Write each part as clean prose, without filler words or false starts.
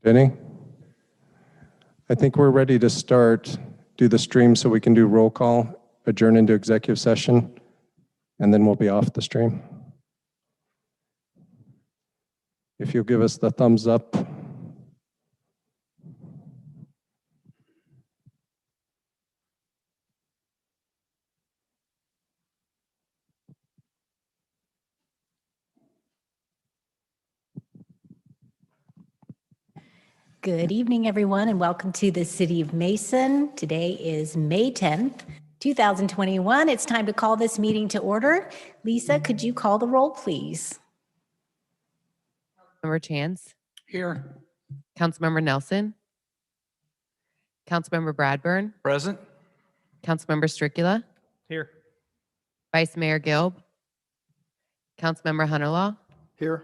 Denny? I think we're ready to start, do the stream so we can do roll call, adjourn into executive session, and then we'll be off the stream. If you'll give us the thumbs up. Good evening, everyone, and welcome to the City of Mason. Today is May 10th, 2021. It's time to call this meeting to order. Lisa, could you call the roll, please? Councilmember Chance. Here. Councilmember Nelson. Councilmember Bradburn. Present. Councilmember Stricula. Here. Vice Mayor Gilb. Councilmember Hunterlaw. Here.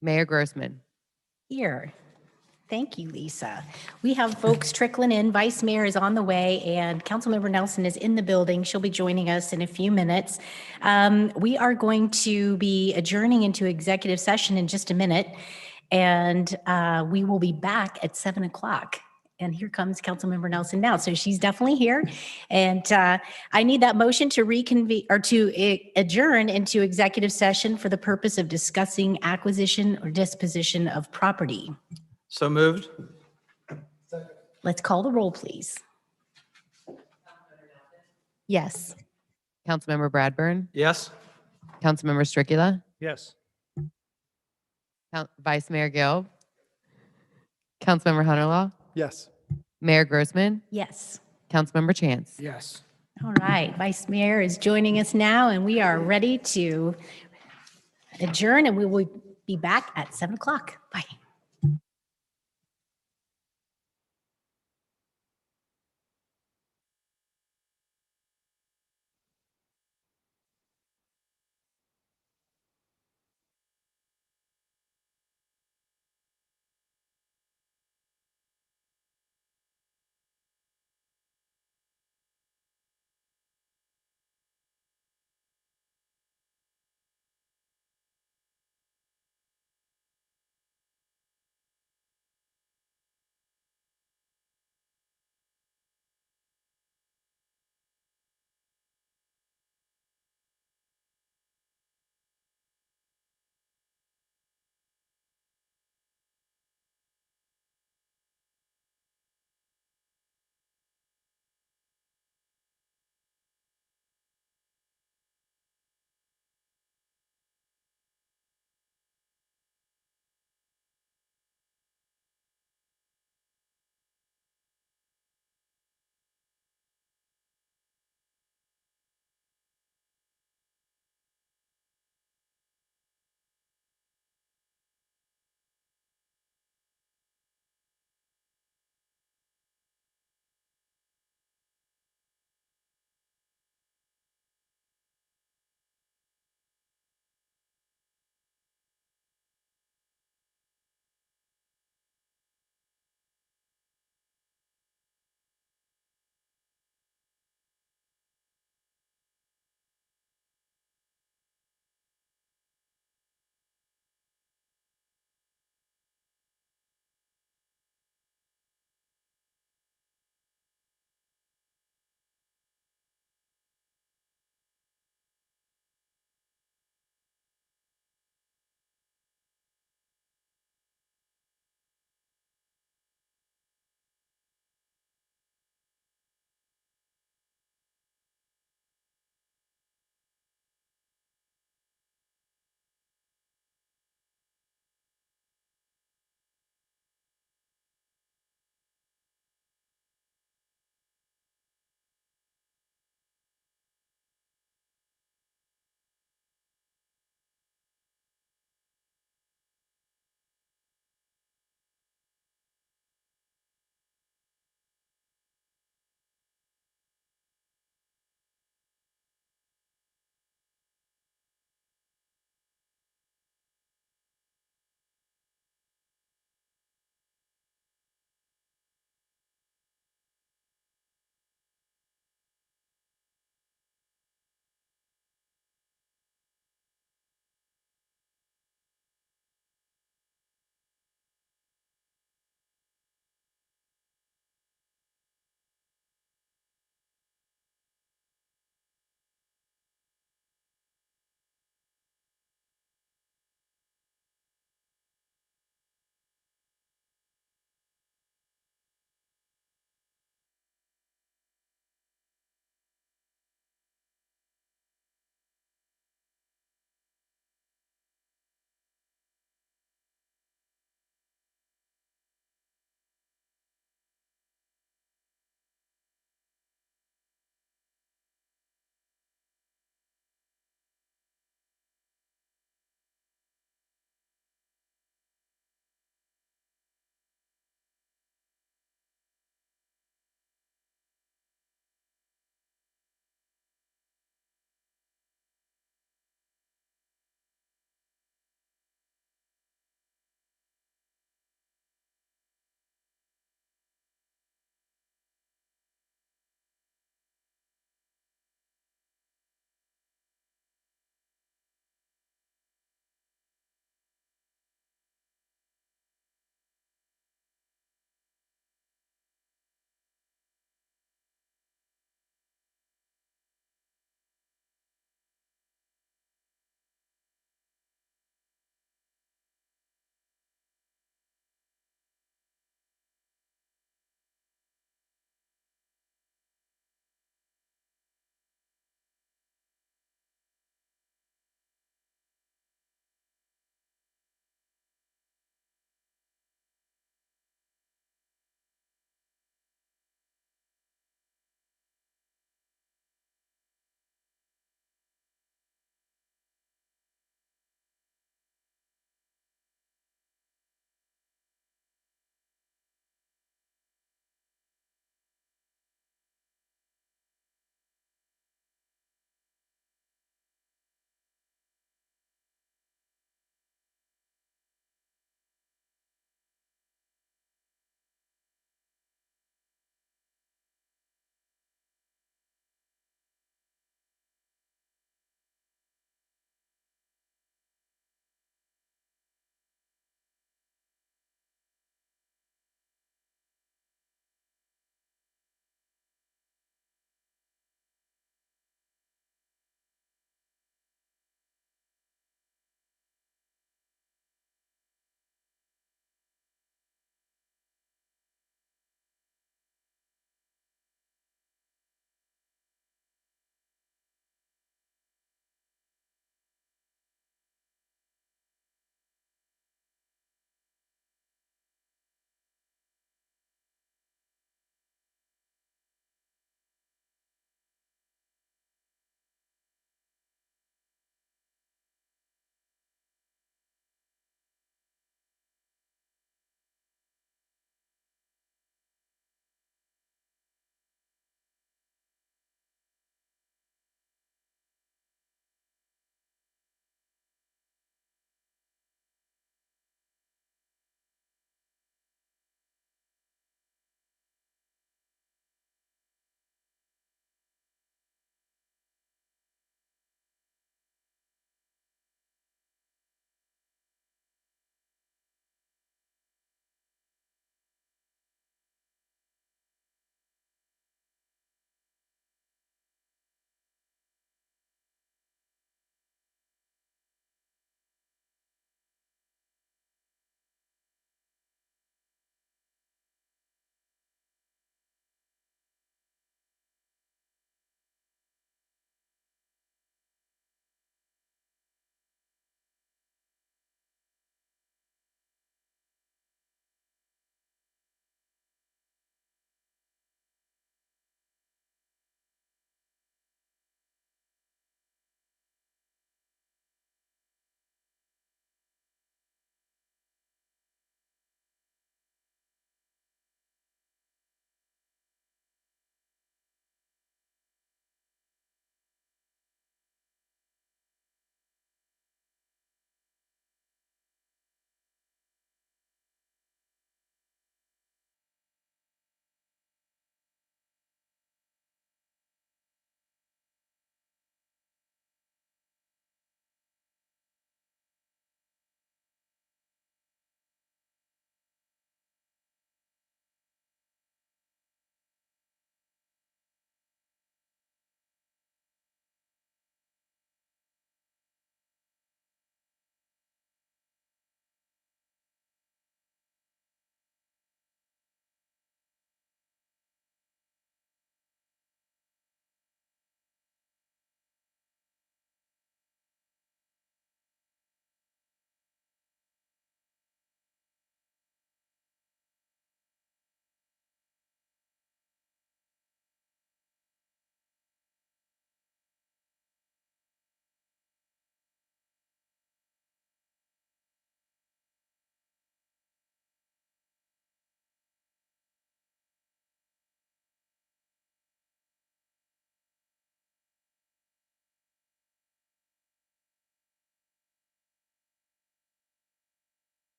Mayor Grossman. Here. Thank you, Lisa. We have folks trickling in. Vice Mayor is on the way, and Councilmember Nelson is in the building. She'll be joining us in a few minutes. We are going to be adjourning into executive session in just a minute, and we will be back at 7 o'clock. And here comes Councilmember Nelson now. So she's definitely here. And I need that motion to reconvene or to adjourn into executive session for the purpose of discussing acquisition or disposition of property. So moved. Let's call the roll, please. Yes. Councilmember Bradburn. Yes. Councilmember Stricula. Yes. Vice Mayor Gilb. Councilmember Hunterlaw. Yes. Mayor Grossman. Yes. Councilmember Chance. Yes. All right. Vice Mayor is joining us now, and we are ready to adjourn, and we will be back at 7 o'clock. Bye.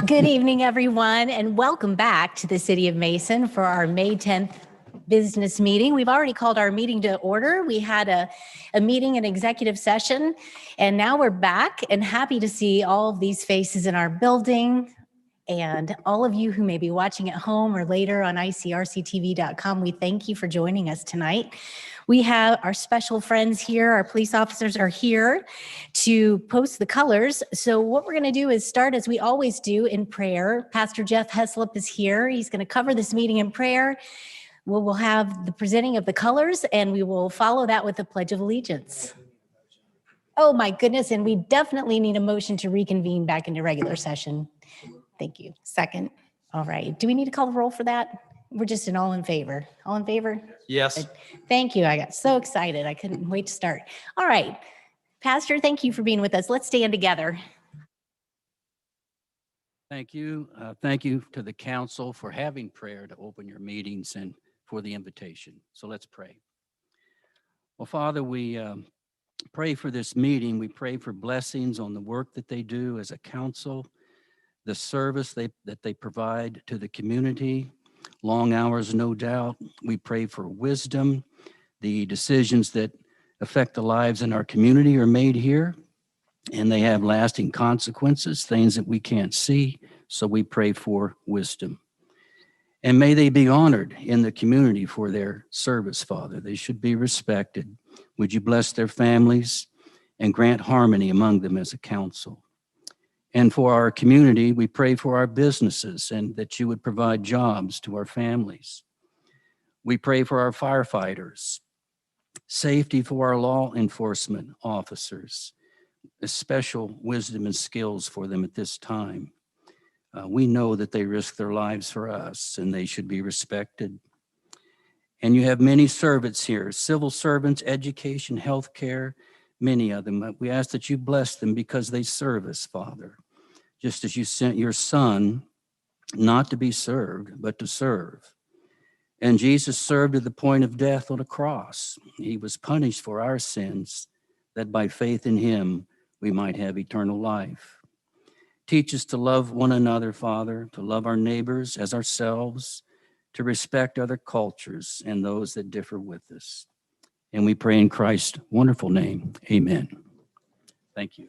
Good evening, everyone, and welcome back to the City of Mason for our May 10th business meeting. We've already called our meeting to order. We had a meeting, an executive session, and now we're back and happy to see all of these faces in our building. And all of you who may be watching at home or later on ICRC-TV.com, we thank you for joining us tonight. We have our special friends here. Our police officers are here to post the colors. So what we're going to do is start, as we always do, in prayer. Pastor Jeff Heslop is here. He's going to cover this meeting in prayer. We'll have the presenting of the colors, and we will follow that with the Pledge of Allegiance. Oh, my goodness. And we definitely need a motion to reconvene back into regular session. Thank you. Second. All right. Do we need to call the roll for that? We're just an all in favor. All in favor? Yes. Thank you. I got so excited. I couldn't wait to start. All right. Pastor, thank you for being with us. Let's stand together. Thank you. Thank you to the council for having prayer to open your meetings and for the invitation. So let's pray. Well, Father, we pray for this meeting. We pray for blessings on the work that they do as a council, the service that they provide to the community, long hours, no doubt. We pray for wisdom. The decisions that affect the lives in our community are made here, and they have lasting consequences, things that we can't see. So we pray for wisdom. And may they be honored in the community for their service, Father. They should be respected. Would you bless their families and grant harmony among them as a council? And for our community, we pray for our businesses and that you would provide jobs to our families. We pray for our firefighters, safety for our law enforcement officers, special wisdom and skills for them at this time. We know that they risk their lives for us and they should be respected. And you have many servants here, civil servants, education, healthcare, many of them. We ask that you bless them because they serve us, Father. Just as you sent your Son not to be served, but to serve. And Jesus served to the point of death on a cross. He was punished for our sins, that by faith in him, we might have eternal life. Teach us to love one another, Father, to love our neighbors as ourselves, to respect other cultures and those that differ with us. And we pray in Christ's wonderful name, amen. Thank you.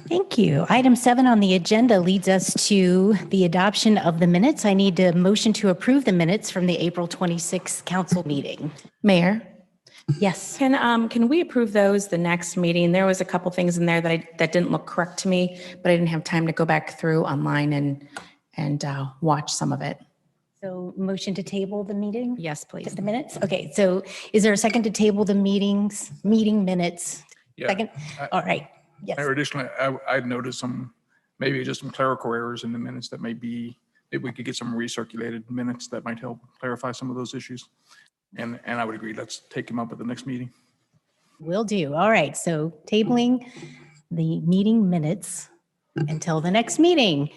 Thank you. Item 7 on the agenda leads us to the adoption of the minutes. I need a motion to approve the minutes from the April 26th council meeting. Mayor, Yes. can we approve those the next meeting? There was a couple things in there that didn't look correct to me, but I didn't have time to go back through online and watch some of it. So motion to table the meeting? Yes, please. Just the minutes? Okay, so is there a second to table the meeting minutes? Yeah. Second? All right. Yes. Mayor, additionally, I'd noticed maybe just some clerical errors in the minutes that maybe if we could get some recirculated minutes that might help clarify some of those issues. And I would agree, let's take them up at the next meeting. Will do. All right. So tabling the meeting minutes until the next meeting.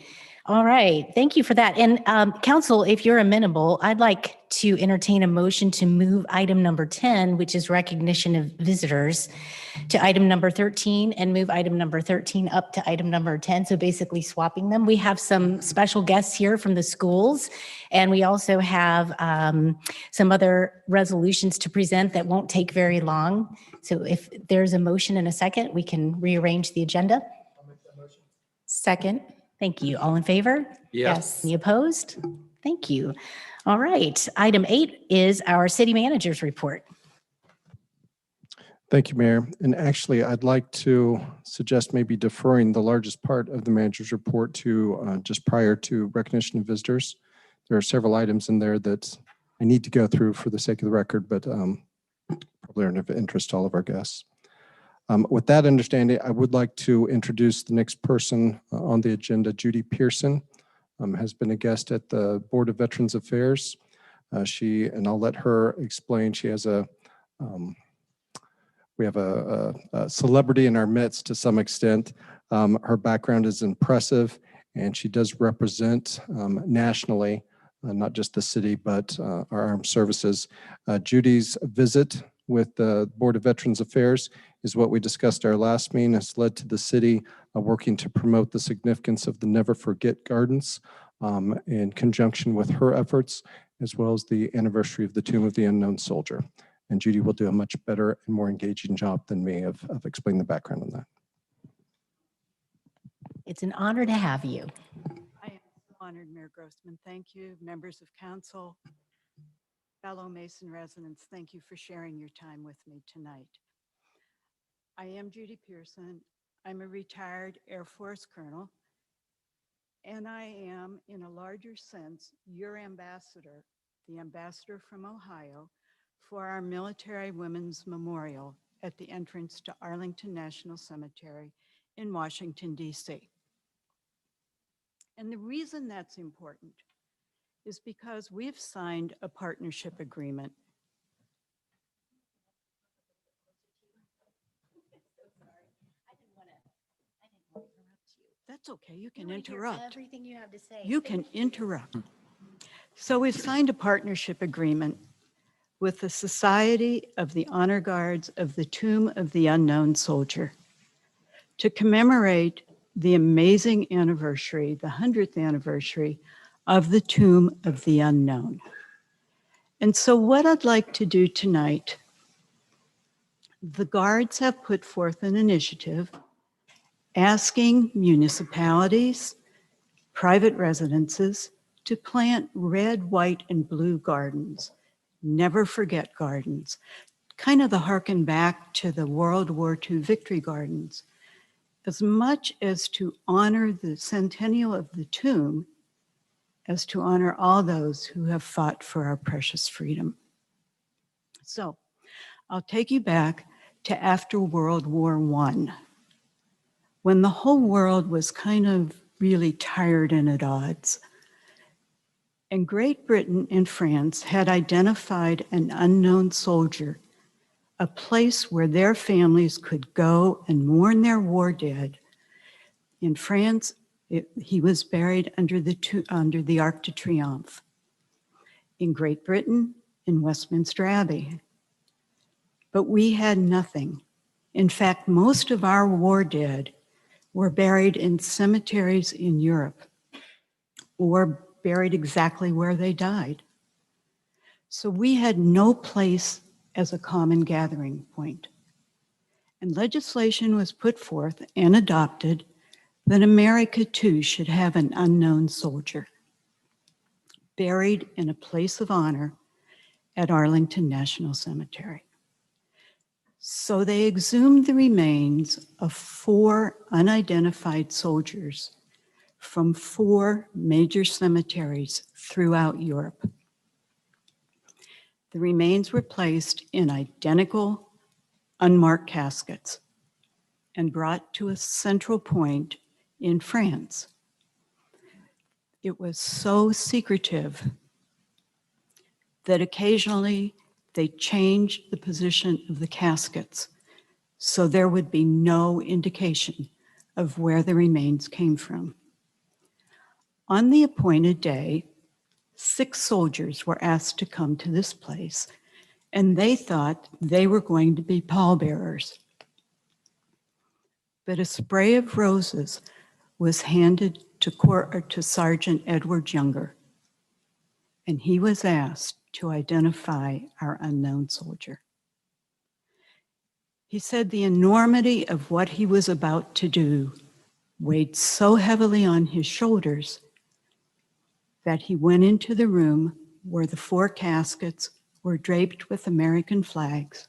All right, thank you for that. And council, if you're amenable, I'd like to entertain a motion to move item number 10, which is recognition of visitors, to item number 13 and move item number 13 up to item number 10. So basically swapping them. We have some special guests here from the schools, and we also have some other resolutions to present that won't take very long. So if there's a motion and a second, we can rearrange the agenda. Second. Thank you. All in favor? Yes. Any opposed? Thank you. All right. Item 8 is our city manager's report. Thank you, Mayor. And actually, I'd like to suggest maybe deferring the largest part of the manager's report to just prior to recognition of visitors. There are several items in there that I need to go through for the sake of the record, but probably aren't of interest to all of our guests. With that understanding, I would like to introduce the next person on the agenda. Judy Pearson has been a guest at the Board of Veterans Affairs. And I'll let her explain, she has we have a celebrity in our midst to some extent. Her background is impressive, and she does represent nationally, not just the city, but our armed services. Judy's visit with the Board of Veterans Affairs is what we discussed our last meeting, has led to the city working to promote the significance of the Never Forget Gardens in conjunction with her efforts, as well as the anniversary of the Tomb of the Unknown Soldier. And Judy will do a much better and more engaging job than me of explaining the background on that. It's an honor to have you. I am so honored, Mayor Grossman. Thank you, members of council, fellow Mason residents. Thank you for sharing your time with me tonight. I am Judy Pearson. I'm a retired Air Force colonel, and I am, in a larger sense, your ambassador, the ambassador from Ohio, for our Military Women's Memorial at the entrance to Arlington National Cemetery in Washington, D.C. And the reason that's important is because we've signed a partnership agreement. That's okay, you can interrupt. Everything you have to say. You can interrupt. So we've signed a partnership agreement with the Society of the Honor Guards of the Tomb of the Unknown Soldier to commemorate the amazing anniversary, the 100th anniversary of the Tomb of the Unknown. And so what I'd like to do tonight, the Guards have put forth an initiative asking municipalities, private residences to plant red, white, and blue gardens, never forget gardens, kind of the harken back to the World War II victory gardens, as much as to honor the centennial of the tomb as to honor all those who have fought for our precious freedom. So I'll take you back to after World War I, when the whole world was kind of really tired and at odds. And Great Britain and France had identified an unknown soldier, a place where their families could go and mourn their war dead. In France, he was buried under the Arc de Triomphe. In Great Britain, in Westminster Abbey. But we had nothing. In fact, most of our war dead were buried in cemeteries in Europe or buried exactly where they died. So we had no place as a common gathering point. And legislation was put forth and adopted that America too should have an unknown soldier buried in a place of honor at Arlington National Cemetery. So they exhumed the remains of 4 unidentified soldiers from 4 major cemeteries throughout Europe. The remains were placed in identical, unmarked caskets and brought to a central point in France. It was so secretive that occasionally they changed the position of the caskets so there would be no indication of where the remains came from. On the appointed day, 6 soldiers were asked to come to this place, and they thought they were going to be pallbearers. But a spray of roses was handed to Sergeant Edward Younger, and he was asked to identify our unknown soldier. He said the enormity of what he was about to do weighed so heavily on his shoulders that he went into the room where the 4 caskets were draped with American flags,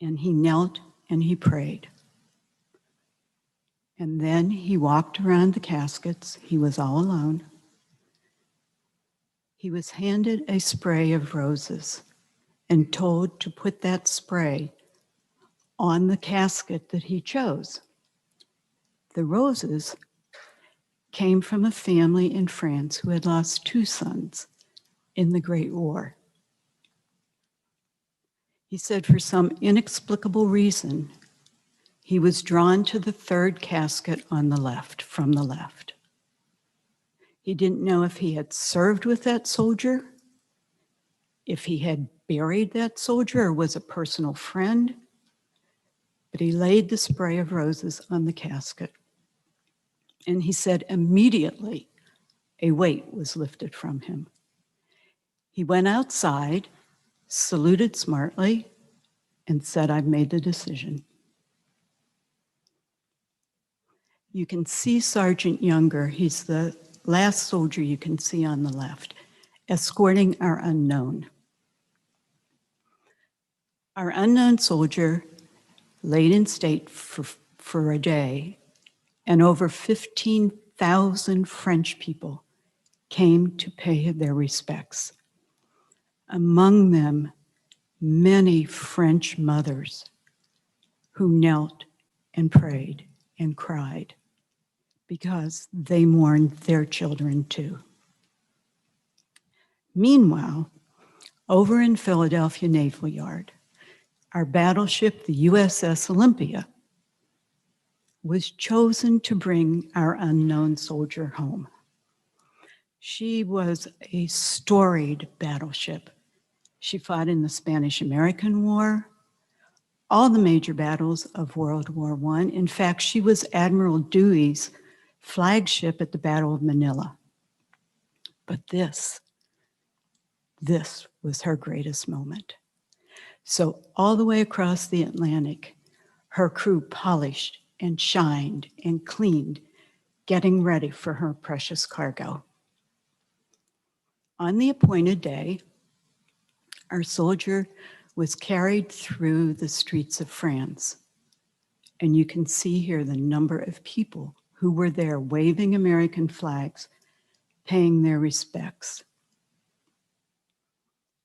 and he knelt and he prayed. And then he walked around the caskets. He was all alone. He was handed a spray of roses and told to put that spray on the casket that he chose. The roses came from a family in France who had lost 2 sons in the Great War. He said for some inexplicable reason, he was drawn to the 3rd casket on the left, from the left. He didn't know if he had served with that soldier, if he had buried that soldier or was a personal friend, but he laid the spray of roses on the casket. And he said immediately a weight was lifted from him. He went outside, saluted smartly, and said, "I've made the decision." You can see Sergeant Younger, he's the last soldier you can see on the left, escorting our unknown. Our unknown soldier laid in state for a day, and over 15,000 French people came to pay their respects. Among them, many French mothers who knelt and prayed and cried because they mourned their children too. Meanwhile, over in Philadelphia Naval Yard, our battleship, the USS Olympia, was chosen to bring our unknown soldier home. She was a storied battleship. She fought in the Spanish-American War, all the major battles of World War I. In fact, she was Admiral Dewey's flagship at the Battle of Manila. But this was her greatest moment. So all the way across the Atlantic, her crew polished and shined and cleaned, getting ready for her precious cargo. On the appointed day, our soldier was carried through the streets of France. And you can see here the number of people who were there waving American flags, paying their respects.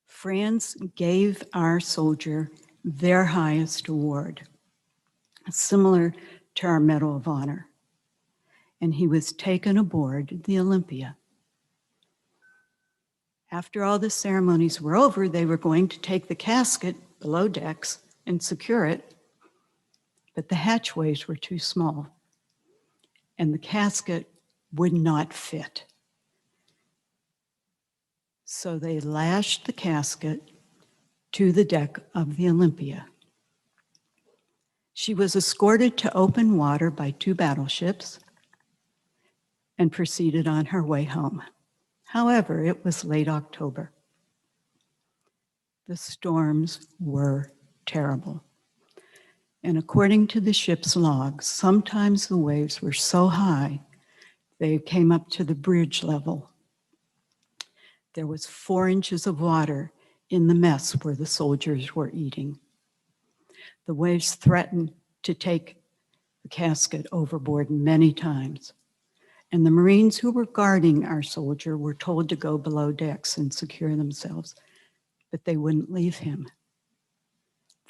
France gave our soldier their highest award, similar to our Medal of Honor. And he was taken aboard the Olympia. After all the ceremonies were over, they were going to take the casket below decks and secure it, but the hatchways were too small, and the casket would not fit. So they lashed the casket to the deck of the Olympia. She was escorted to open water by 2 battleships and proceeded on her way home. However, it was late October. The storms were terrible. And according to the ship's logs, sometimes the waves were so high, they came up to the bridge level. There was 4 inches of water in the mess where the soldiers were eating. The waves threatened to take the casket overboard many times. And the Marines who were guarding our soldier were told to go below decks and secure themselves, but they wouldn't leave him.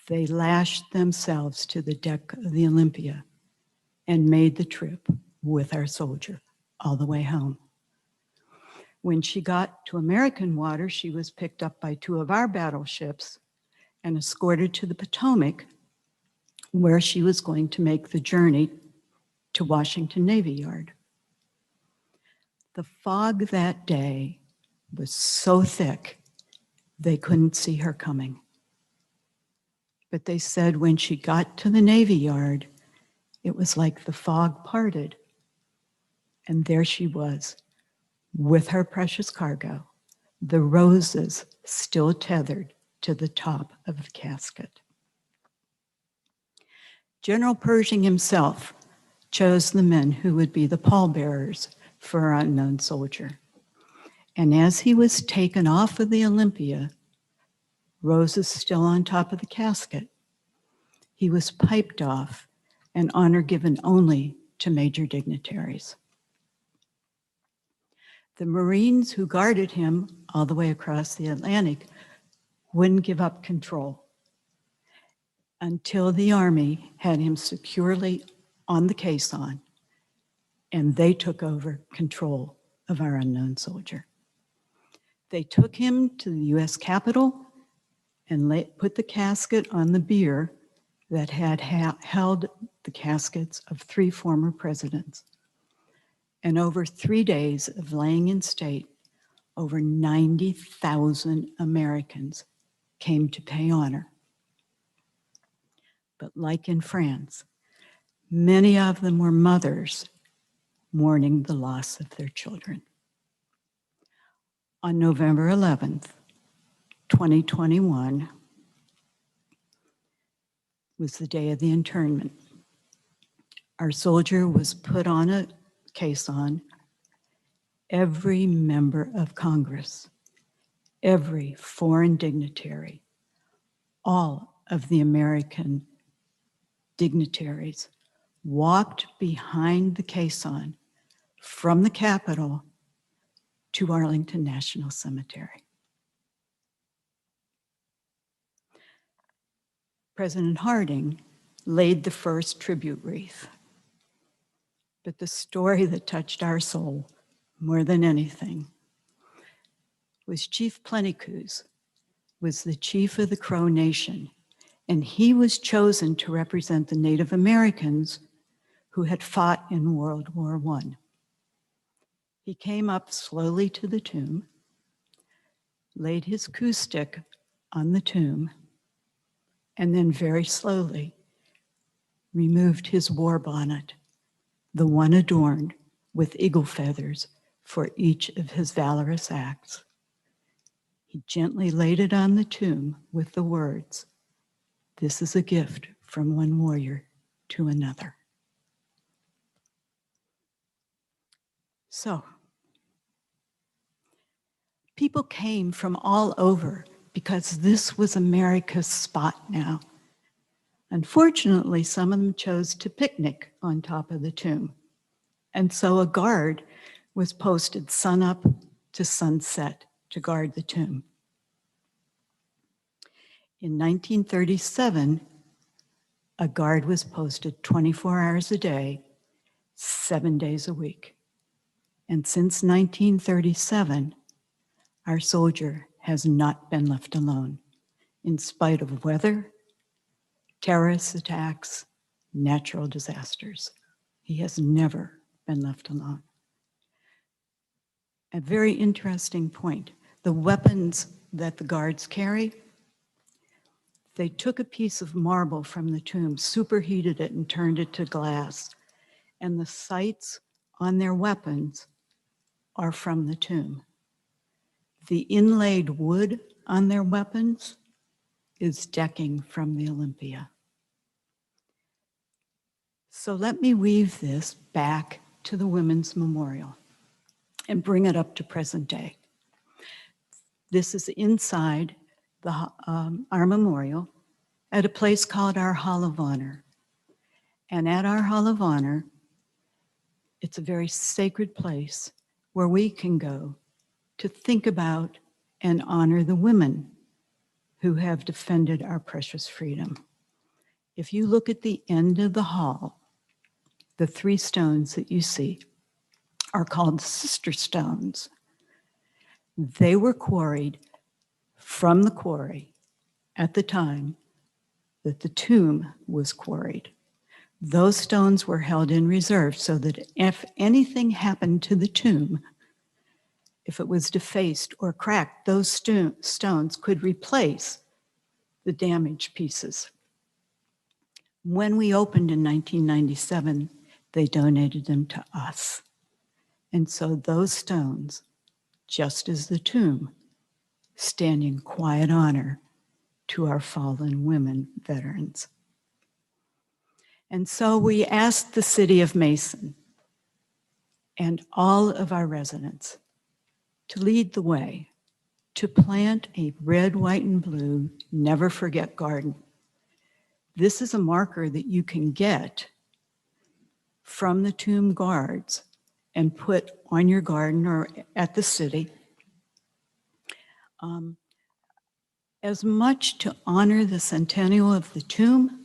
They lashed themselves to the deck of the Olympia and made the trip with our soldier all the way home. When she got to American water, she was picked up by 2 of our battleships and escorted to the Potomac, where she was going to make the journey to Washington Navy Yard. The fog that day was so thick, they couldn't see her coming. But they said when she got to the Navy Yard, it was like the fog parted. And there she was, with her precious cargo, the roses still tethered to the top of the casket. General Pershing himself chose the men who would be the pallbearers for our unknown soldier. And as he was taken off of the Olympia, roses still on top of the casket, he was piped off, an honor given only to major dignitaries. The Marines who guarded him all the way across the Atlantic wouldn't give up control until the Army had him securely on the caisson, and they took over control of our unknown soldier. They took him to the US Capitol and put the casket on the bier that had held the caskets of 3 former presidents. And over 3 days of laying in state, over 90,000 Americans came to pay honor. But like in France, many of them were mothers mourning the loss of their children. On November 11th, 2021, was the day of the internment. Our soldier was put on a caisson. Every member of Congress, every foreign dignitary, all of the American dignitaries walked behind the caisson from the Capitol to Arlington National Cemetery. President Harding laid the first tribute wreath. But the story that touched our soul more than anything was Chief Plentycoos was the chief of the Crow Nation, and he was chosen to represent the Native Americans who had fought in World War I. He came up slowly to the tomb, laid his coup stick on the tomb, and then very slowly removed his war bonnet, the one adorned with eagle feathers for each of his valorous acts. He gently laid it on the tomb with the words, "This is a gift from one warrior to another." So, people came from all over because this was America's spot now. Unfortunately, some of them chose to picnic on top of the tomb. And so a guard was posted sunup to sunset to guard the tomb. In 1937, a guard was posted 24 hours a day, 7 days a week. And since 1937, our soldier has not been left alone, in spite of weather, terrorist attacks, natural disasters. He has never been left alone. A very interesting point, the weapons that the guards carry, they took a piece of marble from the tomb, superheated it, and turned it to glass. And the sights on their weapons are from the tomb. The inlaid wood on their weapons is decking from the Olympia. So let me weave this back to the Women's Memorial and bring it up to present day. This is inside our memorial at a place called our Hall of Honor. And at our Hall of Honor, it's a very sacred place where we can go to think about and honor the women who have defended our precious freedom. If you look at the end of the hall, the 3 stones that you see are called sister stones. They were quarried from the quarry at the time that the tomb was quarried. Those stones were held in reserve so that if anything happened to the tomb, if it was defaced or cracked, those stones could replace the damaged pieces. When we opened in 1997, they donated them to us. And so those stones, just as the tomb, stand in quiet honor to our fallen women veterans. And so we asked the city of Mason and all of our residents to lead the way, to plant a red, white, and blue Never Forget garden. This is a marker that you can get from the tomb guards and put on your garden or at the city. As much to honor the centennial of the tomb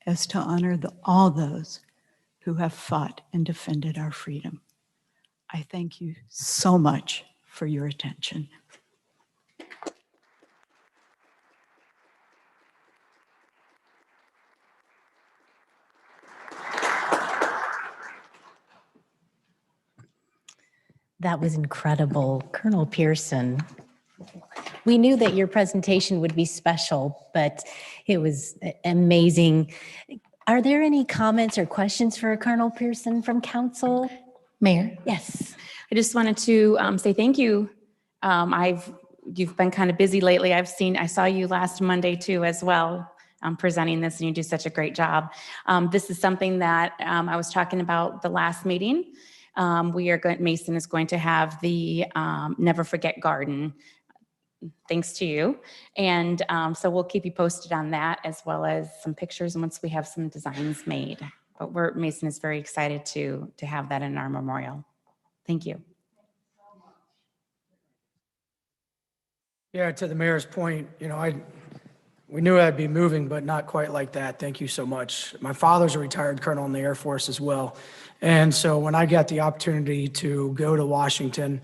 as to honor all those who have fought and defended our freedom. I thank you so much for your attention. That was incredible. Colonel Pearson, we knew that your presentation would be special, but it was amazing. Are there any comments or questions for Colonel Pearson from council? Mayor, Yes. I just wanted to say thank you. You've been kind of busy lately. I saw you last Monday too as well, presenting this, and you do such a great job. This is something that I was talking about the last meeting. Mason is going to have the Never Forget Garden, thanks to you. And so we'll keep you posted on that, as well as some pictures once we have some designs made. But Mason is very excited to have that in our memorial. Thank you. Yeah, to the mayor's point, we knew I'd be moving, but not quite like that. Thank you so much. My father's a retired colonel in the Air Force as well. And so when I got the opportunity to go to Washington,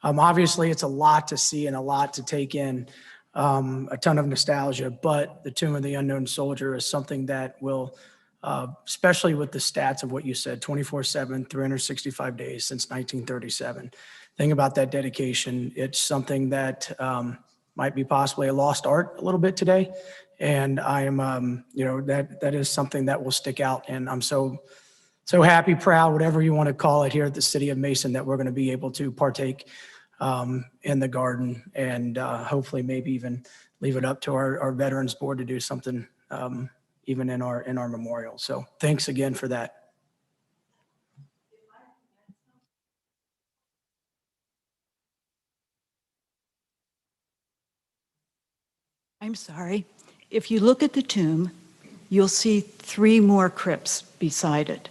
obviously it's a lot to see and a lot to take in, a ton of nostalgia, but the Tomb of the Unknown Soldier is something that will, especially with the stats of what you said, 24/7, 365 days since 1937. Thing about that dedication, it's something that might be possibly a lost art a little bit today. And I am, that is something that will stick out. And I'm so happy, proud, whatever you want to call it, here at the City of Mason, that we're going to be able to partake in the garden, and hopefully maybe even leave it up to our Veterans Board to do something even in our memorial. So thanks again for that. I'm sorry. If you look at the tomb, you'll see 3 more crypts beside it.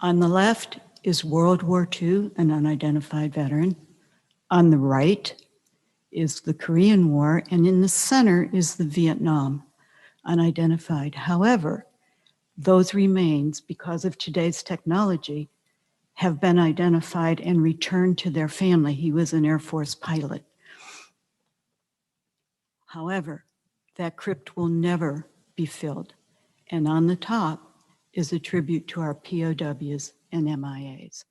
On the left is World War II, an unidentified veteran. On the right is the Korean War, and in the center is the Vietnam, unidentified. However, those remains, because of today's technology, have been identified and returned to their family. He was an Air Force pilot. However, that crypt will never be filled. And on the top is a tribute to our POWs and MIAs.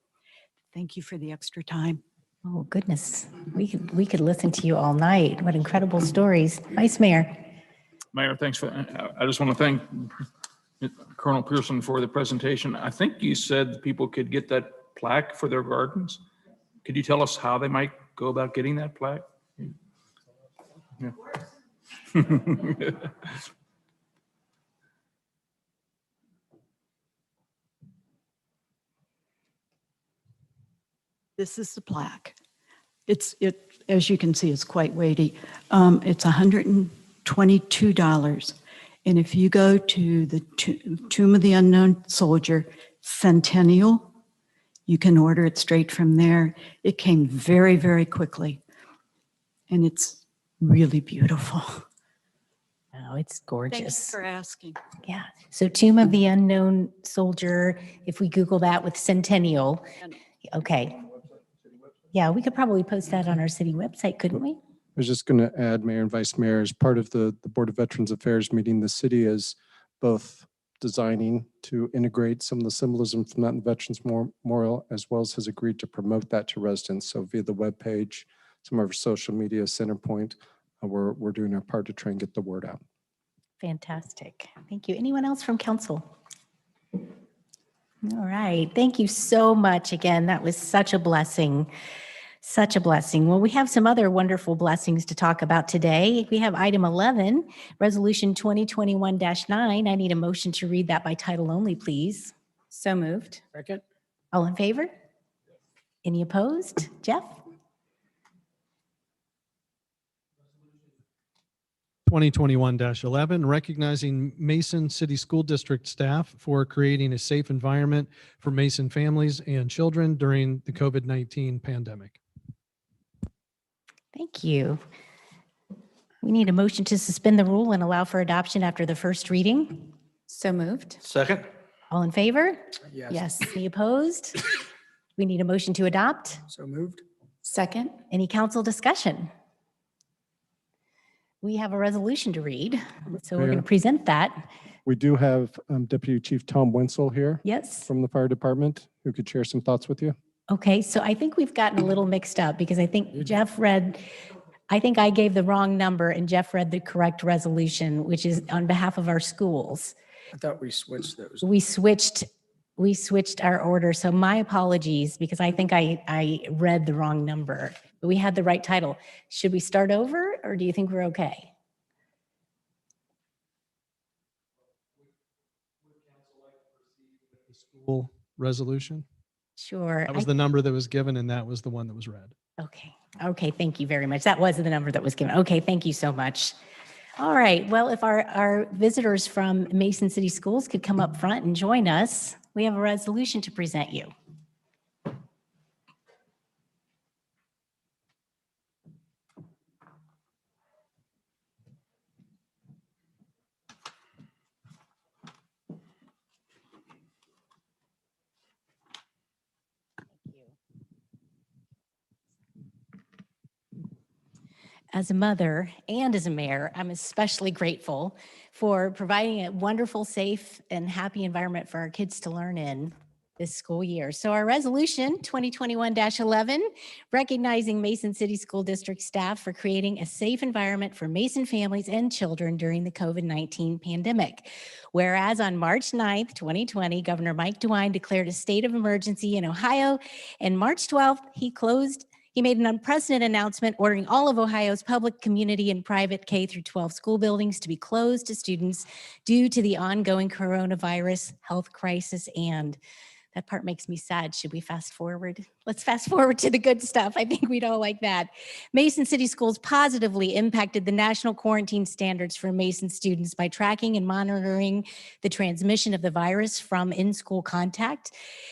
Thank you for the extra time. Oh, goodness. We could listen to you all night. What incredible stories. Vice Mayor. Mayor, thanks for that. I just want to thank Colonel Pearson for the presentation. I think you said people could get that plaque for their gardens. Could you tell us how they might go about getting that plaque? Yeah. This is the plaque. As you can see, it's quite weighty. It's $122. And if you go to the Tomb of the Unknown Soldier Centennial, you can order it straight from there. It came very, very quickly. And it's really beautiful. Oh, it's gorgeous. Thanks for asking. Yeah. So Tomb of the Unknown Soldier, if we Google that with Centennial, okay. Yeah, we could probably post that on our city website, couldn't we? was just going to add, Mayor and Vice Mayor, as part of the Board of Veterans Affairs meeting, the city is both designing to integrate some of the symbolism from that in Veterans Memorial, as well as has agreed to promote that to residents. So via the webpage, some of our social media, Centerpoint, we're doing our part to try and get the word out. Fantastic. Thank you. Anyone else from council? All right. Thank you so much. Again, that was such a blessing. Such a blessing. Well, we have some other wonderful blessings to talk about today. We have item 11, Resolution 2021-9. I need a motion to read that by title only, please. So moved. Second? All in favor? Any opposed? Jeff? 2021-11, recognizing Mason City School District staff for creating a safe environment for Mason families and children during the COVID-19 pandemic. Thank you. We need a motion to suspend the rule and allow for adoption after the first reading. So moved. Second? All in favor? Yes. Yes. Any opposed? We need a motion to adopt. So moved? Second. Any council discussion? We have a resolution to read, so we're going to present that. We do have Deputy Chief Tom Wenzel here Yes. from the fire department who could share some thoughts with you. Okay, so I think we've gotten a little mixed up because I think Jeff read, I think I gave the wrong number and Jeff read the correct resolution, which is on behalf of our schools. I thought we switched those. We switched our order, so my apologies because I think I read the wrong number, but we had the right title. Should we start over or do you think we're okay? The school resolution. Sure. That was the number that was given, and that was the one that was read. Okay. Okay. Thank you very much. That was the number that was given. Okay. Thank you so much. All right. Well, if our visitors from Mason City Schools could come up front and join us, we have a resolution to present you. As a mother and as a mayor, I'm especially grateful for providing a wonderful, safe, and happy environment for our kids to learn in this school year. So our resolution 2021-11, recognizing Mason City School District staff for creating a safe environment for Mason families and children during the COVID-19 pandemic. Whereas on March 9th, 2020, Governor Mike DeWine declared a state of emergency in Ohio, and March 12th, he made an unprecedented announcement ordering all of Ohio's public, community, and private K-12 school buildings to be closed to students due to the ongoing coronavirus health crisis. And that part makes me sad. Should we fast forward? Let's fast forward to the good stuff. I think we'd all like that. Mason City Schools positively impacted the national quarantine standards for Mason students by tracking and monitoring the transmission of the virus from in-school contact,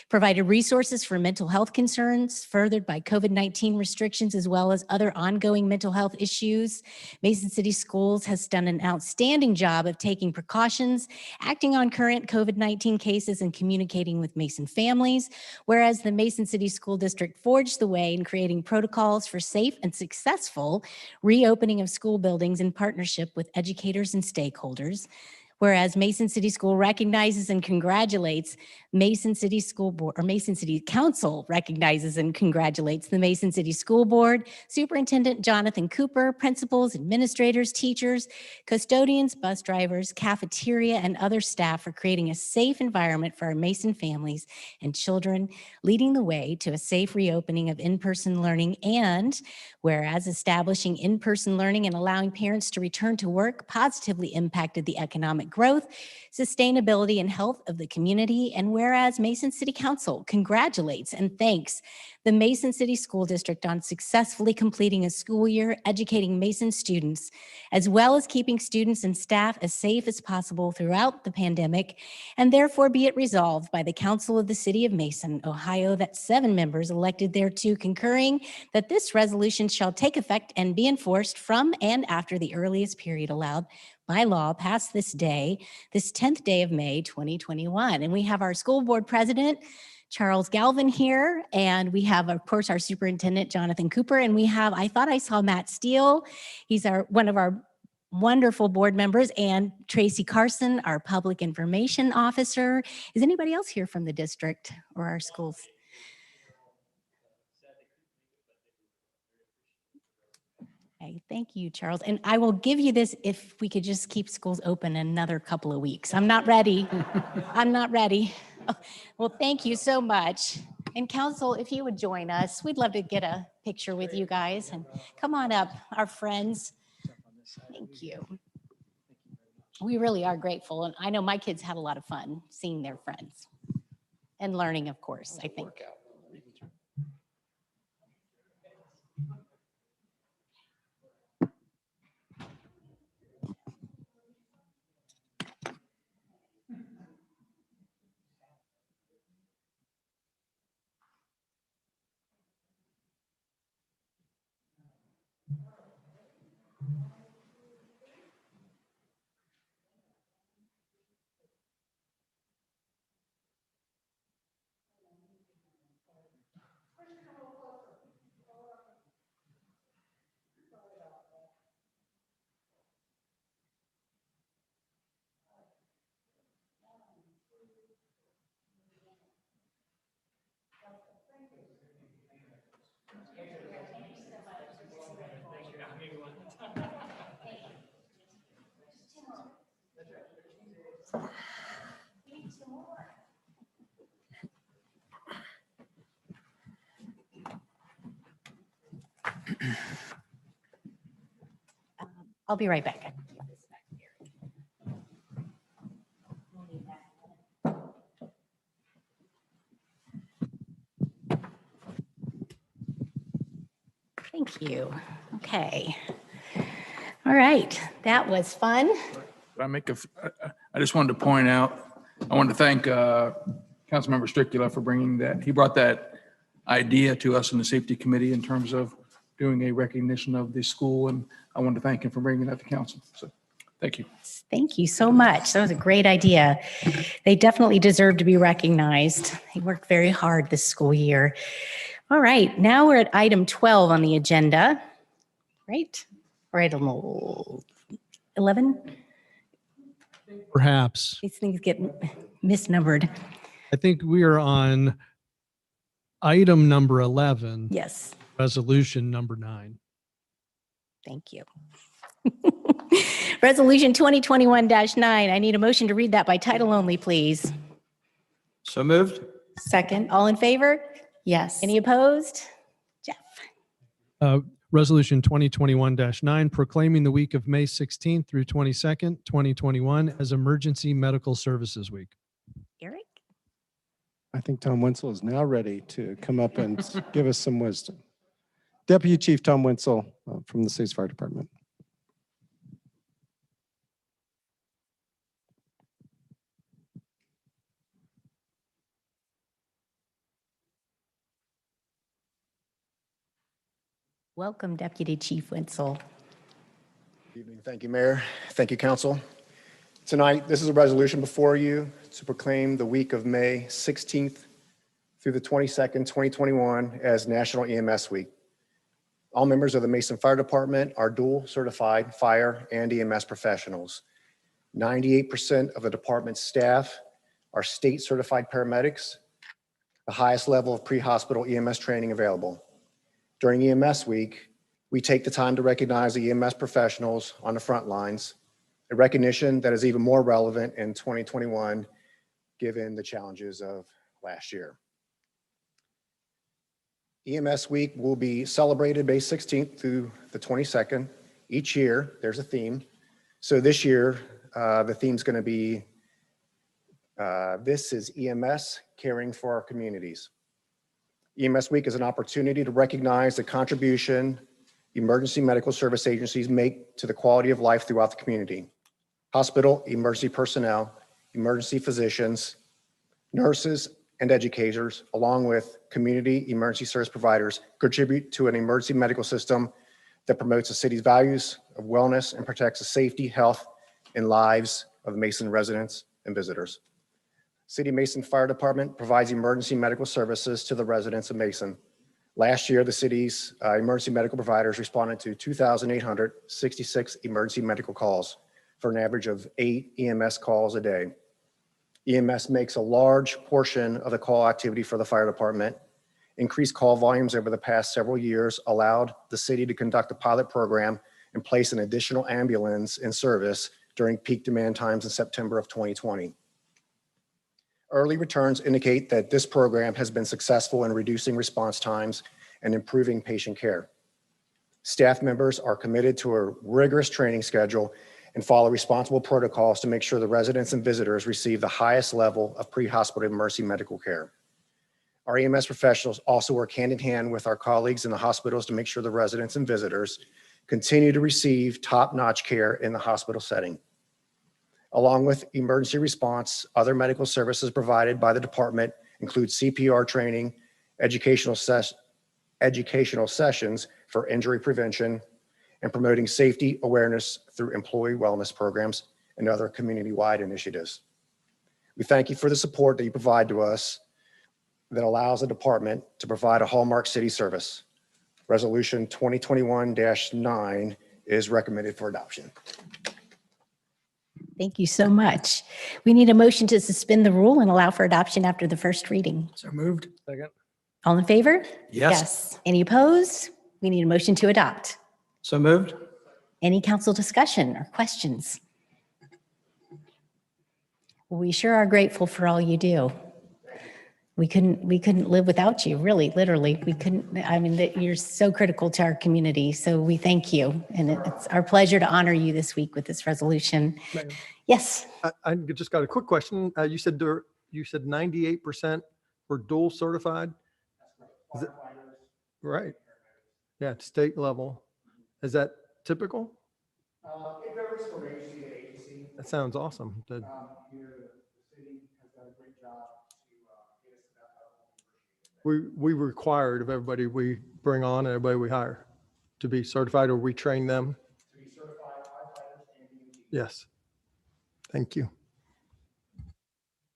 provided resources for mental health concerns furthered by COVID-19 restrictions, as well as other ongoing mental health issues. Mason City Schools has done an outstanding job of taking precautions, acting on current COVID-19 cases, and communicating with Mason families, whereas the Mason City School District forged the way in creating protocols for safe and successful reopening of school buildings in partnership with educators and stakeholders. Whereas Mason City School recognizes and congratulates Mason City School Board, or Mason City Council recognizes and congratulates the Mason City School Board, Superintendent Jonathan Cooper, principals, administrators, teachers, custodians, bus drivers, cafeteria, and other staff for creating a safe environment for our Mason families and children, leading the way to a safe reopening of in-person learning. And whereas establishing in-person learning and allowing parents to return to work positively impacted the economic growth, sustainability, and health of the community. And whereas Mason City Council congratulates and thanks the Mason City School District on successfully completing a school year educating Mason students, as well as keeping students and staff as safe as possible throughout the pandemic. And therefore be it resolved by the Council of the City of Mason, Ohio, that 7 members elected thereto concurring that this resolution shall take effect and be enforced from and after the earliest period allowed by law passed this day, this 10th day of May, 2021. And we have our school board president, Charles Galvin here, and we have, of course, our superintendent, Jonathan Cooper, and we have, I thought I saw Matt Steele. He's one of our wonderful board members, and Tracy Carson, our public information officer. Is anybody else here from the district or our schools? Okay, thank you, Charles. And I will give you this if we could just keep schools open another couple of weeks. I'm not ready. I'm not ready. Oh, well, thank you so much. And council, if you would join us, we'd love to get a picture with you guys. And come on up, our friends. Thank you. We really are grateful. And I know my kids had a lot of fun seeing their friends and learning, of course, I think. I'll be right back. Thank you. Okay. All right. That was fun. I just wanted to point out, I wanted to thank Councilmember Stricula for bringing that. He brought that idea to us in the safety committee in terms of doing a recognition of the school. And I wanted to thank him for bringing that to council. So thank you. Thank you so much. That was a great idea. They definitely deserve to be recognized. They worked very hard this school year. All right, now we're at item 12 on the agenda, right? Or item 11? Perhaps. These things get misnumbered. I think we are on item number 11, Yes, resolution number 9. thank you. Resolution 2021-9. I need a motion to read that by title only, please. So moved? Second. All in favor? Yes. Any opposed? Jeff? Resolution 2021-9, proclaiming the week of May 16th through 22nd, 2021 as Emergency Medical Services Week. Eric? I think Tom Wenzel is now ready to come up and give us some wisdom. Deputy Chief Tom Wenzel from the State's Fire Department. Welcome, Deputy Chief Wenzel. Good evening. Thank you, Mayor. Thank you, Council. Tonight, this is a resolution before you to proclaim the week of May 16th through the 22nd, 2021 as National EMS Week. All members of the Mason Fire Department are dual certified fire and EMS professionals. 98% of the department's staff are state certified paramedics, the highest level of pre-hospital EMS training available. During EMS Week, we take the time to recognize the EMS professionals on the front lines, a recognition that is even more relevant in 2021, given the challenges of last year. EMS Week will be celebrated May 16th through the 22nd. Each year, there's a theme. So this year, the theme's going to be, this is EMS, caring for our communities. EMS Week is an opportunity to recognize the contribution emergency medical service agencies make to the quality of life throughout the community. Hospital emergency personnel, emergency physicians, nurses, and educators, along with community emergency service providers, contribute to an emergency medical system that promotes the city's values of wellness and protects the safety, health, and lives of Mason residents and visitors. City Mason Fire Department provides emergency medical services to the residents of Mason. Last year, the city's emergency medical providers responded to 2,866 emergency medical calls for an average of 8 EMS calls a day. EMS makes a large portion of the call activity for the fire department. Increased call volumes over the past several years allowed the city to conduct a pilot program and place an additional ambulance in service during peak demand times in September of 2020. Early returns indicate that this program has been successful in reducing response times and improving patient care. Staff members are committed to a rigorous training schedule and follow responsible protocols to make sure the residents and visitors receive the highest level of pre-hospital emergency medical care. Our EMS professionals also work hand in hand with our colleagues in the hospitals to make sure the residents and visitors continue to receive top-notch care in the hospital setting. Along with emergency response, other medical services provided by the department include CPR training, educational sessions for injury prevention, and promoting safety awareness through employee wellness programs and other community-wide initiatives. We thank you for the support that you provide to us that allows the department to provide a hallmark city service. Resolution 2021-9 is recommended for adoption. Thank you so much. We need a motion to suspend the rule and allow for adoption after the first reading. So moved. Second. All in favor? Yes. Any opposed? We need a motion to adopt. So moved. Any council discussion or questions? We sure are grateful for all you do. We couldn't live without you, really, literally. We couldn't, I mean, you're so critical to our community. So we thank you. And it's our pleasure to honor you this week with this resolution. Ma'am, Yes. I just got a quick question. You said 98% were dual certified? Is it, right. Yeah, state level. Is that typical? It varies from agency to agency. That sounds awesome. The city has done a great job to get us to that level. We required of everybody we bring on and everybody we hire to be certified, or we train them. To be certified firefighters and EMTs. Yes. Thank you.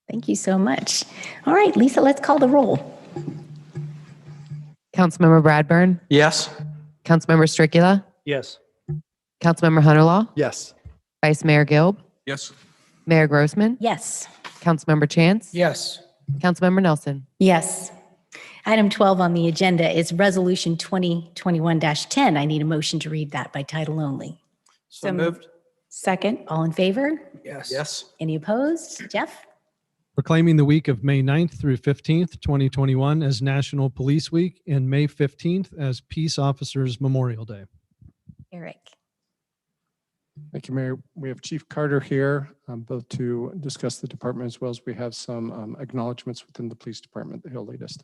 Thank you so much. All right, Lisa, let's call the roll. Councilmember Bradburn, Yes. Councilmember Stricula, Yes. Councilmember Hunterlaw, Yes. Vice Mayor Gilb, Yes. Mayor Grossman, Yes. Councilmember Chance, Yes. Councilmember Nelson. Yes. Item 12 on the agenda is Resolution 2021-10. I need a motion to read that by title only. So moved. Second. All in favor? Yes. Yes. Any opposed? Jeff? Proclaiming the week of May 9th through 15th, 2021 as National Police Week and May 15th as Peace Officers Memorial Day. Eric? Thank you, Mayor. We have Chief Carter here, both to discuss the department as well as we have some acknowledgements within the police department that he'll lead us to.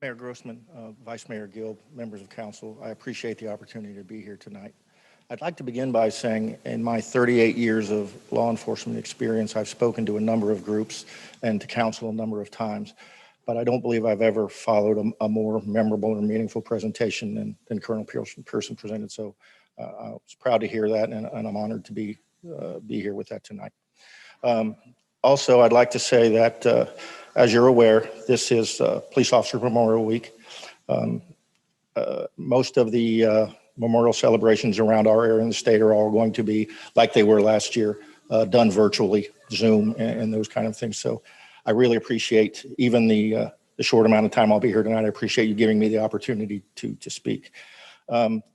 Mayor Grossman, Vice Mayor Gilb, members of council, I appreciate the opportunity to be here tonight. I'd like to begin by saying in my 38 years of law enforcement experience, I've spoken to a number of groups and to council a number of times, but I don't believe I've ever followed a more memorable or meaningful presentation than Colonel Pearson presented. So I was proud to hear that, and I'm honored to be here with that tonight. Also, I'd like to say that, as you're aware, this is Police Officer Memorial Week. Most of the memorial celebrations around our area in the state are all going to be like they were last year, done virtually, Zoom and those kind of things. So I really appreciate even the short amount of time I'll be here tonight. I appreciate you giving me the opportunity to speak.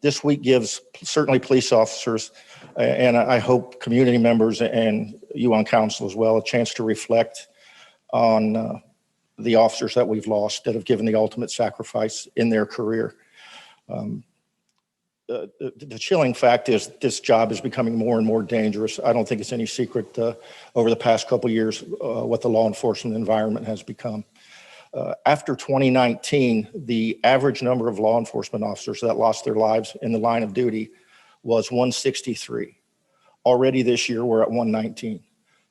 This week gives certainly police officers, and I hope community members and you on council as well, a chance to reflect on the officers that we've lost that have given the ultimate sacrifice in their career. The chilling fact is this job is becoming more and more dangerous. I don't think it's any secret over the past couple of years what the law enforcement environment has become. After 2019, the average number of law enforcement officers that lost their lives in the line of duty was 163. Already this year, we're at 119.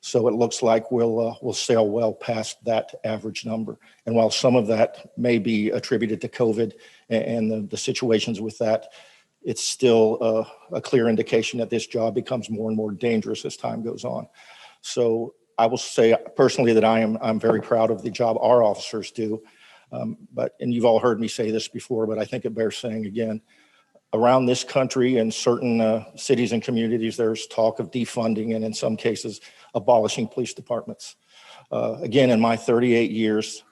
So it looks like we'll sail well past that average number. And while some of that may be attributed to COVID and the situations with that, it's still a clear indication that this job becomes more and more dangerous as time goes on. So I will say personally that I'm very proud of the job our officers do. And you've all heard me say this before, but I think it bears saying again. Around this country and certain cities and communities, there's talk of defunding and in some cases abolishing police departments. Again, in my 38 years,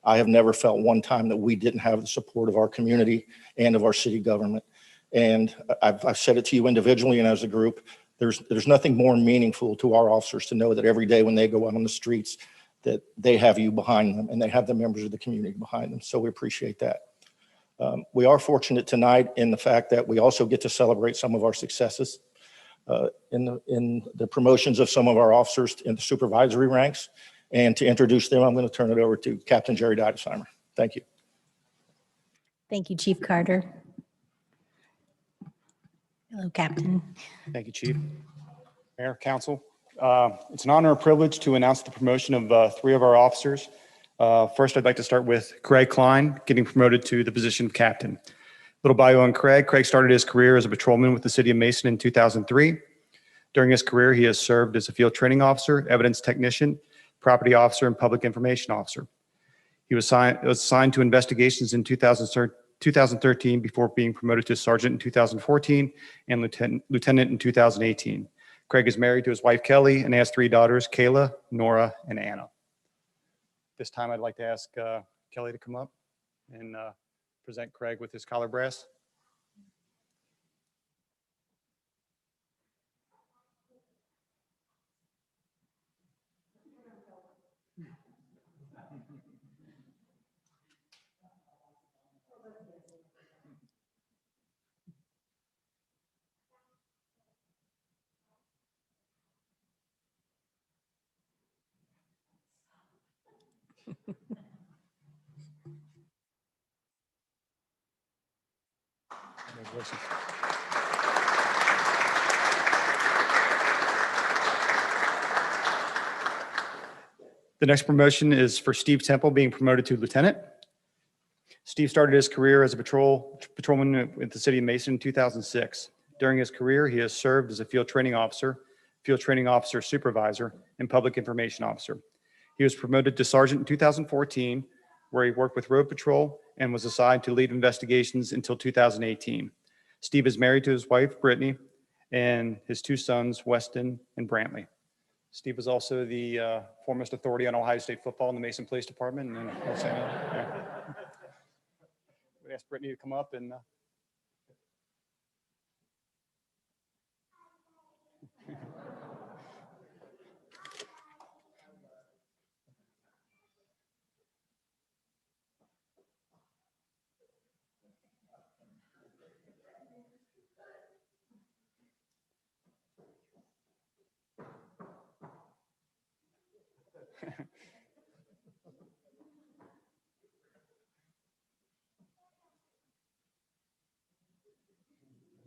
I have never felt one time that we didn't have the support of our community and of our city government. And I've said it to you individually and as a group, there's nothing more meaningful to our officers to know that every day when they go out on the streets, that they have you behind them and they have the members of the community behind them. So we appreciate that. We are fortunate tonight in the fact that we also get to celebrate some of our successes in the promotions of some of our officers in the supervisory ranks. And to introduce them, I'm going to turn it over to Captain Jerry Didesheimer. Thank you. Thank you, Chief Carter. Hello, Captain. Thank you, Chief. Mayor, Council. It's an honor and privilege to announce the promotion of 3 of our officers. First, I'd like to start with Craig Klein, getting promoted to the position of captain. Little bio on Craig. Craig started his career as a patrolman with the City of Mason in 2003. During his career, he has served as a field training officer, evidence technician, property officer, and public information officer. He was assigned to investigations in 2013 before being promoted to sergeant in 2014 and lieutenant in 2018. Craig is married to his wife, Kelly, and has 3 daughters, Kayla, Nora, and Anna. This time, I'd like to ask Kelly to come up and present Craig with his collar brass. Congratulations. The next promotion is for Steve Temple, being promoted to lieutenant. Steve started his career as a patrolman with the City of Mason in 2006. During his career, he has served as a field training officer supervisor, and public information officer. He was promoted to sergeant in 2014, where he worked with road patrol and was assigned to lead investigations until 2018. Steve is married to his wife, Brittany, and his 2 sons, Weston and Brantley. Steve is also the foremost authority on Ohio State football in the Mason Police Department. And we asked Brittany to come up and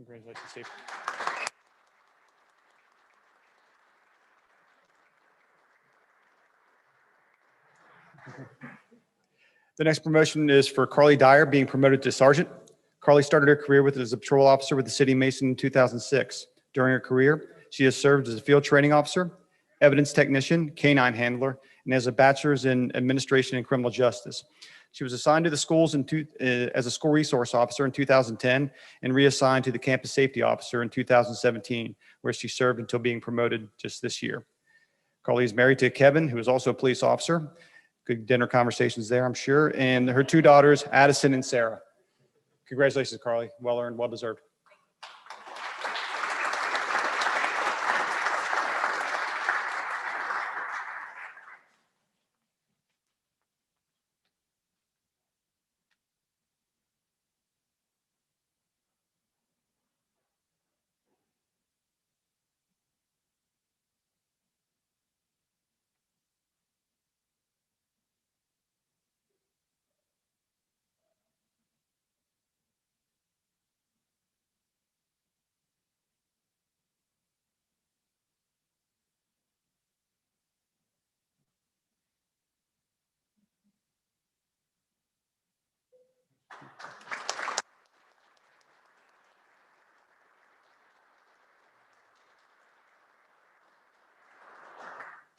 congratulations, Steve. The next promotion is for Carly Dyer, being promoted to sergeant. Carly started her career as a patrol officer with the City of Mason in 2006. During her career, she has served as a field training officer, evidence technician, canine handler, and has a bachelor's in administration and criminal justice. She was assigned to the schools as a school resource officer in 2010 and reassigned to the campus safety officer in 2017, where she served until being promoted just this year. Carly is married to Kevin, who is also a police officer. Good dinner conversations there, I'm sure. And her 2 daughters, Addison and Sarah. Congratulations, Carly. Well earned, well deserved.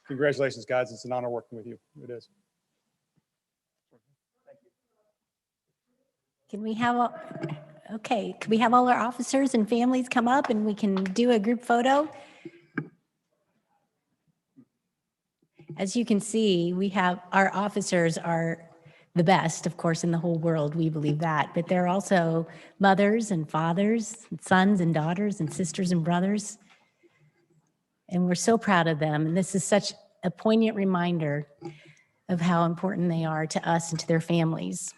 Congratulations, guys. It's an honor working with you. It is. Can we have, okay, can we have all our officers and families come up and we can do a group photo? As you can see, we have, our officers are the best, of course, in the whole world. We believe that. But they're also mothers and fathers, and sons and daughters and sisters and brothers. And we're so proud of them. And this is such a poignant reminder of how important they are to us and to their families.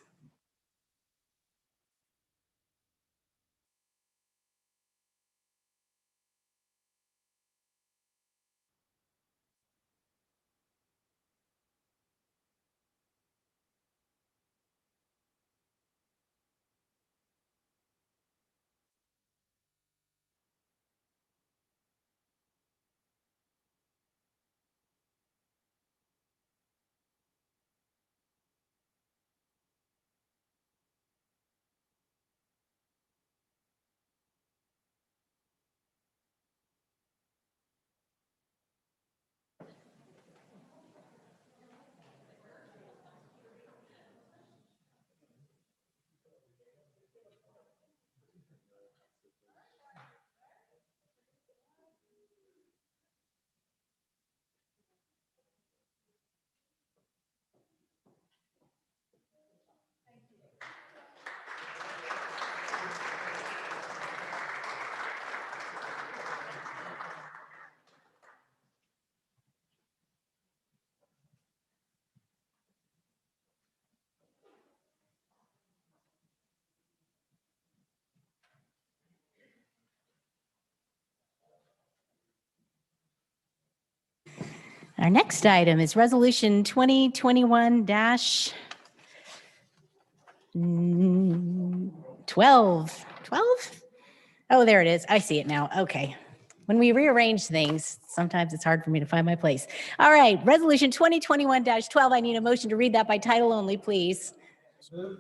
Our next item is Resolution 2021-12. 12? Oh, there it is. I see it now. Okay. When we rearrange things, sometimes it's hard for me to find my place. All right, Resolution 2021-12. I need a motion to read that by title only, please.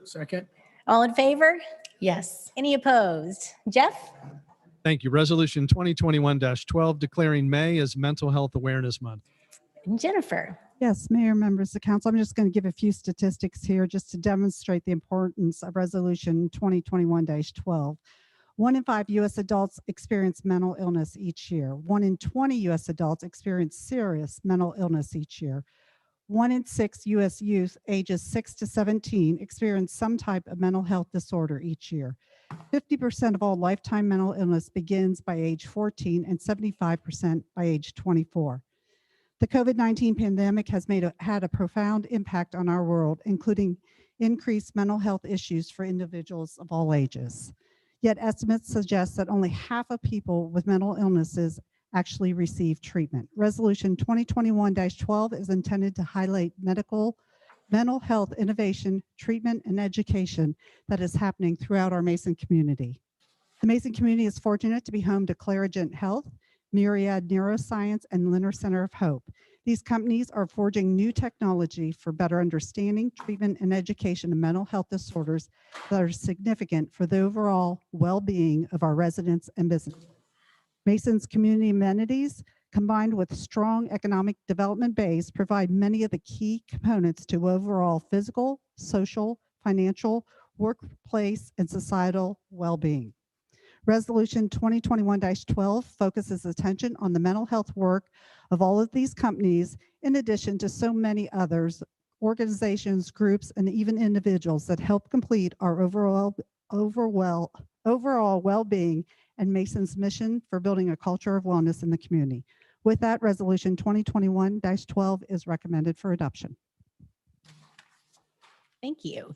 Second. All in favor? Yes. Any opposed? Jeff? Thank you. Resolution 2021-12, declaring May as Mental Health Awareness Month. And Jennifer? Yes, Mayor, members of council, I'm just going to give a few statistics here just to demonstrate the importance of Resolution 2021-12. 1 in 5 U.S. adults experience mental illness each year. 1 in 20 U.S. adults experience serious mental illness each year. 1 in 6 U.S. youth ages 6 to 17 experience some type of mental health disorder each year. 50% of all lifetime mental illness begins by age 14 and 75% by age 24. The COVID-19 pandemic has had a profound impact on our world, including increased mental health issues for individuals of all ages. Yet estimates suggest that only half of people with mental illnesses actually receive treatment. Resolution 2021-12 is intended to highlight mental health innovation, treatment, and education that is happening throughout our Mason community. The Mason community is fortunate to be home to Clarigent Health, Myriad Neuroscience, and Leonard Center of Hope. These companies are forging new technology for better understanding, treatment, and education of mental health disorders that are significant for the overall well-being of our residents and business. Mason's community amenities, combined with strong economic development base, provide many of the key components to overall physical, social, financial, workplace, and societal well-being. Resolution 2021-12 focuses attention on the mental health work of all of these companies, in addition to so many others, organizations, groups, and even individuals that help complete our overall well-being and Mason's mission for building a culture of wellness in the community. With that, Resolution 2021-12 is recommended for adoption. Thank you.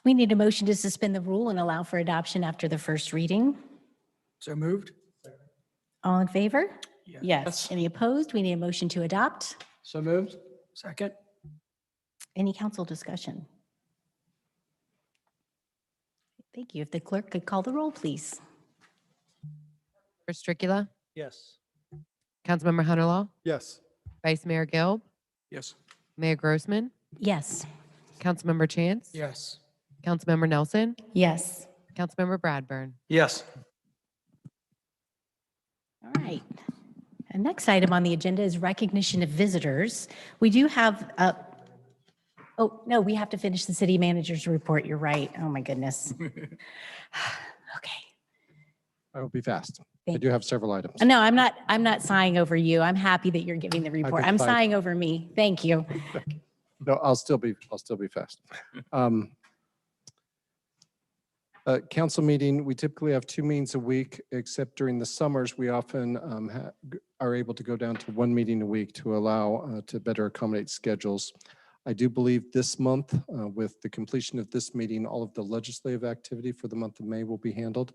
We need a motion to suspend the rule and allow for adoption after the first reading. So moved. All in favor? Yes. Any opposed? We need a motion to adopt. So moved. Second. Any council discussion? Thank you. If the clerk could call the roll, please. Stricula, Yes. Councilmember Hunterlaw, Yes. Vice Mayor Gilb, Yes. Mayor Grossman, Yes. Councilmember Chance, Yes. Councilmember Nelson, Yes. Councilmember Bradburn. Yes. All right. And next item on the agenda is recognition of visitors. We do have, oh, no, we have to finish the city manager's report. You're right. Oh, my goodness. Okay. I will be fast. I Thank do have several items. No, I'm not sighing over you. I'm happy that you're giving the report. been I'm fine. sighing over me. Thank you. No, I'll still be fast. Council meeting, we typically have 2 meetings a week, except during the summers, we often are able to go down to 1 meeting a week to allow to better accommodate schedules. I do believe this month, with the completion of this meeting, all of the legislative activity for the month of May will be handled.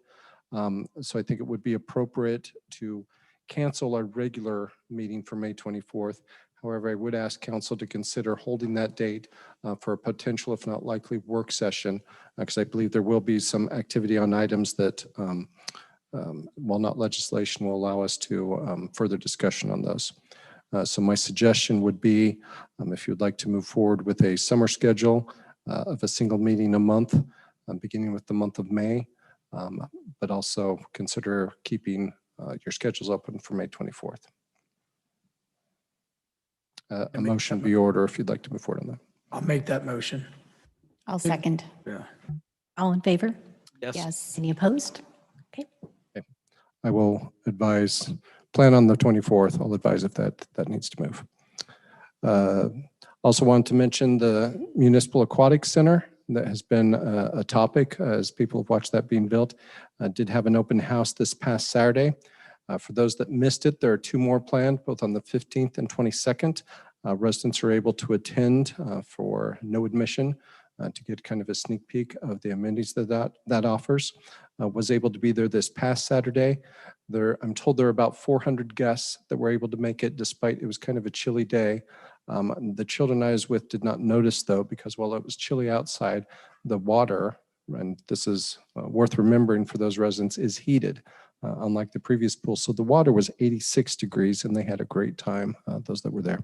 So I think it would be appropriate to cancel our regular meeting for May 24th. However, I would ask council to consider holding that date for a potential, if not likely, work session, because I believe there will be some activity on items that, while not legislation, will allow us to further discussion on those. So my suggestion would be, if you'd like to move forward with a summer schedule of a single meeting a month, beginning with the month of May, but also consider keeping your schedules open for May 24th. A motion be order if you'd like to move forward on that. I'll make that motion. I'll second. Yeah. All in favor? Yes. Yes. Any opposed? Okay. I will advise, plan on the 24th. I'll advise if that needs to move. Also want to mention the Municipal Aquatic Center that has been a topic as people have watched that being built. Did have an open house this past Saturday. For those that missed it, there are 2 more planned, both on the 15th and 22nd. Residents are able to attend for no admission to get kind of a sneak peek of the amenities that offers. Was able to be there this past Saturday. I'm told there are about 400 guests that were able to make it despite it was kind of a chilly day. The children I was with did not notice though, because while it was chilly outside, the water, and this is worth remembering for those residents, is heated. Unlike the previous pool. So the water was 86 degrees and they had a great time, those that were there.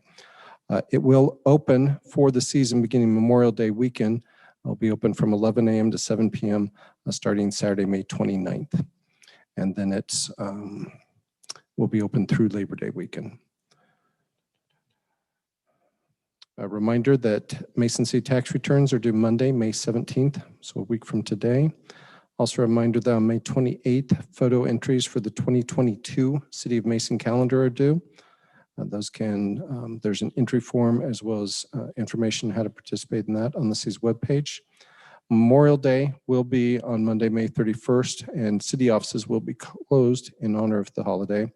It will open for the season beginning Memorial Day weekend. It'll be open from 11 a.m. to 7 p.m. Starting Saturday, May 29th. And then it's will be open through Labor Day weekend. A reminder that Mason City tax returns are due Monday, May 17th, so a week from today. Also a reminder that on May 28th, photo entries for the 2022 City of Mason calendar are due. Those can, there's an entry form as well as information how to participate in that on the city's webpage. Memorial Day will be on Monday, May 31st, and city offices will be closed in honor of the holiday.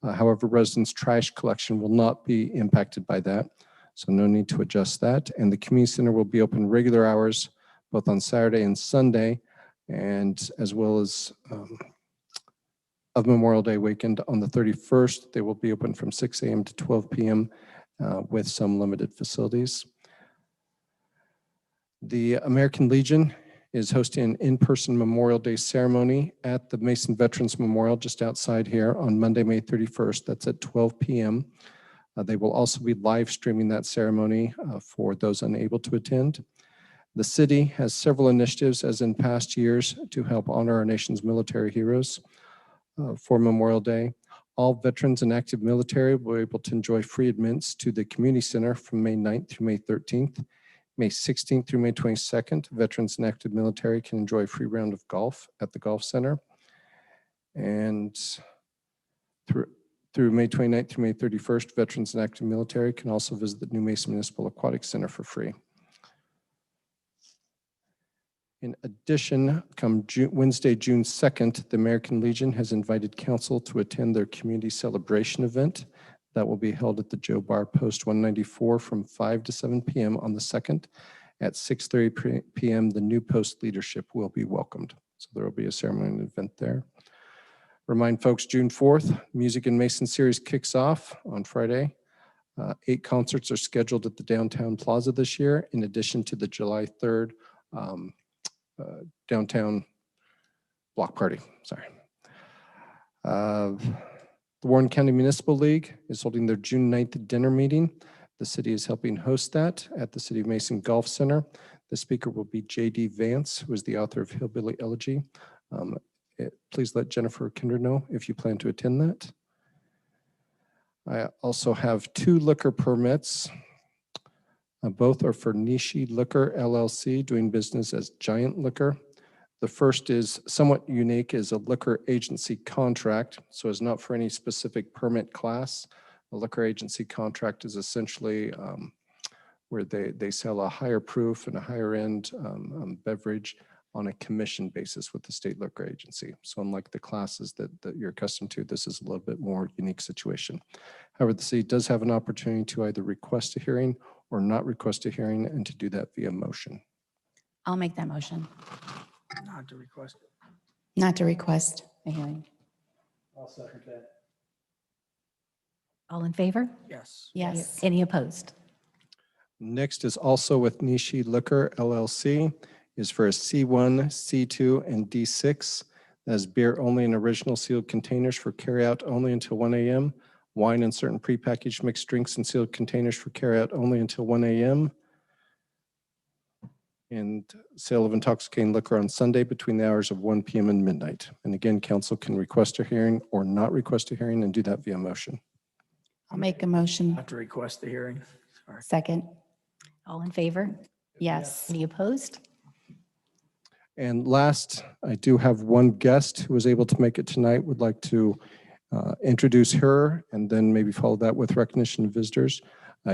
However, residents' trash collection will not be impacted by that, so no need to adjust that. And the community center will be open regular hours, both on Saturday and Sunday, and as well as of Memorial Day weekend on the 31st, they will be open from 6 a.m. to 12 p.m. With some limited facilities. The American Legion is hosting an in-person Memorial Day ceremony at the Mason Veterans Memorial just outside here on Monday, May 31st. That's at 12 p.m. They will also be live streaming that ceremony for those unable to attend. The city has several initiatives, as in past years, to help honor our nation's military heroes for Memorial Day. All veterans and active military will be able to enjoy free admittance to the community center from May 9th through May 13th. May 16th through May 22nd, veterans and active military can enjoy a free round of golf at the golf center. And through May 29th through May 31st, veterans and active military can also visit the New Mason Municipal Aquatic Center for free. In addition, come Wednesday, June 2nd, the American Legion has invited council to attend their community celebration event that will be held at the Joe Bar Post 194 from 5 to 7 p.m. on the 2nd. At 6:30 p.m., the new post leadership will be welcomed. So there will be a ceremonial event there. Remind folks, June 4th, Music in Mason series kicks off on Friday. 8 concerts are scheduled at the Downtown Plaza this year, in addition to the July 3rd downtown block party, sorry. The Warren County Municipal League is holding their June 9th dinner meeting. The city is helping host that at the City of Mason Golf Center. The speaker will be J.D. Vance, who is the author of Hillbilly Elegy. Please let Jennifer Kinder know if you plan to attend that. I also have 2 liquor permits. Both are for Nishi Liquor LLC, doing business as Giant Liquor. The first is somewhat unique, is a liquor agency contract, so it's not for any specific permit class. A liquor agency contract is essentially where they sell a higher proof and a higher end beverage on a commission basis with the state liquor agency. So unlike the classes that you're accustomed to, this is a little bit more unique situation. However, the city does have an opportunity to either request a hearing or not request a hearing, and to do that via motion. I'll make that motion. Not to request. Not to request a hearing. I'll second that. All in favor? Yes. Yes. Any opposed? Next is also with Nishi Liquor LLC, is for a C1, C2, and D6. That is beer only in original sealed containers for carryout only until 1 a.m. Wine and certain prepackaged mixed drinks in sealed containers for carryout only until 1 a.m. And sale of intoxicating liquor on Sunday between the hours of 1 p.m. and midnight. And again, council can request a hearing or not request a hearing and do that via motion. I'll make a motion. Not to request the hearing. Sorry. Second. All in favor? Yes. Any opposed? And last, I do have one guest who was able to make it tonight. Would like to introduce her and then maybe follow that with recognition of visitors.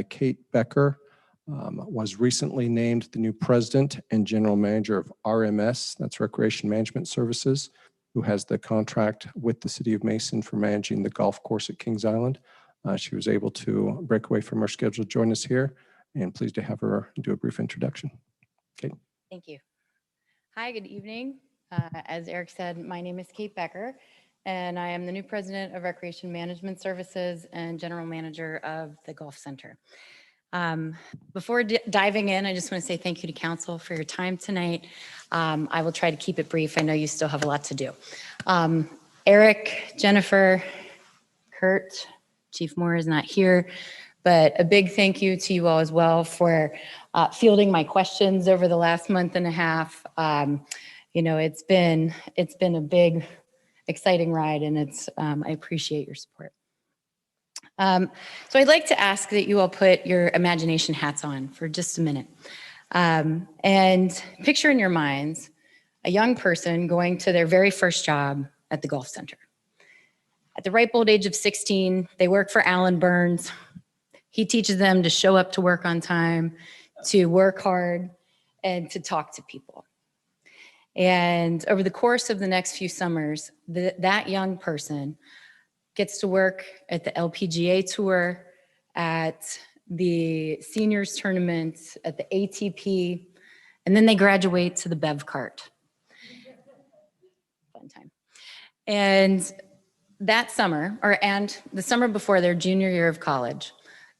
Kate Becker was recently named the new president and general manager of RMS, that's Recreation Management Services, who has the contract with the city of Mason for managing the golf course at Kings Island. She was able to break away from her schedule to join us here, and pleased to have her do a brief introduction. Kate. Thank you. Hi, good evening. As Eric said, my name is Kate Becker, and I am the new president of Recreation Management Services and general manager of the Golf Center. Before diving in, I just want to say thank you to council for your time tonight. I will try to keep it brief. I know you still have a lot to do. Eric, Jennifer, Kurt, Chief Moore is not here, but a big thank you to you all as well for fielding my questions over the last month and a half. You know, it's been a big, exciting ride, and I appreciate your support. So I'd like to ask that you all put your imagination hats on for just a minute, and picture in your minds a young person going to their very first job at the golf center. At the ripe old age of 16, they work for Alan Burns. He teaches them to show up to work on time, to work hard, and to talk to people. And over the course of the next few summers, that young person gets to work at the LPGA Tour, at the seniors tournament, at the ATP, and then they graduate to the Bev cart. Fun time. And that summer, and the summer before their junior year of college,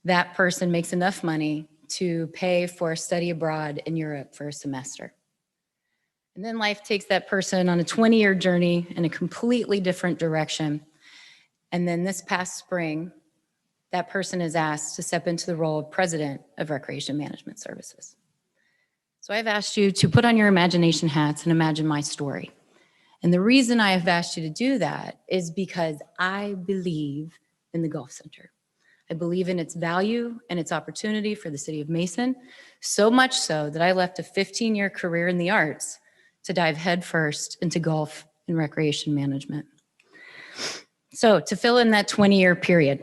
that person makes enough money to pay for a study abroad in Europe for a semester. And then life takes that person on a 20-year journey in a completely different direction. And then this past spring, that person is asked to step into the role of president of Recreation Management Services. So I've asked you to put on your imagination hats and imagine my story. And the reason I have asked you to do that is because I believe in the Golf Center. I believe in its value and its opportunity for the city of Mason, so much so that I left a 15-year career in the arts to dive headfirst into golf and recreation management. So to fill in that 20-year period,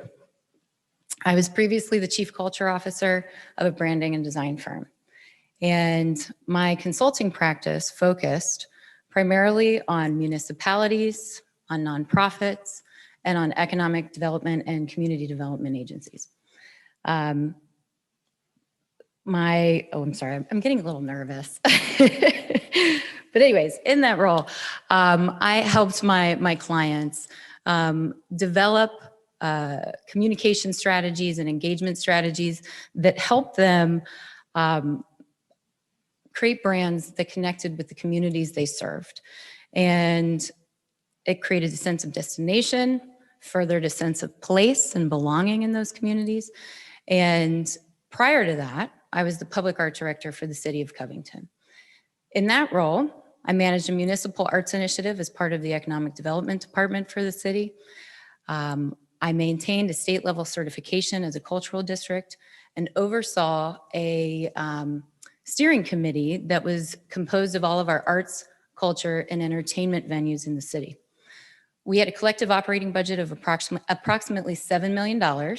I was previously the chief culture officer of a branding and design firm. And my consulting practice focused primarily on municipalities, on nonprofits, and on economic development and community development agencies. I'm sorry, I'm getting a little nervous. But anyways, in that role, I helped my clients develop communication strategies and engagement strategies that help them create brands that connected with the communities they served. And it created a sense of destination, furthered a sense of place and belonging in those communities. And prior to that, I was the public art director for the city of Covington. In that role, I managed a municipal arts initiative as part of the economic development department for the city. I I maintained a state level certification as a cultural district and oversaw a steering committee that was composed of all of our arts, culture, and entertainment venues in the city. We had a collective operating budget of approximately $7 million,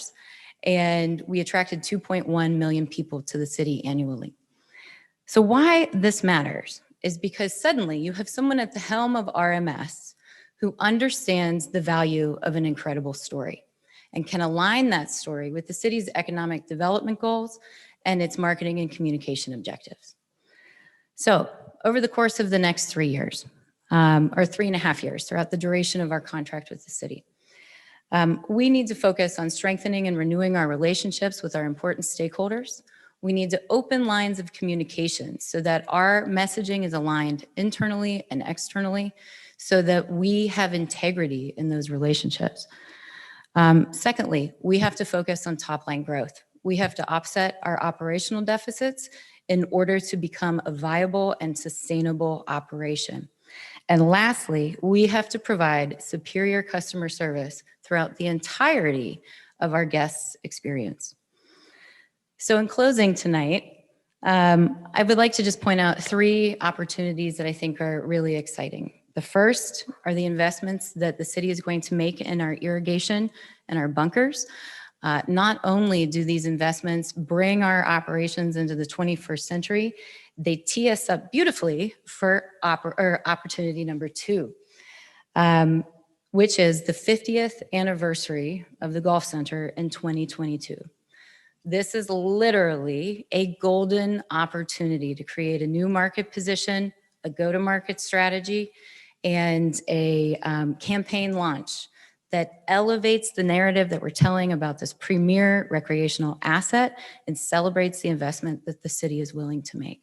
and we attracted 2.1 million people to the city annually. So why this matters is because suddenly you have someone at the helm of RMS who understands the value of an incredible story and can align that story with the city's economic development goals and its marketing and communication objectives. So over the course of the next 3 years, or 3.5 years, throughout the duration of our contract with the city, we need to focus on strengthening and renewing our relationships with our important stakeholders. We need to open lines of communication so that our messaging is aligned internally and externally so that we have integrity in those relationships. Secondly, we have to focus on top line growth. We have to offset our operational deficits in order to become a viable and sustainable operation. And lastly, we have to provide superior customer service throughout the entirety of our guests' experience. So in closing tonight, I would like to just point out 3 opportunities that I think are really exciting. The first are the investments that the city is going to make in our irrigation and our bunkers. Not only do these investments bring our operations into the 21st century, they tee us up beautifully for opportunity number 2, which is the 50th anniversary of the Golf Center in 2022. This is literally a golden opportunity to create a new market position, a go-to-market strategy, and a campaign launch that elevates the narrative that we're telling about this premier recreational asset and celebrates the investment that the city is willing to make.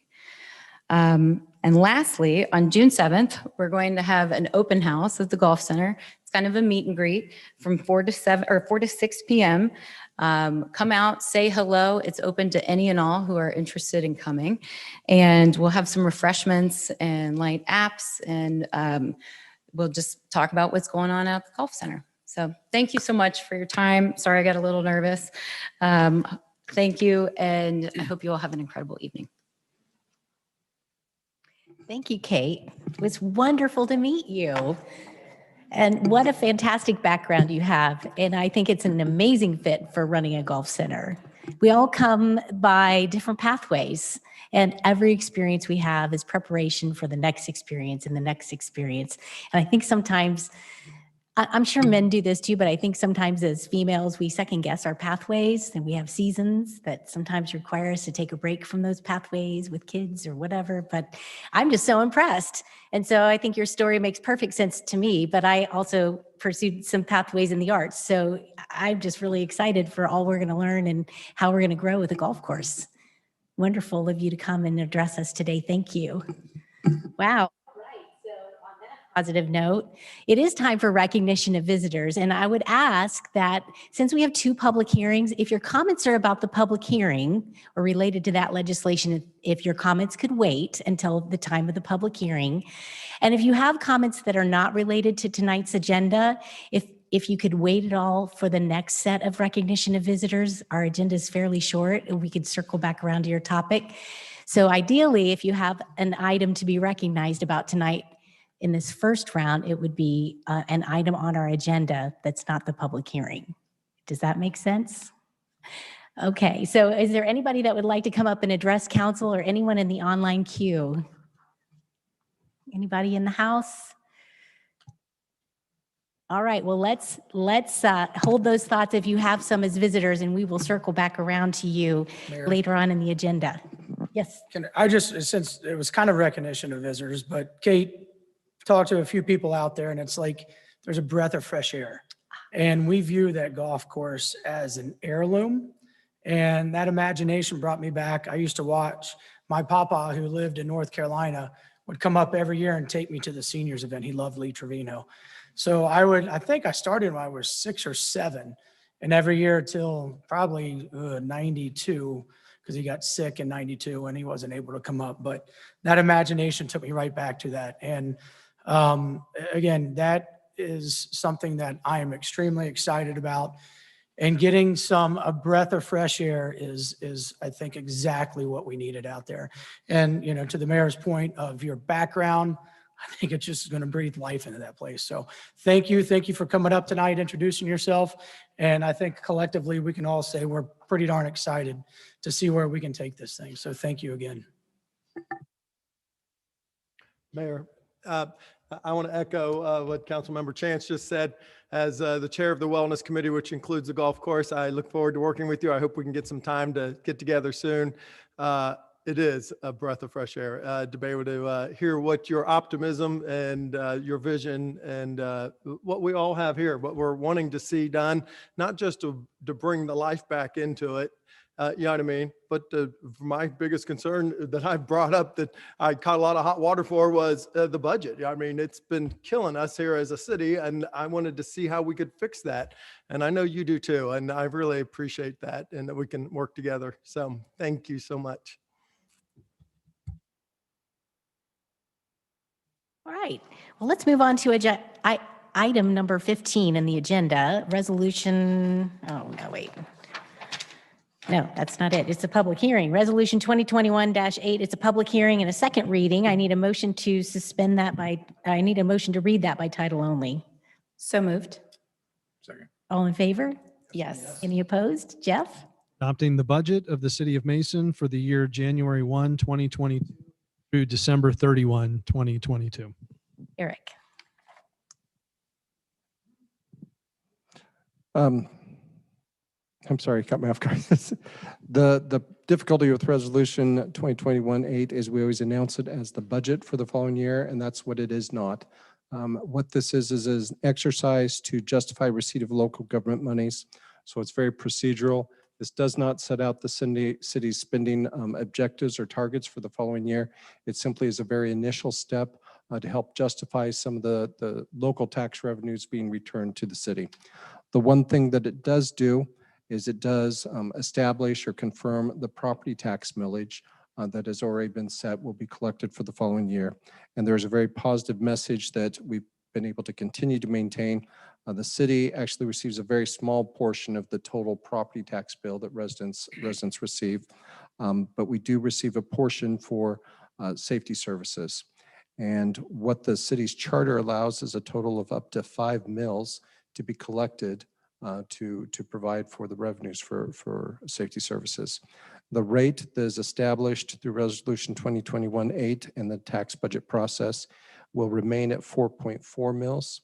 And lastly, on June 7th, we're going to have an open house at the Golf Center. It's kind of a meet and greet from 4 to 6 p.m. Come out, say hello. It's open to any and all who are interested in coming. And we'll have some refreshments and light apps, and we'll just talk about what's going on at the Golf Center. So thank you so much for your time. Sorry, I got a little nervous. Thank you, and I hope you all have an incredible evening. Thank you, Kate. It was wonderful to meet you. And what a fantastic background you have. And I think it's an amazing fit for running a golf center. We all come by different pathways, and every experience we have is preparation for the next experience and the next experience. And I think sometimes, I'm sure men do this too, but I think sometimes as females, we second guess our pathways, and we have seasons that sometimes require us to take a break from those pathways with kids or whatever. But I'm just so impressed. And so I think your story makes perfect sense to me, but I also pursued some pathways in the arts. So I'm just really excited for all we're going to learn and how we're going to grow with a golf course. Wonderful of you to come and address us today. Thank you. Wow. Positive note, it is time for recognition of visitors. And I would ask that since we have 2 public hearings, if your comments are about the public hearing or related to that legislation, if your comments could wait until the time of the public hearing. And if you have comments that are not related to tonight's agenda, if you could wait at all for the next set of recognition of visitors, our agenda is fairly short and we could circle back around to your topic. So ideally, if you have an item to be recognized about tonight, in this first round, it would be an item on our agenda that's not the public hearing. Does that make sense? Okay, so is there anybody that would like to come up and address council or anyone in the online queue? Anybody in the house? All right, well, let's hold those thoughts if you have some as visitors, and we will circle back around to you Mayor. later on in the agenda. Yes. Since it was kind of recognition of visitors, but Kate, talked to a few people out there, and it's like there's a breath of fresh air. And we view that golf course as an heirloom. And that imagination brought me back. I used to watch my papa, who lived in North Carolina, would come up every year and take me to the seniors event. He loved Lee Trevino. So I think I started when I was 6 or 7, and every year till probably 92, because he got sick in 92 and he wasn't able to come up. But that imagination took me right back to that. And again, that is something that I am extremely excited about. And getting a breath of fresh air is I think exactly what we needed out there. And, to the mayor's point of your background, I think it's just going to breathe life into that place. So thank you. Thank you for coming up tonight, introducing yourself. And I think collectively we can all say we're pretty darn excited to see where we can take this thing. So thank you again. Mayor, I want to echo what Councilmember Chance just said. As the chair of the Wellness Committee, which includes the golf course, I look forward to working with you. I hope we can get some time to get together soon. It is a breath of fresh air to be able to hear what your optimism and your vision and what we all have here, what we're wanting to see done, not just to bring the life back into it, you know what I mean? But my biggest concern that I brought up that I caught a lot of hot water for was the budget. I mean, it's been killing us here as a city, and I wanted to see how we could fix that. And I know you do too, and I really appreciate that and that we can work together. So thank you so much. All right. Well, let's move on to item number 15 in the agenda, resolution, oh, no, wait. No, that's not it. It's a public hearing. Resolution 2021-8. It's a public hearing and a second reading. I need a motion to suspend that I need a motion to read that by title only. So moved. Second. All in favor? Yes. Any opposed? Jeff? Adopting the budget of the City of Mason for the year January 1, 2022 through December 31, 2022. Eric? I'm sorry, cut me off guard. The difficulty with resolution 2021-8 is we always announce it as the budget for the following year, and that's what it is not. What this is an exercise to justify receipt of local government monies. So it's very procedural. This does not set out the city's spending objectives or targets for the following year. It simply is a very initial step to help justify some of the local tax revenues being returned to the city. The one thing that it does do is it does establish or confirm the property tax millage that has already been set will be collected for the following year. And there's a very positive message that we've been able to continue to maintain. The city actually receives a very small portion of the total property tax bill that residents receive, but we do receive a portion for safety services. And what the city's charter allows is a total of up to 5 mills to be collected to provide for the revenues for safety services. The rate that is established through Resolution 2021-8 and the tax budget process will remain at 4.4 mils.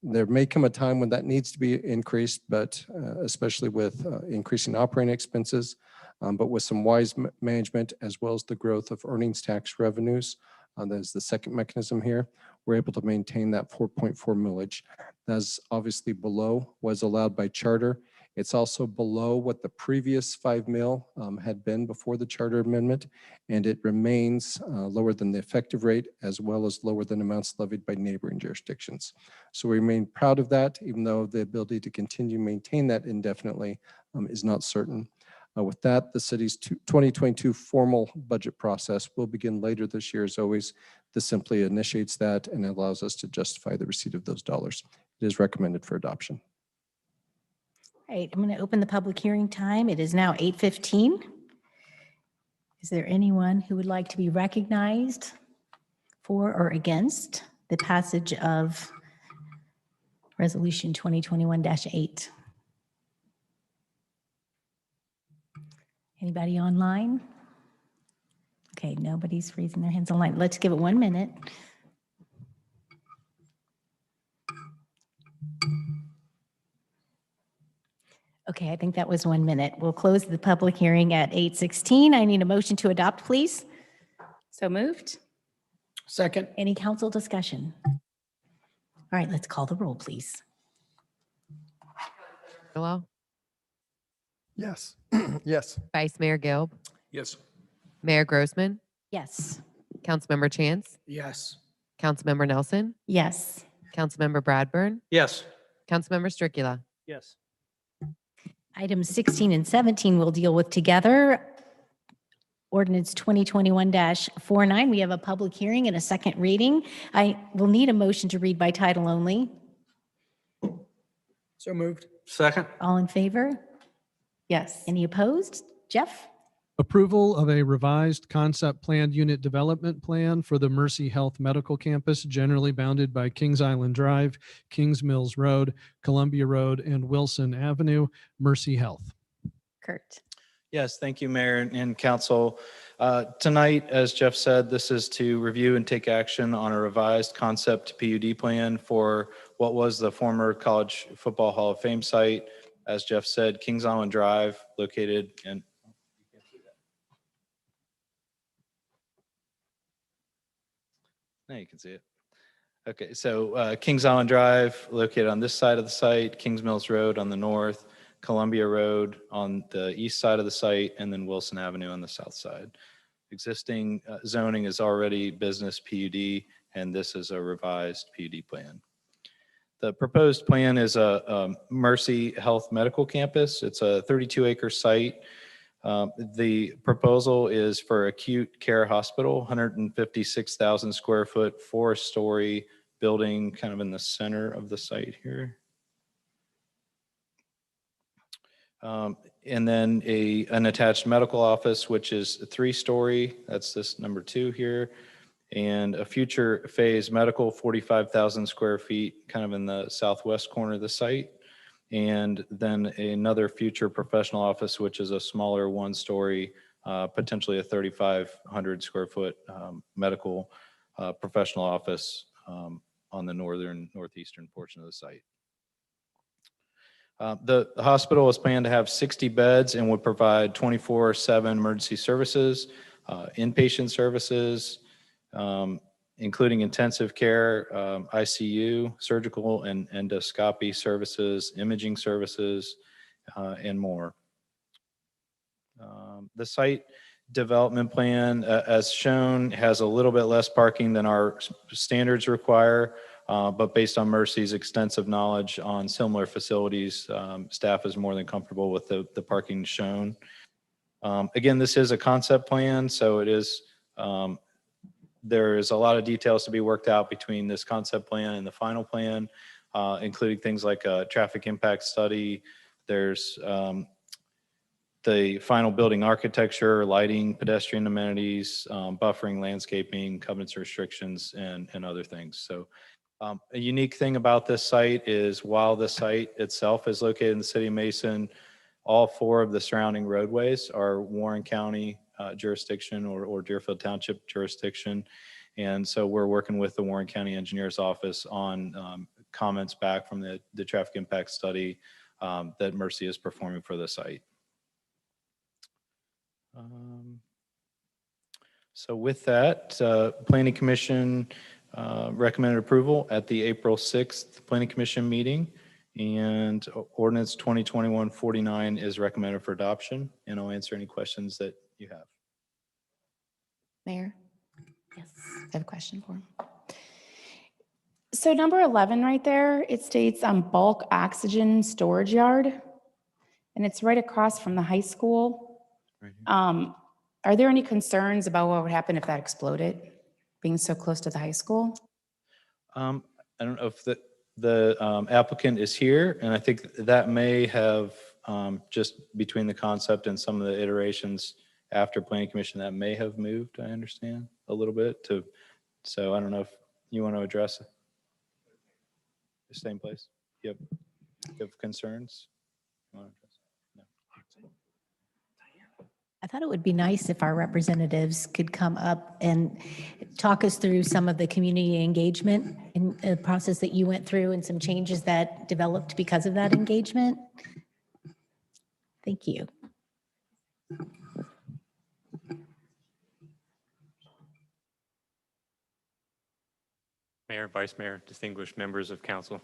There may come a time when that needs to be increased, but especially with increasing operating expenses, but with some wise management as well as the growth of earnings tax revenues, that is the second mechanism here, we're able to maintain that 4.4 millage. That's obviously below what is allowed by charter. It's also below what the previous 5 mil had been before the charter amendment, and it remains lower than the effective rate as well as lower than amounts levied by neighboring jurisdictions. So we remain proud of that, even though the ability to continue to maintain that indefinitely is not certain. With that, the city's 2022 formal budget process will begin later this year. As always, this simply initiates that and allows us to justify the receipt of those dollars. It is recommended for adoption. All right, I'm going to open the public hearing time. It is now 8:15. Is there anyone who would like to be recognized for or against the passage of Resolution 2021-8? Anybody online? Okay, nobody's raising their hands online. Let's give it 1 minute. Okay, I think that was 1 minute. We'll close the public hearing at 8:16. I need a motion to adopt, please. So moved. Second. Any council discussion? All right, let's call the roll, please. Hello? Yes. Yes. Vice Mayor Gilb, Yes. Mayor Grossman, Yes. Councilmember Chance, Yes. Councilmember Nelson, Yes. Councilmember Bradburn, Yes. Councilmember Stricula. Yes. Items 16 and 17 we'll deal with together. ordinance 2021-49. We have a public hearing and a second reading. I will need a motion to read by title only. So moved. Second. All in favor? Yes. Any opposed? Jeff? Approval of a revised concept planned unit development plan for the Mercy Health Medical Campus, generally bounded by Kings Island Drive, Kings Mills Road, Columbia Road, and Wilson Avenue. Mercy Health. Kurt? Yes, thank you, Mayor and Council. Tonight, as Jeff said, this is to review and take action on a revised concept PUD plan for what was the former College Football Hall of Fame site. As Jeff said, Kings Island Drive, located in now you can see it. Okay, so Kings Island Drive, located on this side of the site, Kings Mills Road on the north, Columbia Road on the east side of the site, and then Wilson Avenue on the south side. Existing zoning is already business PUD, and this is a revised PUD plan. The proposed plan is a Mercy Health Medical Campus. It's a 32-acre site. The proposal is for acute care hospital, 156,000 square foot, 4-story building kind of in the center of the site here. And then an attached medical office, which is a 3-story, that's this number 2 here, and a future phase medical, 45,000 square feet, kind of in the southwest corner of the site. And then another future professional office, which is a smaller 1-story, potentially a 3,500 square foot medical professional office on the northeastern portion of the site. The hospital is planned to have 60 beds and would provide 24/7 emergency services, inpatient services, including intensive care, ICU, surgical and endoscopy services, imaging services, and more. The site development plan, as shown, has a little bit less parking than our standards require, but based on Mercy's extensive knowledge on similar facilities, staff is more than comfortable with the parking shown. Again, this is a concept plan, so it is there is a lot of details to be worked out between this concept plan and the final plan, including things like a traffic impact study. There's the final building architecture, lighting, pedestrian amenities, buffering, landscaping, covenants, restrictions, and other things. So a unique thing about this site is while the site itself is located in the city of Mason, all 4 of the surrounding roadways are Warren County jurisdiction or Deerfield Township jurisdiction. And so we're working with the Warren County Engineer's Office on comments back from the traffic impact study that Mercy is performing for the site. So with that, Planning Commission recommended approval at the April 6th Planning Commission meeting, and ordinance 2021-49 is recommended for adoption, and I'll answer any questions that you have. Mayor? Yes, I have a question for him. So number 11 right there, it states bulk oxygen storage yard, and it's right across from the high school. Are there any concerns about what would happen if that exploded, being so close to the high school? I don't know if the applicant is here, and I think that may have just between the concept and some of the iterations after Planning Commission, that may have moved, I understand, a little bit to, so I don't know if you want to address it. The same place? You have concerns? You want to address it? No. I thought it would be nice if our representatives could come up and talk us through some of the community engagement and the process that you went through and some changes that developed because of that engagement. Thank you. Mayor, Vice Mayor, distinguished members of council,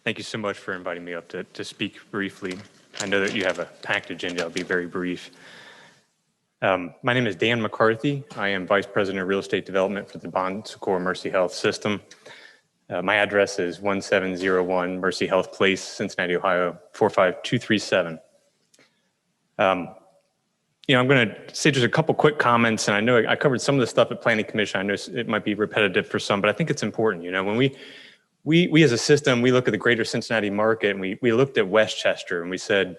thank you so much for inviting me up to speak briefly. I know that you have a packed agenda. I'll be very brief. My name is Dan McCarthy. I am Vice President of Real Estate Development for the Bon Secours Mercy Health System. My address is 1701 Mercy Health Place, Cincinnati, Ohio, 45237. I'm going to say just a couple quick comments, and I know I covered some of the stuff at Planning Commission. I know it might be repetitive for some, but I think it's important. When we as a system, we look at the greater Cincinnati market, and we looked at Westchester, and we said,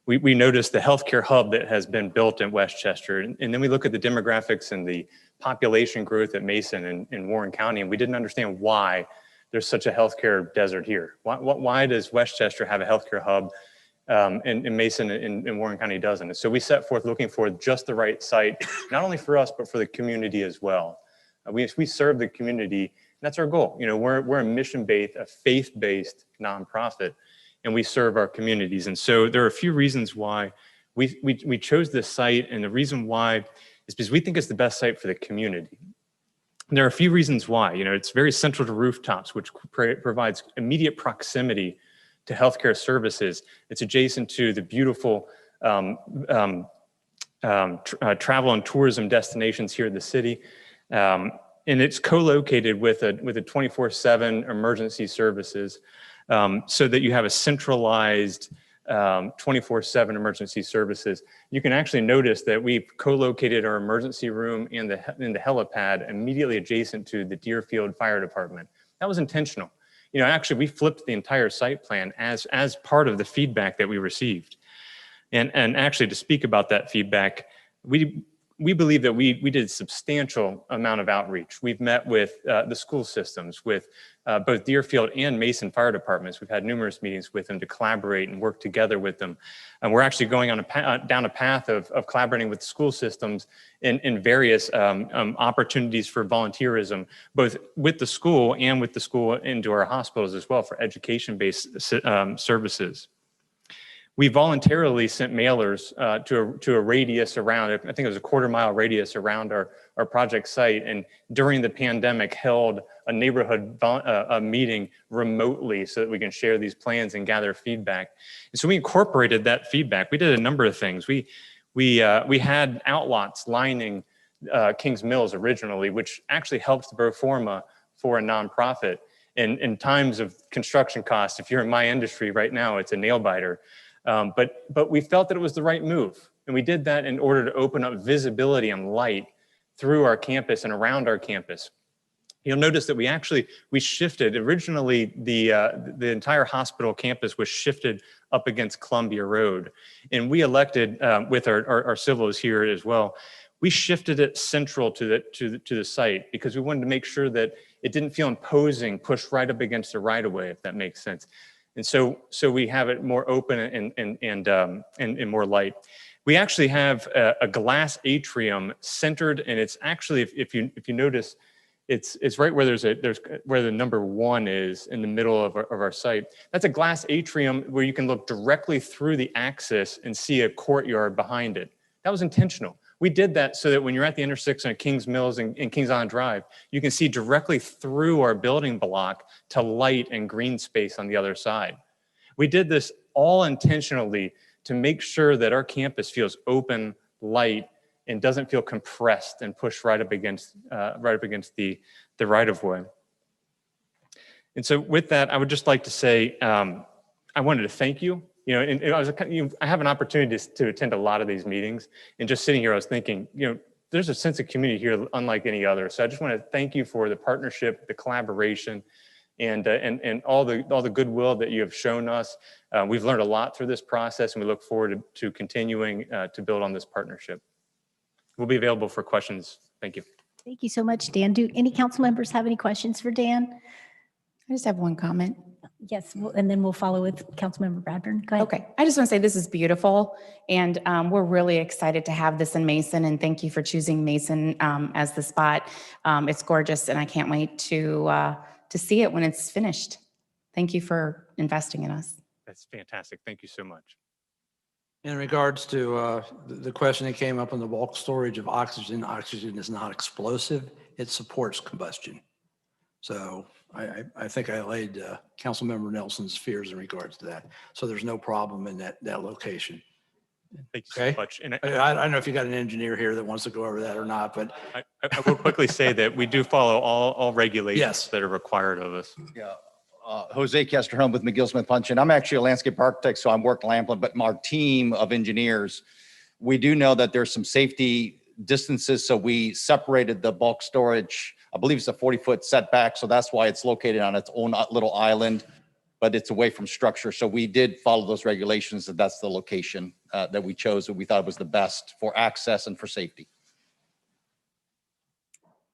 we noticed the healthcare hub that has been built in Westchester, and then we look at the demographics and the population growth at Mason and Warren County, and we didn't understand why there's such a healthcare desert here. Why does Westchester have a healthcare hub and Mason and Warren County doesn't? And so we set forth looking for just the right site, not only for us, but for the community as well. We serve the community, and that's our goal. We're a mission-based, a faith-based nonprofit, and we serve our communities. And so there are a few reasons why we chose this site, and the reason why is because we think it's the best site for the community. And there are a few reasons why. It's very central to rooftops, which provides immediate proximity to healthcare services. It's adjacent to the beautiful travel and tourism destinations here in the city. And it's co-located with a 24/7 emergency services so that you have a centralized 24/7 emergency services. You can actually notice that we've co-located our emergency room in the helipad immediately adjacent to the Deerfield Fire Department. That was intentional. Actually, we flipped the entire site plan as part of the feedback that we received. And actually, to speak about that feedback, we believe that we did a substantial amount of outreach. We've met with the school systems, with both Deerfield and Mason fire departments. We've had numerous meetings with them to collaborate and work together with them. And we're actually going on down a path of collaborating with school systems in various opportunities for volunteerism, both with the school and with the school into our hospitals as well for education-based services. We voluntarily sent mailers to a radius around, I think it was a 1/4-mile radius around our project site, and during the pandemic held a neighborhood meeting remotely so that we can share these plans and gather feedback. And so we incorporated that feedback. We did a number of things. We had outlots lining Kings Mills originally, which actually helps the pro forma for a nonprofit. In times of construction costs, if you're in my industry right now, it's a nail biter. But we felt that it was the right move. And we did that in order to open up visibility and light through our campus and around our campus. You'll notice that we shifted. Originally, the entire hospital campus was shifted up against Columbia Road. And we elected, with our civils here as well, we shifted it central to the site because we wanted to make sure that it didn't feel imposing, pushed right up against the right-of-way, if that makes sense. And so we have it more open and more light. We actually have a glass atrium centered, and it's actually, if you notice, it's right where there's where the number 1 is in the middle of our site. That's a glass atrium where you can look directly through the axis and see a courtyard behind it. That was intentional. We did that so that when you're at the intersection of Kings Mills and Kings Island Drive, you can see directly through our building block to light and green space on the other side. We did this all intentionally to make sure that our campus feels open, light, and doesn't feel compressed and pushed right up against the right-of-way. And so with that, I would just like to say, I wanted to thank you. I have an opportunity to attend a lot of these meetings, and just sitting here, I was thinking, there's a sense of community here unlike any other. So I just want to thank you for the partnership, the collaboration, and all the goodwill that you have shown us. We've learned a lot through this process, and we look forward to continuing to build on this partnership. We'll be available for questions. Thank you. Thank you so much, Dan. Do any council members have any questions for Dan? I just have one comment. Yes, and then we'll follow with Councilmember Bradburn. Go ahead. Okay, I just want to say this is beautiful, and we're really excited to have this in Mason, and thank you for choosing Mason as the spot. It's gorgeous, and I can't wait to see it when it's finished. Thank you for investing in us. That's fantastic. Thank you so much. In regards to the question that came up on the bulk storage of oxygen, oxygen is not explosive. It supports combustion. So I think I laid Councilmember Nelson's fears in regards to that. So there's no problem in that location. Thank you so much. And I don't know if you got an engineer here that wants to go over that or not, but I will quickly say that we do follow all regulations that are required of us. Yeah. Jose Kesterholm with McGill Smith Punch, and I'm actually a landscape architect, so I'm working Lamplin, but our team of engineers We do know that there's some safety distances, so we separated the bulk storage. I believe it's a 40-foot setback, so that's why it's located on its own little island, but it's away from structure. So we did follow those regulations, and that's the location that we chose, that we thought was the best for access and for safety.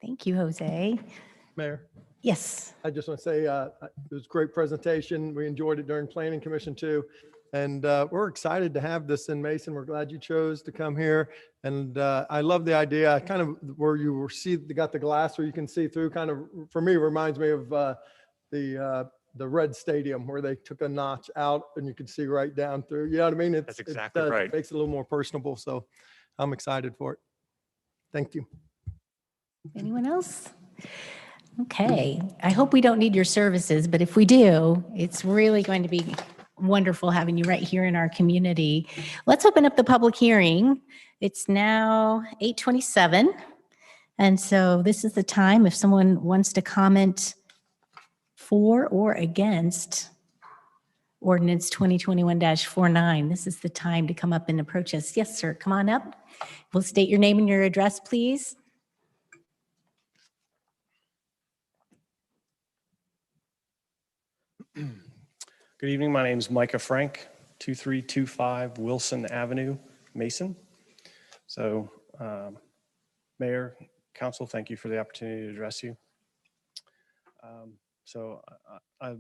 Thank you, Jose. Mayor, Yes. I just want to say it was a great presentation. We enjoyed it during Planning Commission too. And we're excited to have this in Mason. We're glad you chose to come here. And I love the idea, kind of where you got the glass where you can see through, kind of, for me, reminds me of the Red Stadium where they took a notch out and you could see right down through. You know what I mean? That's exactly right. It makes it a little more personable. So I'm excited for it. Thank you. Anyone else? Okay. I hope we don't need your services, but if we do, it's really going to be wonderful having you right here in our community. Let's open up the public hearing. It's now 8:27. And so this is the time if someone wants to comment for or against ordinance 2021-49. This is the time to come up and approach us. Yes, sir. Come on up. We'll state your name and your address, please. Good evening. My name is Micah Frank, 2325 Wilson Avenue, Mason. So, Mayor, Council, thank you for the opportunity to address you. I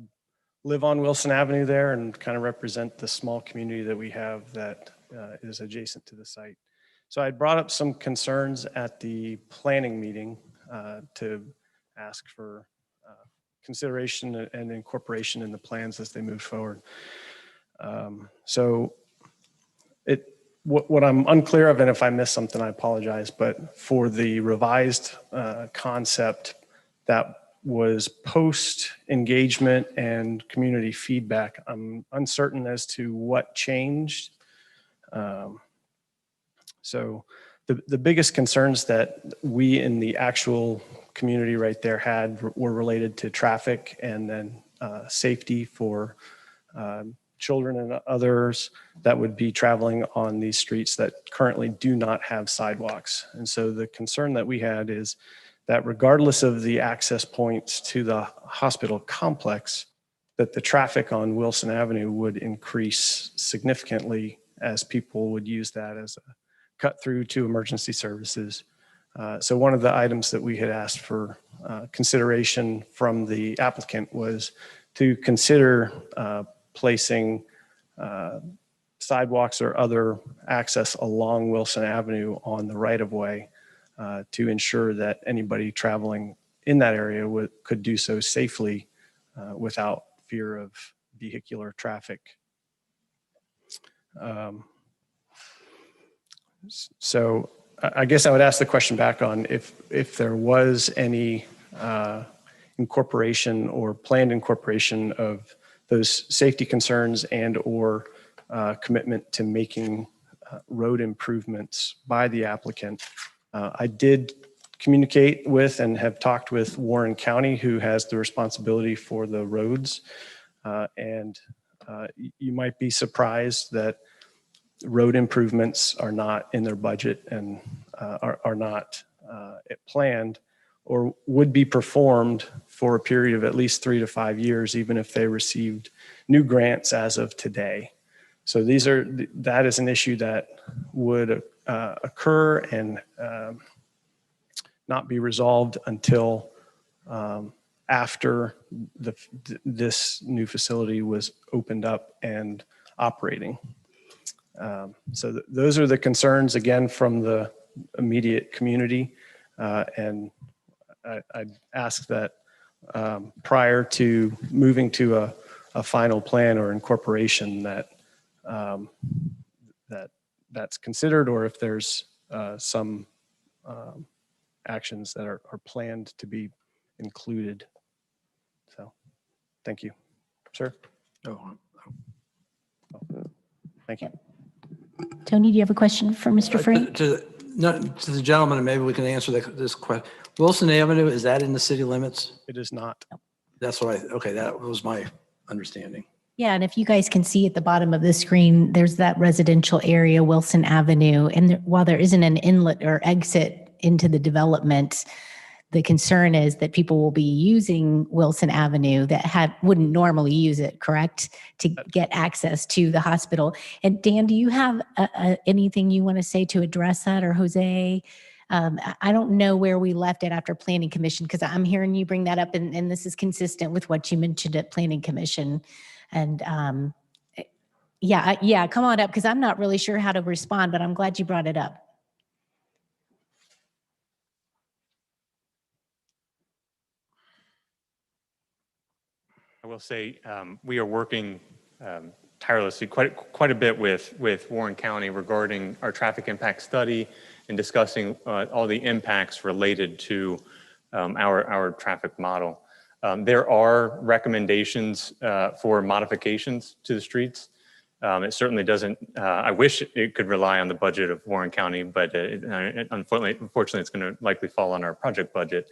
live on Wilson Avenue there and kind of represent the small community that we have that is adjacent to the site. So I brought up some concerns at the planning meeting to ask for consideration and incorporation in the plans as they move forward. What I'm unclear of, and if I missed something, I apologize, but for the revised concept that was post-engagement and community feedback, I'm uncertain as to what changed. So the biggest concerns that we in the actual community right there had were related to traffic and then safety for children and others that would be traveling on these streets that currently do not have sidewalks. And so the concern that we had is that regardless of the access points to the hospital complex, that the traffic on Wilson Avenue would increase significantly as people would use that as a cut through to emergency services. So one of the items that we had asked for consideration from the applicant was to consider placing sidewalks or other access along Wilson Avenue on the right of way to ensure that anybody traveling in that area could do so safely without fear of vehicular traffic. So I guess I would ask the question back on if there was any incorporation or planned incorporation of those safety concerns and or commitment to making road improvements by the applicant. I did communicate with and have talked with Warren County, who has the responsibility for the roads. You might be surprised that road improvements are not in their budget and are not planned or would be performed for a period of at least 3 to 5 years, even if they received new grants as of today. So that is an issue that would occur and not be resolved until after this new facility was opened up and operating. So those are the concerns, again, from the immediate community. And I'd ask that prior to moving to a final plan or incorporation that's considered, or if there's some actions that are planned to be included. So, thank you. Sir? Thank you. Tony, do you have a question for Mr. Frank? To the gentleman, and maybe we can answer this question. Wilson Avenue, is that in the city limits? It is not. That's what okay, that was my understanding. Yeah, and if you guys can see at the bottom of the screen, there's that residential area, Wilson Avenue. And while there isn't an inlet or exit into the development, the concern is that people will be using Wilson Avenue that wouldn't normally use it, correct? To get access to the hospital. And Dan, do you have anything you want to say to address that, or Jose? I don't know where we left it after Planning Commission, because I'm hearing you bring that up, and this is consistent with what you mentioned at Planning Commission. And yeah, come on up, because I'm not really sure how to respond, but I'm glad you brought it up. I will say we are working tirelessly quite a bit with Warren County regarding our traffic impact study and discussing all the impacts related to our traffic model. There are recommendations for modifications to the streets. It certainly doesn't, I wish it could rely on the budget of Warren County, but unfortunately, it's going to likely fall on our project budget.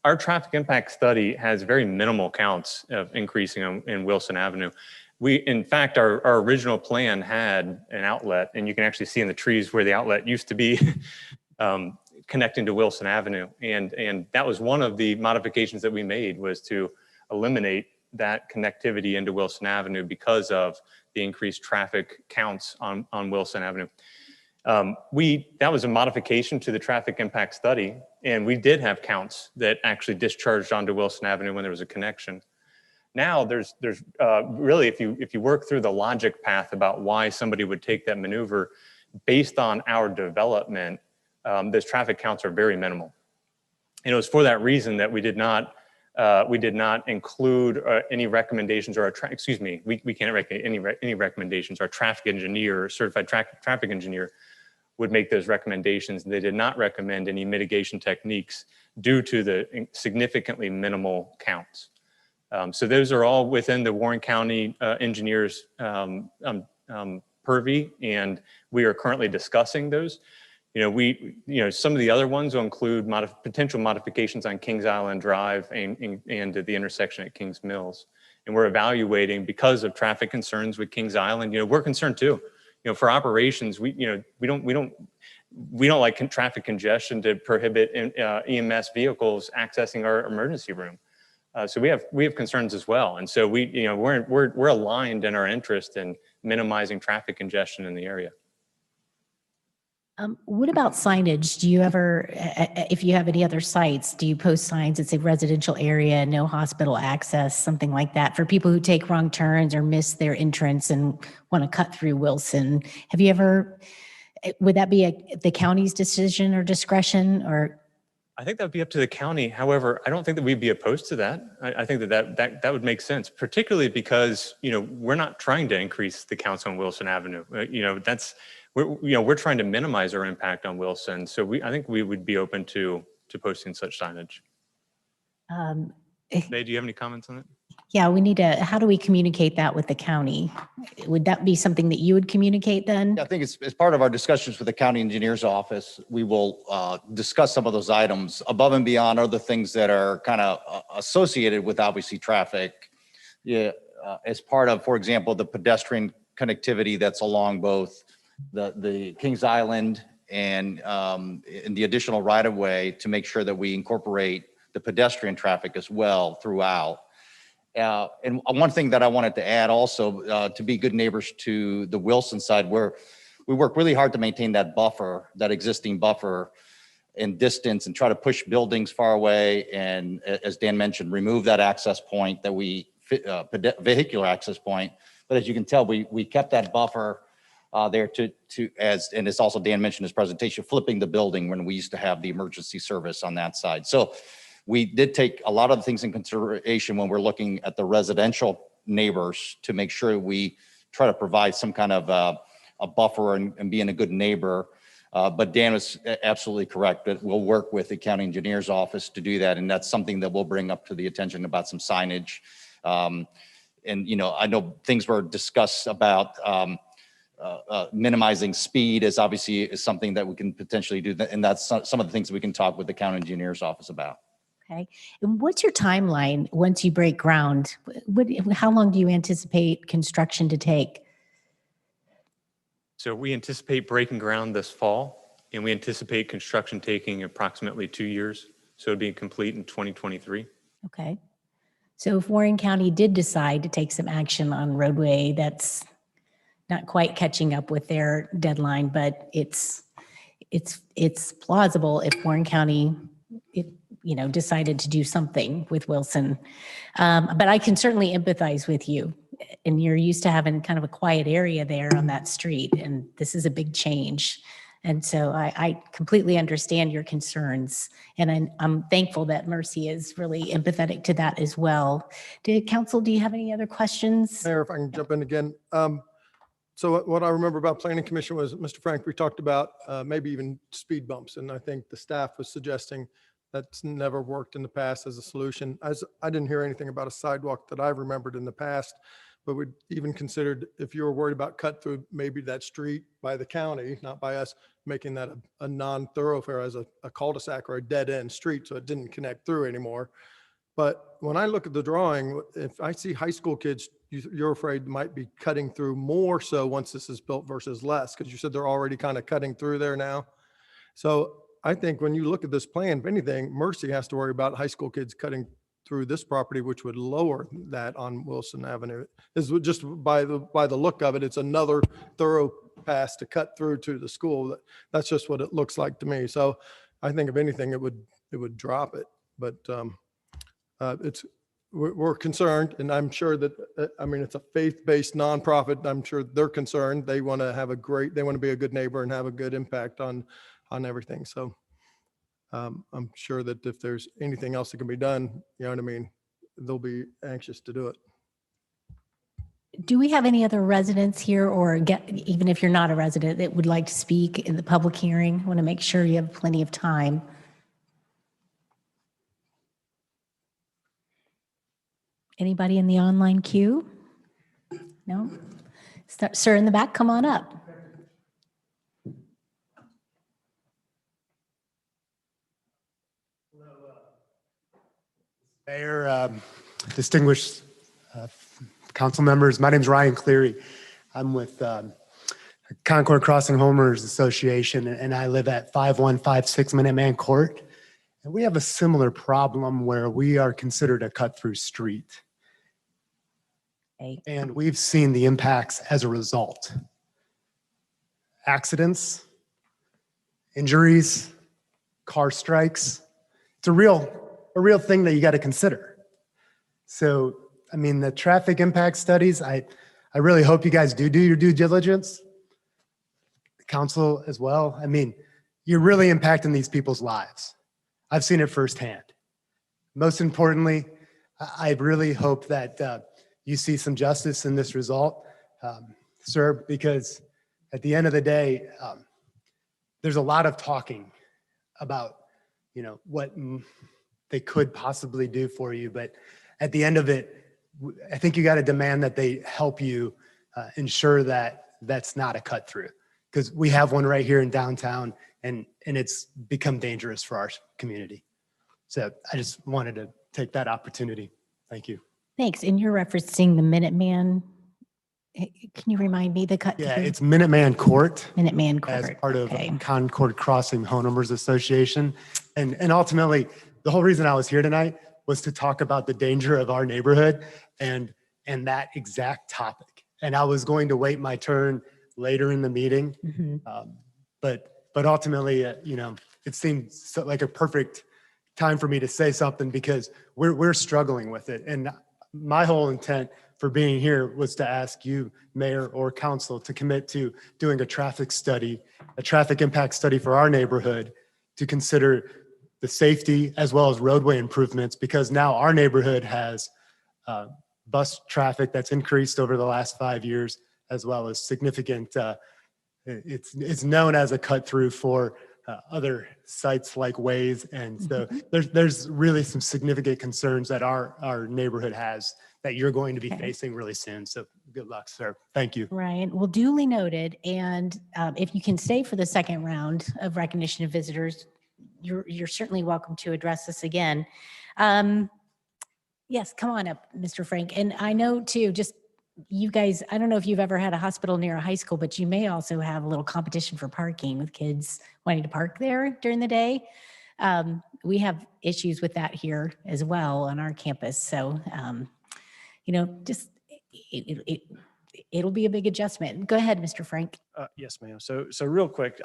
Our traffic impact study has very minimal counts of increasing in Wilson Avenue. In fact, our original plan had an outlet, and you can actually see in the trees where the outlet used to be connecting to Wilson Avenue. And that was one of the modifications that we made, was to eliminate that connectivity into Wilson Avenue because of the increased traffic counts on Wilson Avenue. That was a modification to the traffic impact study, and we did have counts that actually discharged onto Wilson Avenue when there was a connection. Now there's really, if you work through the logic path about why somebody would take that maneuver, based on our development, those traffic counts are very minimal. And it was for that reason that we did not include any recommendations, or we can't recommend any recommendations. Our traffic engineer, certified traffic engineer, would make those recommendations. They did not recommend any mitigation techniques due to the significantly minimal counts. So those are all within the Warren County engineers' purview, and we are currently discussing those. Some of the other ones will include potential modifications on Kings Island Drive and the intersection at Kings Mills. And we're evaluating, because of traffic concerns with Kings Island. We're concerned too. For operations, we don't like traffic congestion to prohibit EMS vehicles accessing our emergency room. So we have concerns as well. And so we're aligned in our interest in minimizing traffic congestion in the area. What about signage? Do you ever, if you have any other sites, do you post signs that say residential area, no hospital access, something like that, for people who take wrong turns or miss their entrance and want to cut through Wilson? Have you ever, would that be the county's decision or discretion, or? I think that would be up to the county. However, I don't think that we'd be opposed to that. I think that would make sense, particularly because, we're not trying to increase the counts on Wilson Avenue. We're trying to minimize our impact on Wilson. So I think we would be open to posting such signage. Faye, do you have any comments on it? Yeah, how do we communicate that with the county? Would that be something that you would communicate then? Yeah, I think it's part of our discussions with the county engineer's office. We will discuss some of those items above and beyond other things that are kind of associated with, obviously, traffic. Yeah, as part of, for example, the pedestrian connectivity that's along both the Kings Island and the additional right-of-way, to make sure that we incorporate the pedestrian traffic as well throughout. And one thing that I wanted to add also, to be good neighbors to the Wilson side, where we work really hard to maintain that buffer, that existing buffer in distance, and try to push buildings far away. And as Dan mentioned, remove that access point that vehicular access point. But as you can tell, we kept that buffer there and it's also, Dan mentioned in his presentation, flipping the building when we used to have the emergency service on that side. So we did take a lot of the things in consideration when we're looking at the residential neighbors, to make sure we try to provide some kind of a buffer and being a good neighbor. But Dan was absolutely correct that we'll work with the county engineer's office to do that. And that's something that we'll bring up to the attention about some signage. And, I know things were discussed about minimizing speed is something that we can potentially do. And that's some of the things we can talk with the county engineer's office about. Okay. And what's your timeline once you break ground? How long do you anticipate construction to take? So we anticipate breaking ground this fall, and we anticipate construction taking approximately 2 years. So it'd be complete in 2023. Okay. So if Warren County did decide to take some action on roadway that's not quite catching up with their deadline, but it's plausible if Warren County, decided to do something with Wilson. But I can certainly empathize with you. And you're used to having kind of a quiet area there on that street, and this is a big change. And so I completely understand your concerns, and I'm thankful that Mercy is really empathetic to that as well. Council, do you have any other questions? Mayor, if I can jump in again. So what I remember about Planning Commission was, Mr. Frank, we talked about maybe even speed bumps. And I think the staff was suggesting that's never worked in the past as a solution. As I didn't hear anything about a sidewalk that I've remembered in the past, but we even considered, if you were worried about cut through, maybe that street by the county, not by us, making that a non-thoroughfare as a cul-de-sac or a dead end street, so it didn't connect through anymore. But when I look at the drawing, if I see high school kids, you're afraid might be cutting through more so once this is built versus less, because you said they're already kind of cutting through there now. So I think when you look at this plan, if anything, Mercy has to worry about high school kids cutting through this property, which would lower that on Wilson Avenue. Is just by the look of it, it's another thorough pass to cut through to the school. That's just what it looks like to me. So I think if anything, it would drop it. But we're concerned, and I'm sure that it's a faith-based nonprofit. I'm sure they're concerned. They want to be a good neighbor and have a good impact on everything. So I'm sure that if there's anything else that can be done, they'll be anxious to do it. Do we have any other residents here, or even if you're not a resident, that would like to speak in the public hearing? I want to make sure you have plenty of time. Anybody in the online queue? No? Sir in the back, come on up. Mayor, distinguished council members, my name is Ryan Cleary. I'm with Concord Crossing Homeowners Association, and I live at 5156 Minuteman Court. And we have a similar problem where we are considered a cut-through street. Okay. And we've seen the impacts as a result. Accidents, injuries, car strikes. It's a real thing that you got to consider. So, the traffic impact studies, I really hope you guys do your due diligence. The council as well. You're really impacting these people's lives. I've seen it firsthand. Most importantly, I really hope that you see some justice in this result, sir, because at the end of the day, there's a lot of talking about, what they could possibly do for you. But at the end of it, I think you got to demand that they help you ensure that that's not a cut through, because we have one right here in downtown, and it's become dangerous for our community. So I just wanted to take that opportunity. Thank you. Thanks. And you're referencing the Minuteman. Can you remind me the cut? Yeah, it's Minuteman Court. Minuteman Court. As part of Concord Crossing Homeowners Association. And ultimately, the whole reason I was here tonight was to talk about the danger of our neighborhood and that exact topic. And I was going to wait my turn later in the meeting. Mm-hmm. But ultimately, it seemed like a perfect time for me to say something, because we're struggling with it. And my whole intent for being here was to ask you, Mayor or Council, to commit to doing a traffic impact study for our neighborhood, to consider the safety as well as roadway improvements, because now our neighborhood has bus traffic that's increased over the last 5 years, as well as significant, it's known as a cut through for other sites like Waze. And so there's really some significant concerns that our neighborhood has that you're going to be facing really soon. So good luck, sir. Thank you. Ryan, well, duly noted. And if you can stay for the second round of recognition of visitors, you're certainly welcome to address this again. Yes, come on up, Mr. Frank. And I know too, just you guys, I don't know if you've ever had a hospital near a high school, but you may also have a little competition for parking with kids wanting to park there during the day. We have issues with that here as well on our campus. So, just it'll be a big adjustment. Go ahead, Mr. Frank. Yes, ma'am. So real quick,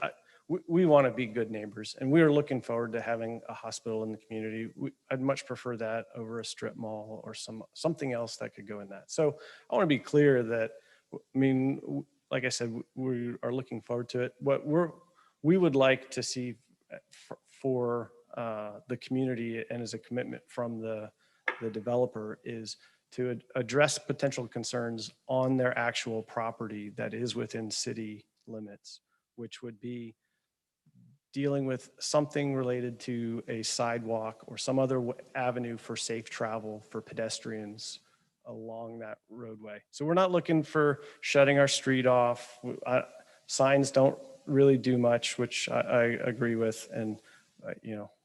we want to be good neighbors, and we are looking forward to having a hospital in the community. I'd much prefer that over a strip mall or something else that could go in that. So I want to be clear that, like I said, we are looking forward to it. What we would like to see for the community and as a commitment from the developer is to address potential concerns on their actual property that is within city limits, which would be dealing with something related to a sidewalk or some other avenue for safe travel for pedestrians along that roadway. So we're not looking for shutting our street off. Signs don't really do much, which I agree with. And,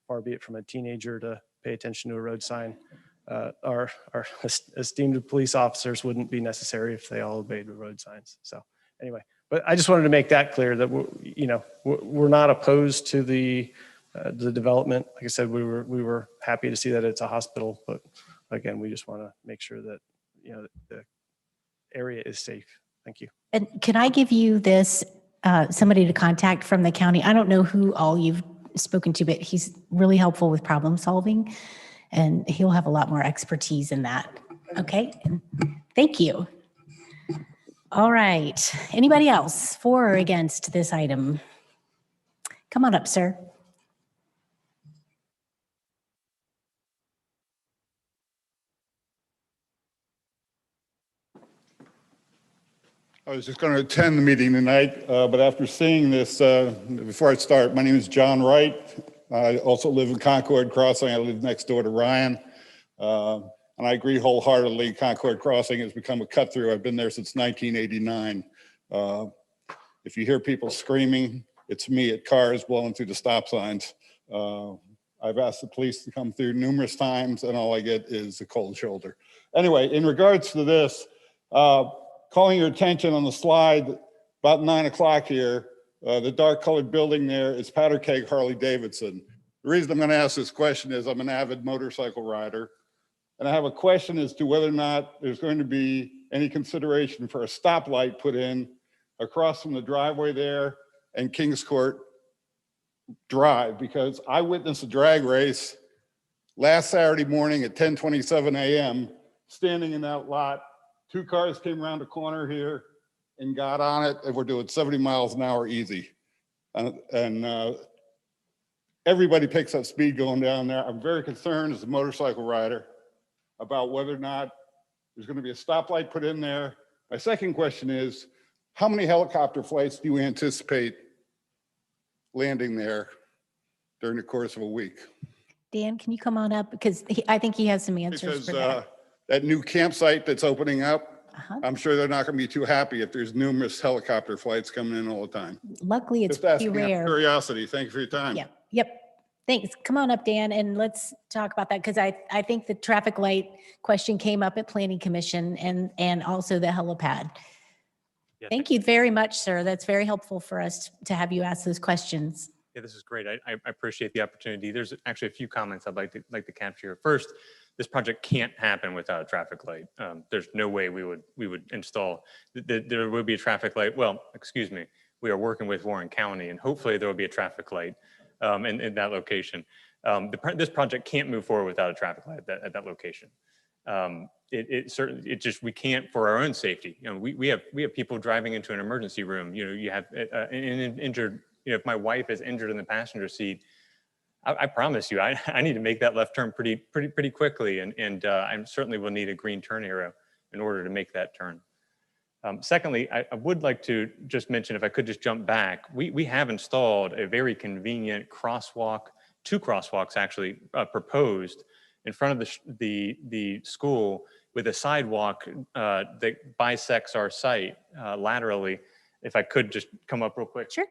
far be it from a teenager to pay attention to a road sign. Our esteemed police officers wouldn't be necessary if they all obeyed the road signs. So anyway, but I just wanted to make that clear that we're not opposed to the development. Like I said, we were happy to see that it's a hospital, but again, we just want to make sure that the area is safe. Thank you. And can I give you this, somebody to contact from the county? I don't know who all you've spoken to, but he's really helpful with problem solving, and he'll have a lot more expertise in that. Okay, thank you. All right, anybody else for or against this item? Come on up, sir. I was just going to attend the meeting tonight, but after seeing this, before I start, my name is John Wright. I also live in Concord Crossing. I live next door to Ryan. And I agree wholeheartedly, Concord Crossing has become a cut through. I've been there since 1989. If you hear people screaming, it's me at cars blowing through the stop signs. I've asked the police to come through numerous times and all I get is a cold shoulder. Anyway, in regards to this, calling your attention on the slide about 9 o'clock here, the dark colored building there is Powder Keg Harley Davidson. The reason I'm going to ask this question is I'm an avid motorcycle rider, and I have a question as to whether or not there's going to be any consideration for a stoplight put in across from the driveway there and Kings Court Drive, because I witnessed a drag race last Saturday morning at 10:27 a.m. standing in that lot. 2 cars came around the corner here and got on it, and we're doing 70 miles an hour easy. And everybody picks up speed going down there. I'm very concerned as a motorcycle rider about whether or not there's going to be a stoplight put in there. My second question is, how many helicopter flights do you anticipate landing there during the course of a week? Dan, can you come on up? Because I think he has some answers Because for that. that new campsite that's opening up, I'm sure they're not going to be too happy if there's numerous helicopter flights coming in all the time. Luckily, it's Just pretty asking out of rare. curiosity. Thank you for your time. Yep. Thanks. Come on up, Dan, and let's talk about that, because I think the traffic light question came up at Planning Commission and also the helipad. Yeah, Thank you very much, sir. That's very helpful for us to have you ask those questions. Yeah, this is great. I appreciate the opportunity. There's actually a few comments I'd like to capture here. First, this project can't happen without a traffic light. There's no way we would install. There will be a traffic light. Well, excuse me. We are working with Warren County, and hopefully there will be a traffic light in that location. This project can't move forward without a traffic light at that location. We can't for our own safety. We have people driving into an emergency room. You have an injured. If my wife is injured in the passenger seat, I promise you, I need to make that left turn pretty quickly, and I certainly will need a green turn arrow in order to make that turn. Secondly, I would like to just mention, if I could just jump back, we have installed a very convenient crosswalk, 2 crosswalks actually proposed in front of the school with a sidewalk that bisects our site laterally. If I could just come up real quick. Sure.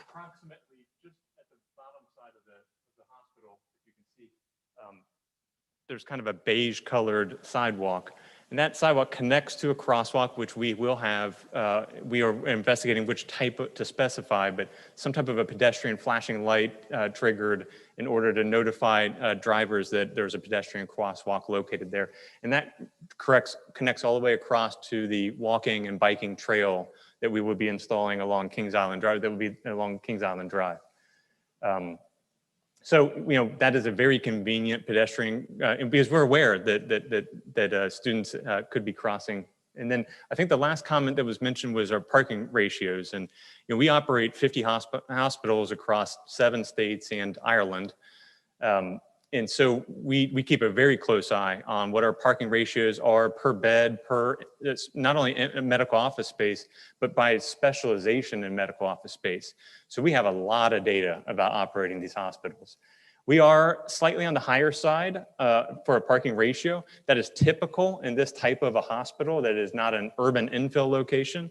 Approximately just at the bottom side there's kind of a beige colored sidewalk. And that sidewalk connects to a crosswalk, which we will have, we are investigating which type to specify, but some type of a pedestrian flashing light triggered in order to notify drivers that there's a pedestrian crosswalk located there. And that connects all the way across to the walking and biking trail that we would be installing along Kings Island Drive, that would be along Kings Island Drive. So, that is a very convenient pedestrian, because we're aware that students could be crossing. And then I think the last comment that was mentioned was our parking ratios. And we operate 50 hospitals across 7 states and Ireland. And so we keep a very close eye on what our parking ratios are per bed, it's not only in medical office space, but by specialization in medical office space. So we have a lot of data about operating these hospitals. We are slightly on the higher side for a parking ratio. That is typical in this type of a hospital that is not an urban infill location.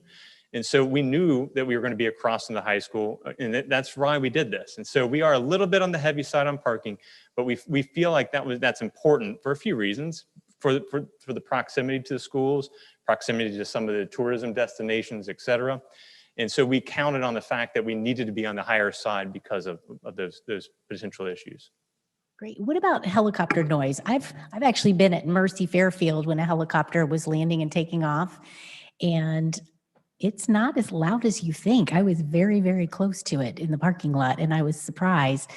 And so we knew that we were going to be across from the high school, and that's why we did this. And so we are a little bit on the heavy side on parking, but we feel like that's important for a few reasons, for the proximity to the schools, proximity to some of the tourism destinations, et cetera. And so we counted on the fact that we needed to be on the higher side because of those potential issues. Great. What about helicopter noise? I've actually been at Mercy Fairfield when a helicopter was landing and taking off, and it's not as loud as you think. I was very, very close to it in the parking lot, and I was surprised.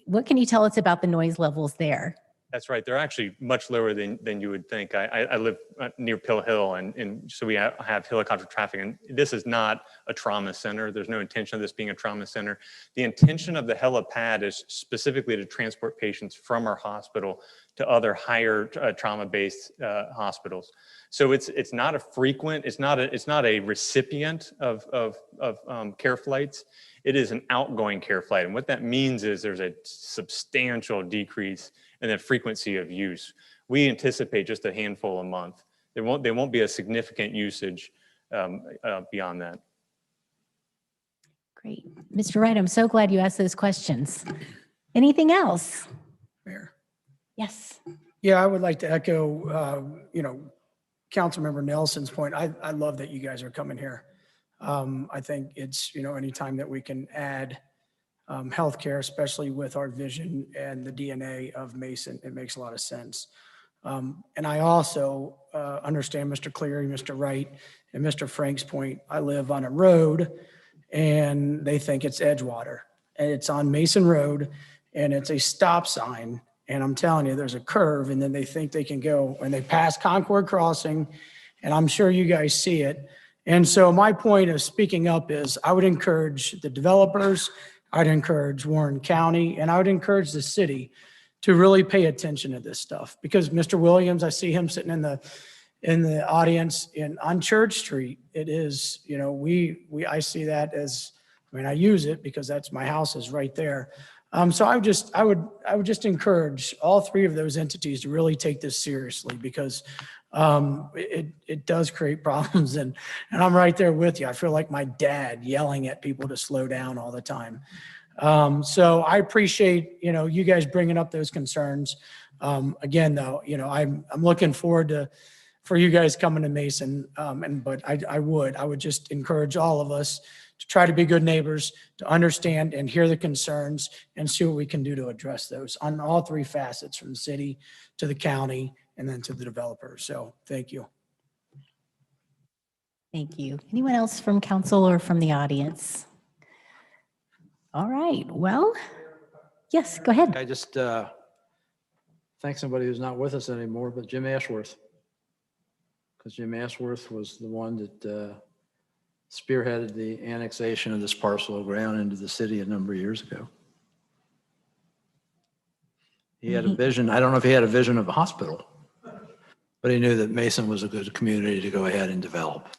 What can you tell us about the noise levels there? That's right. They're actually much lower than you would think. I live near Pill Hill, and so we have helicopter traffic. And this is not a trauma center. There's no intention of this being a trauma center. The intention of the helipad is specifically to transport patients from our hospital to other higher trauma-based hospitals. So it's not a frequent. It's not a recipient of care flights. It is an outgoing care flight, and what that means is there's a substantial decrease in the frequency of use. We anticipate just a handful a month. There won't be a significant usage beyond that. Great. Mr. Wright, I'm so glad you asked those questions. Anything else? Mayor. Yes. Yeah, I would like to echo, Councilmember Nelson's point. I love that you guys are coming here. I think it's, anytime that we can add healthcare, especially with our vision and the DNA of Mason, it makes a lot of sense. And I also understand Mr. Cleary, Mr. Wright, and Mr. Frank's point. I live on a road and they think it's Edgewater, and it's on Mason Road, and it's a stop sign. And I'm telling you, there's a curve, and then they think they can go, and they pass Concord Crossing, and I'm sure you guys see it. And so my point of speaking up is I would encourage the developers, I'd encourage Warren County, and I would encourage the city to really pay attention to this stuff. Because Mr. Williams, I see him sitting in the audience on Church Street. It is, I see that as, I use it because that's my house is right there. So I would just encourage all 3 of those entities to really take this seriously, because it does create problems, and I'm right there with you. I feel like my dad yelling at people to slow down all the time. So I appreciate, you guys bringing up those concerns. Again, though, I'm looking forward for you guys coming to Mason. But I would just encourage all of us to try to be good neighbors, to understand and hear the concerns and see what we can do to address those on all 3 facets, from the city to the county and then to the developers. So thank you. Thank you. Anyone else from council or from the audience? All right. Well, yes, go ahead. I just thank somebody who's not with us anymore, but Jim Ashworth. Because Jim Ashworth was the one that spearheaded the annexation of this parcel of ground into the city a number of years ago. He had a vision. I don't know if he had a vision of a hospital, but he knew that Mason was a good community to go ahead and develop.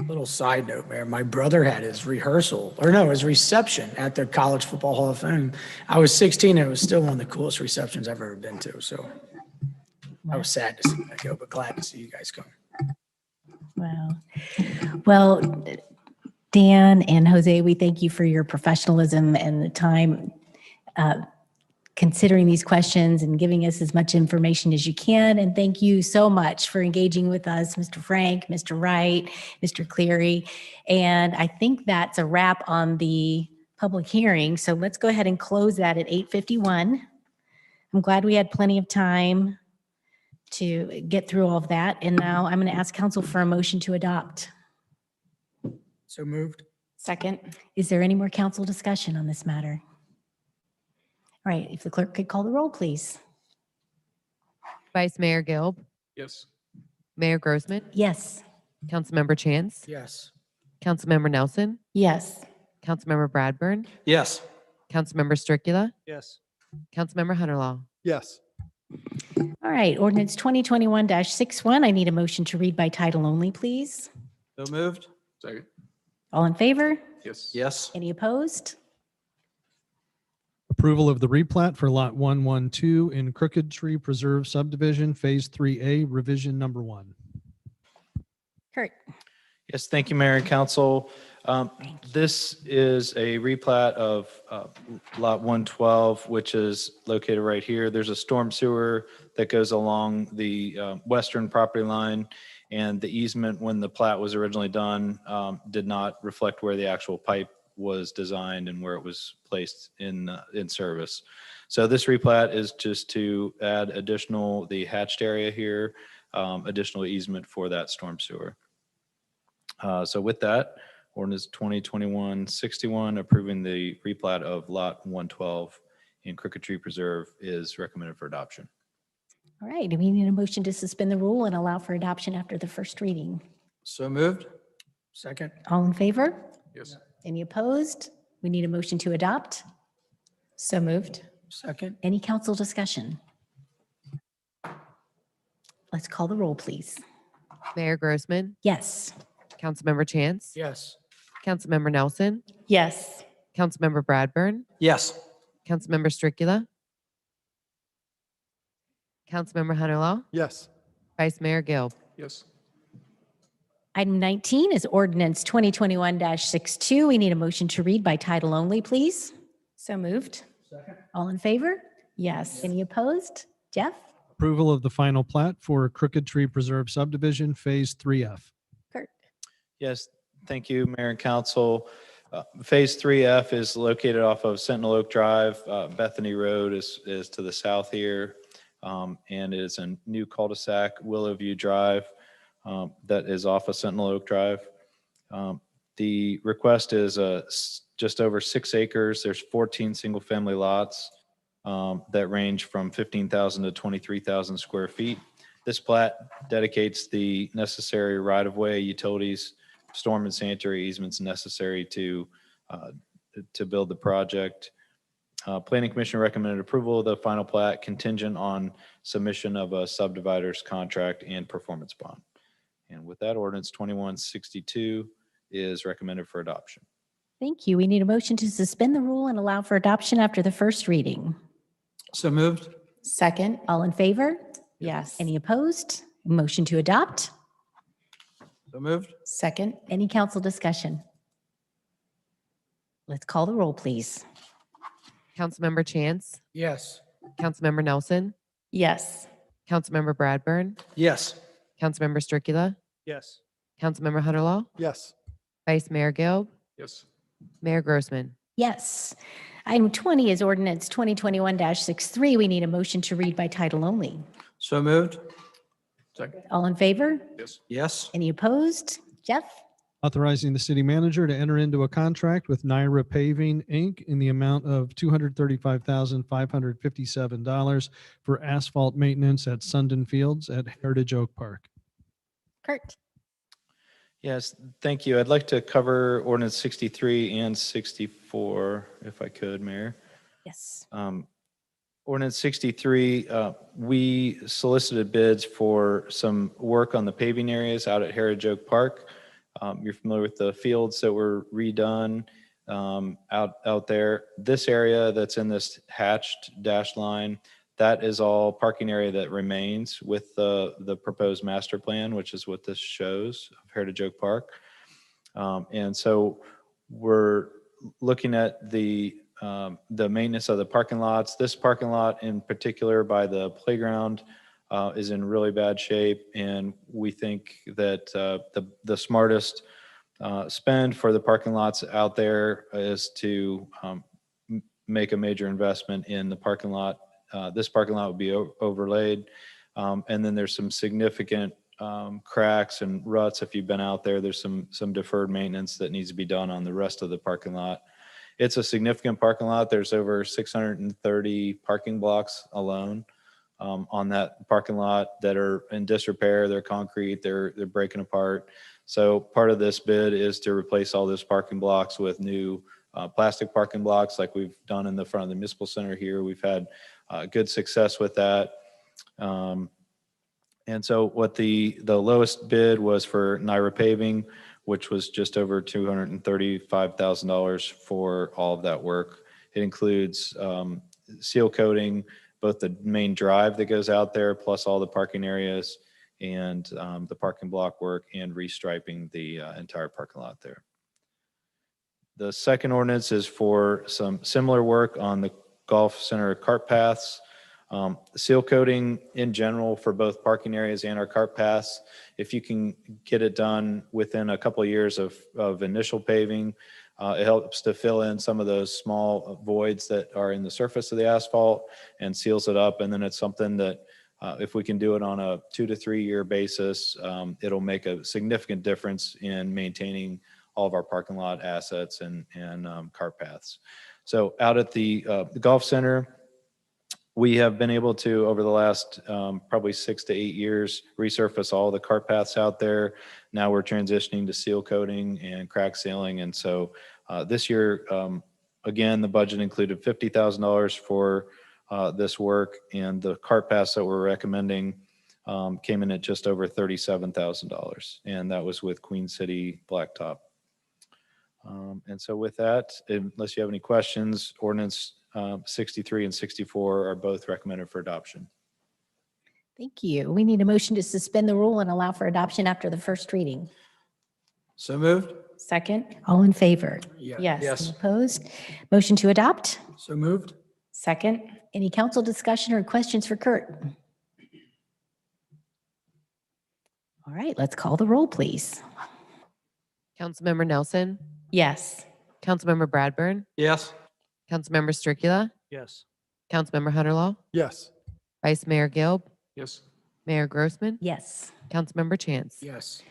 Little side note, Mayor, my brother had his his reception at the College Football Hall of Fame. I was 16 and it was still one of the coolest receptions I've ever been to. So I was sad to see that go, but glad to see you guys come. Wow. Well, Dan and Jose, we thank you for your professionalism and the time. considering these questions and giving us as much information as you can. And thank you so much for engaging with us, Mr. Frank, Mr. Wright, Mr. Cleary. And I think that's a wrap on the public hearing. So let's go ahead and close that at 8:51. I'm glad we had plenty of time to get through all of that. And now I'm going to ask council for a motion to adopt. So moved. Second. Is there any more council discussion on this matter? All right, if the clerk could call the roll, please. Vice Mayor Gilb, Yes. Mayor Grossman, Yes. Councilmember Chance, Yes. Councilmember Nelson, Yes. Councilmember Bradburn, Yes. Councilmember Stricula, Yes. Councilmember Hunterlaw. Yes. All right, ordinance 2021-61. I need a motion to read by title only, please. So moved? Second. All in favor? Yes. Yes. Any opposed? Approval of the replat for Lot 112 in Crooked Tree Preserve subdivision, Phase 3A, revision number 1. Kurt. Yes, thank you, Mayor and Council. This is a replat of Lot 112, which is located right here. There's a storm sewer that goes along the western property line, and the easement, when the plat was originally done, did not reflect where the actual pipe was designed and where it was placed in service. So this replat is just to add the hatched area here, additional easement for that storm sewer. So with that, ordinance 2021-61 approving the replat of lot 112 in Crooked Tree Preserve is recommended for adoption. All right, do we need a motion to suspend the rule and allow for adoption after the first reading? So moved? Second. All in favor? Yes. Any opposed? We need a motion to adopt. So moved. Second. Any council discussion? Let's call the roll, please. Mayor Grossman, Yes. Councilmember Chance, Yes. Councilmember Nelson, Yes. Councilmember Bradburn, Yes. Councilmember Stricula, Councilmember Hunterlaw, Yes. Vice Mayor Gilb. Yes. Item 19 is ordinance 2021-62. We need a motion to read by title only, please. So moved. All in favor? Yes. Any opposed? Jeff? Approval of the final plat for Crooked Tree Preserve subdivision, Phase 3F. Kurt? Yes, thank you, Mayor and Council. Phase 3F is located off of Sentinel Oak Drive. Bethany Road is to the south here, and it is a new cul-de-sac, Willowview Drive, that is off of Sentinel Oak Drive. The request is just over 6 acres. There's 14 single-family lots that range from 15,000 to 23,000 square feet. This plat dedicates the necessary right-of-way, utilities, storm and sanitary easements necessary to build the project. Planning Commission recommended approval of the final plat contingent on submission of a subdivider's contract and performance bond. And with that, ordinance 2162 is recommended for adoption. Thank you. We need a motion to suspend the rule and allow for adoption after the first reading. So moved? Second. All in favor? Yes. Any opposed? Motion to adopt. So moved? Second. Any council discussion? Let's call the roll, please. Councilmember Chance, Yes. Councilmember Nelson, Yes. Councilmember Bradburn, Yes. Councilmember Stricula, Yes. Councilmember Hunterlaw, Yes. Vice Mayor Gilb, Yes. Mayor Grossman. Yes. Item 20 is ordinance 2021-63. We need a motion to read by title only. So moved? Second. All in favor? Yes. Yes. Any opposed? Jeff? Authorizing the city manager to enter into a contract with Naira Paving, Inc. in the amount of $235,557 for asphalt maintenance at Sundon Fields at Heritage Oak Park. Kurt? Yes, thank you. I'd like to cover ordinance 63 and 64, if I could, Mayor. Yes. Ordinance 63, we solicited bids for some work on the paving areas out at Heritage Oak Park. You're familiar with the fields that were redone out there. This area that's in this hatched dashed line, that is all parking area that remains with the proposed master plan, which is what this shows of Heritage Oak Park. And so we're looking at the the maintenance of the parking lots. This parking lot in particular by the playground is in really bad shape. And we think that the smartest spend for the parking lots out there is to make a major investment in the parking lot. This parking lot would be overlaid. And then there's some significant cracks and ruts. If you've been out there, there's some deferred maintenance that needs to be done on the rest of the parking lot. It's a significant parking lot. There's over 630 parking blocks alone on that parking lot that are in disrepair. They're concrete, they're breaking apart. So part of this bid is to replace all those parking blocks with new plastic parking blocks like we've done in the front of the municipal center here. We've had good success with that. And so what the lowest bid was for Naira paving, which was just over $235,000 for all of that work. It includes seal coating, both the main drive that goes out there, plus all the parking areas and the parking block work, and restriping the entire parking lot there. The second ordinance is for some similar work on the golf center cart paths. Seal coating in general for both parking areas and our cart paths. If you can get it done within a couple of years of initial paving, it helps to fill in some of those small voids that are in the surface of the asphalt and seals it up. And then it's something that if we can do it on a 2 to 3 year basis, it'll make a significant difference in maintaining all of our parking lot assets and cart paths. So out at the golf center, we have been able to, over the last probably 6 to 8 years, resurface all the cart paths out there. Now we're transitioning to seal coating and crack sealing. And so this year, again, the budget included $50,000 for this work, and the cart paths that we're recommending came in at just over $37,000. And that was with Queen City Blacktop. And so with that, unless you have any questions, ordinance 63 and 64 are both recommended for adoption. Thank you. We need a motion to suspend the rule and allow for adoption after the first reading. So moved? Second? All in favor? Yes. Any opposed? Motion to adopt? So moved? Second? Any council discussion or questions for Kurt? All right, let's call the roll, please. Councilmember Nelson, Yes. Councilmember Bradburn, Yes. Councilmember Stricula, Yes. Councilmember Hunterlaw, Yes. Vice Mayor Gilb, Yes. Mayor Grossman, Yes. Councilmember Chance. Yes.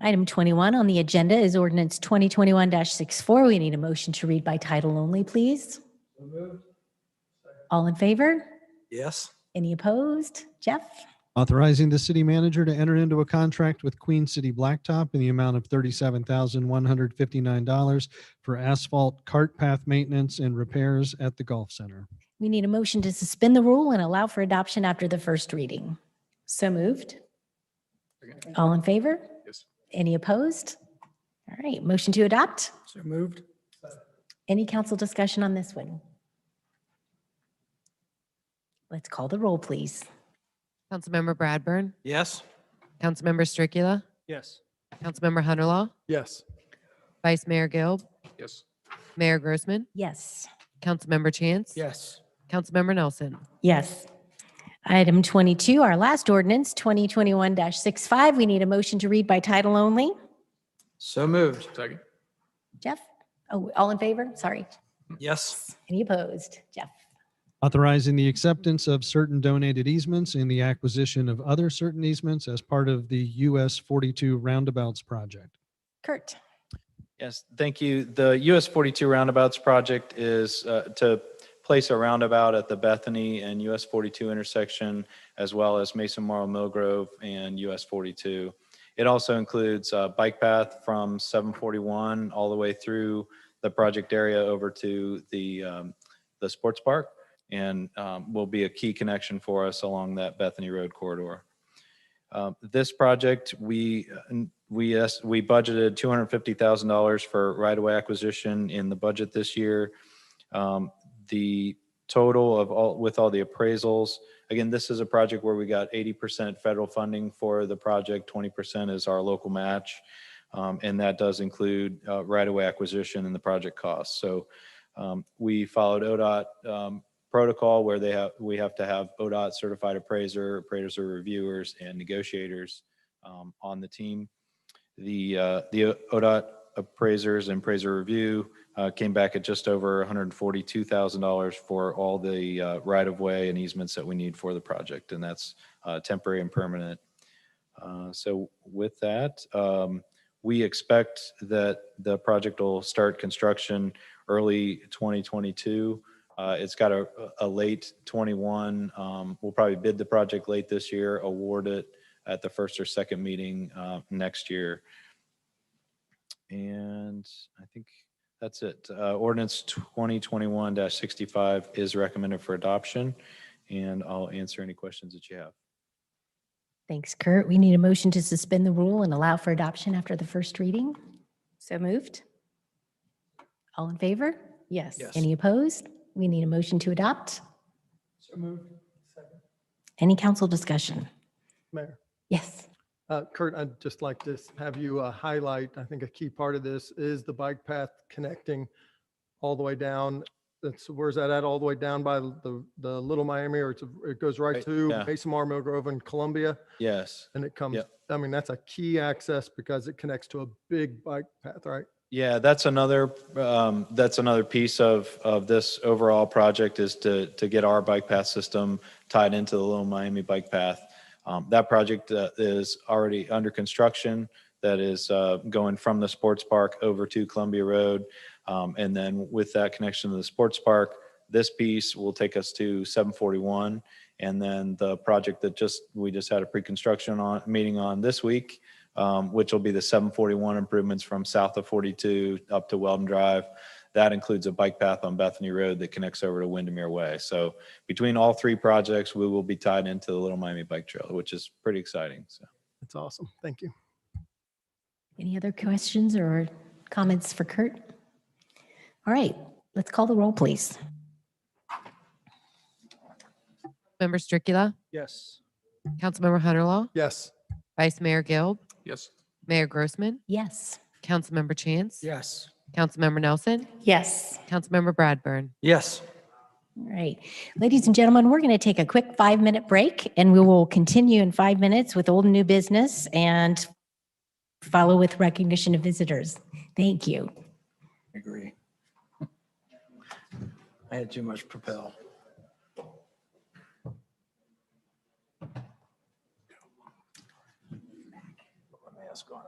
Item 21 on the agenda is ordinance 2021-64. We need a motion to read by title only, please. All in favor? Yes. Any opposed? Jeff? Authorizing the city manager to enter into a contract with Queen City Blacktop in the amount of $37,159 for asphalt cart path maintenance and repairs at the golf center. We need a motion to suspend the rule and allow for adoption after the first reading. So moved? All in favor? Yes. Any opposed? All right, motion to adopt. So moved? Any council discussion on this one? Let's call the roll, please. Councilmember Bradburn, Yes. Councilmember Stricula, Yes. Councilmember Hunterlaw, Yes. Vice Mayor Gilb, Yes. Mayor Grossman, Yes. Councilmember Chance, Yes. Councilmember Nelson. Yes. Item 22, our last ordinance, 2021-65. We need a motion to read by title only. So moved? Second. Jeff? Oh, all in favor? Sorry. Yes. Any opposed? Jeff? Authorizing the acceptance of certain donated easements and the acquisition of other certain easements as part of the US 42 Roundabouts project. Kurt? Yes, thank you. The US 42 Roundabouts project is to place a roundabout at the Bethany and US 42 intersection, as well as Mason Morrow Millgrove and US 42. It also includes a bike path from 741 all the way through the project area over to the sports park, and will be a key connection for us along that Bethany Road corridor. This project, we budgeted $250,000 for right-of-way acquisition in the budget this year. The total of with all the appraisals, again, this is a project where we got 80% federal funding for the project, 20% is our local match, and that does include right-of-way acquisition and the project costs. So We followed ODOT protocol where we have to have ODOT certified appraiser reviewers, and negotiators on the team. The ODOT appraisers and appraiser review came back at just over $142,000 for all the right-of-way and easements that we need for the project, and that's temporary and permanent. So with that, we expect that the project will start construction early 2022. It's got a late 21. We'll probably bid the project late this year, award it at the first or second meeting next year. And I think that's it. Ordinance 2021-65 is recommended for adoption, and I'll answer any questions that you have. Thanks, Kurt. We need a motion to suspend the rule and allow for adoption after the first reading. So moved? All in favor? Yes. Any opposed? We need a motion to adopt. So moved. Second. Any council discussion? Mayor. Yes. Kurt, I'd just like to have you highlight, I think a key part of this is the bike path connecting all the way down. Where's that at? All the way down by the Little Miami, or it goes right to yeah. Mesa Marmo Grove and Columbia? Yes. And it comes, Yep. I mean, that's a key access because it connects to a big bike path, right? Yeah, that's another piece of this overall project, is to get our bike path system tied into the Little Miami bike path. That project is already under construction. That is going from the sports park over to Columbia Road. And then with that connection to the sports park, this piece will take us to 741. And then the project that we just had a pre-construction meeting on this week, which will be the 741 improvements from south of 42 up to Weldon Drive. That includes a bike path on Bethany Road that connects over to Windermere Way. So between all three projects, we will be tied into the Little Miami Bike Trail, which is pretty exciting. So That's awesome. Thank you. Any other questions or comments for Kurt? All right, let's call the roll, please. Member Stricula, Yes. Councilmember Hunterlaw, Yes. Vice Mayor Guild, Yes. Mayor Grossman, Yes. Councilmember Chance, Yes. Councilmember Nelson, Yes. Councilmember Bradburn. Yes. All right, ladies and gentlemen, we're going to take a quick 5-minute break, and we will continue in 5 minutes with old and new business and follow with recognition of visitors. Thank you. I agree. I had too much Propel. Mask on.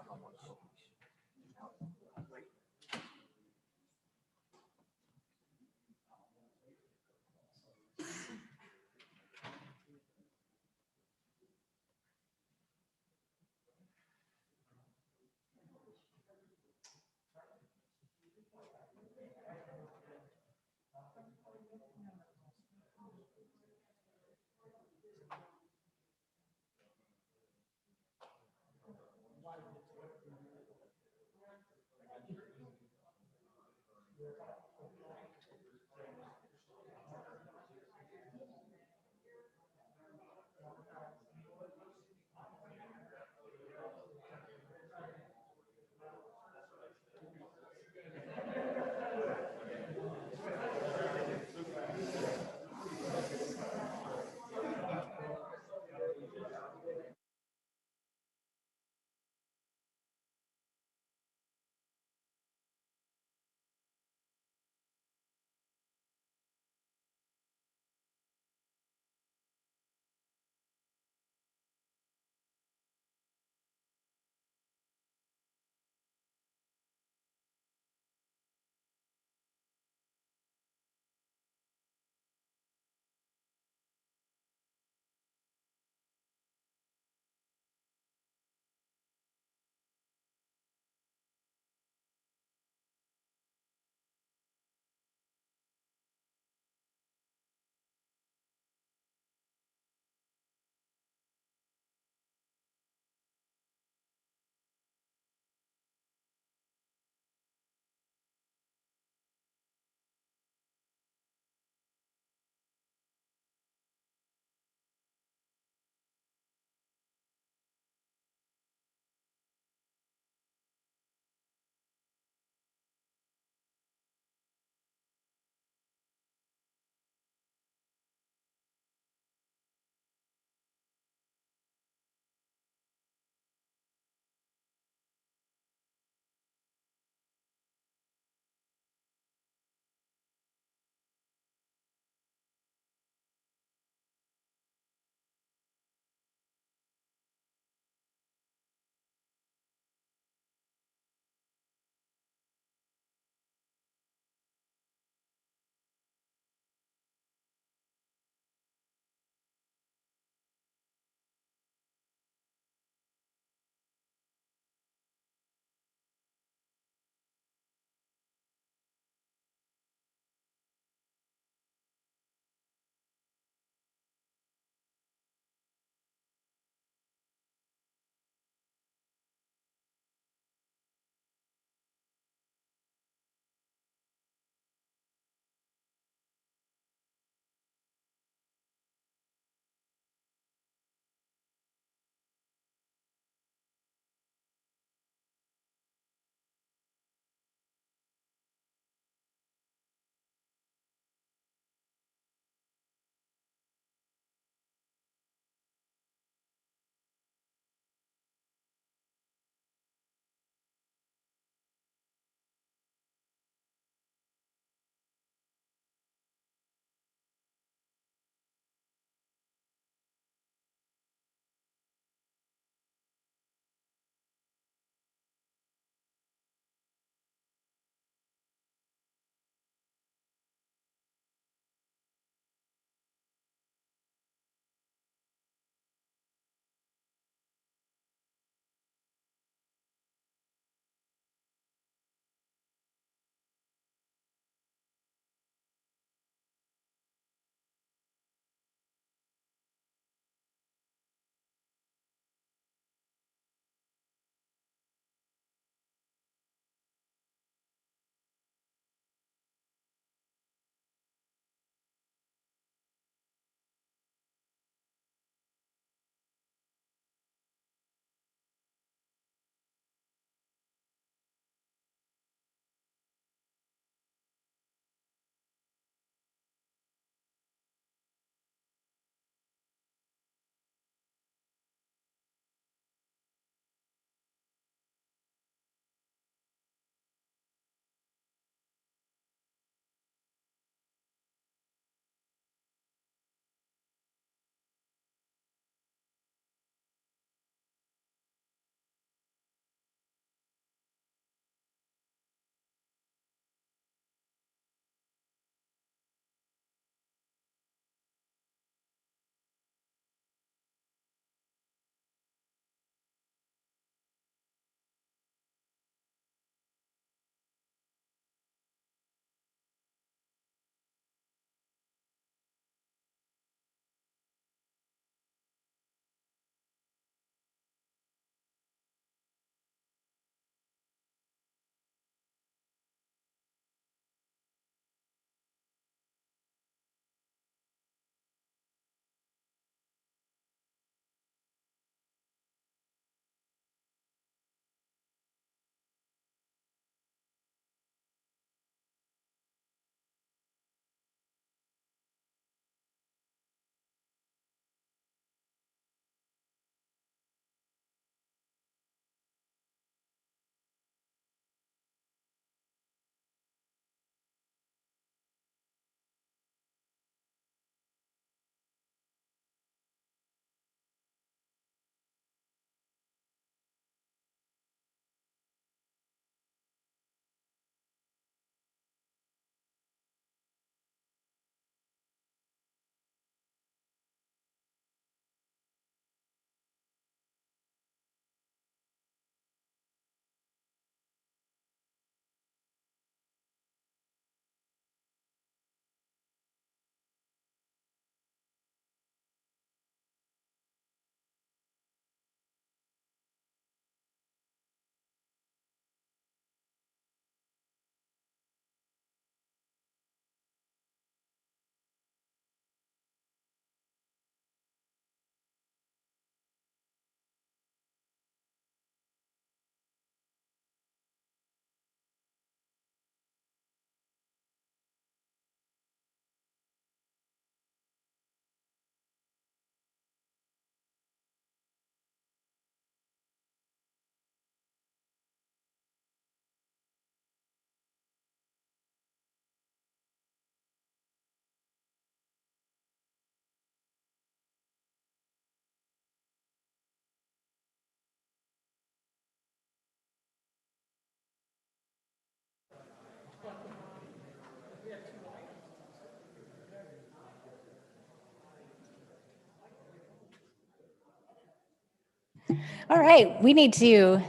All right, we need to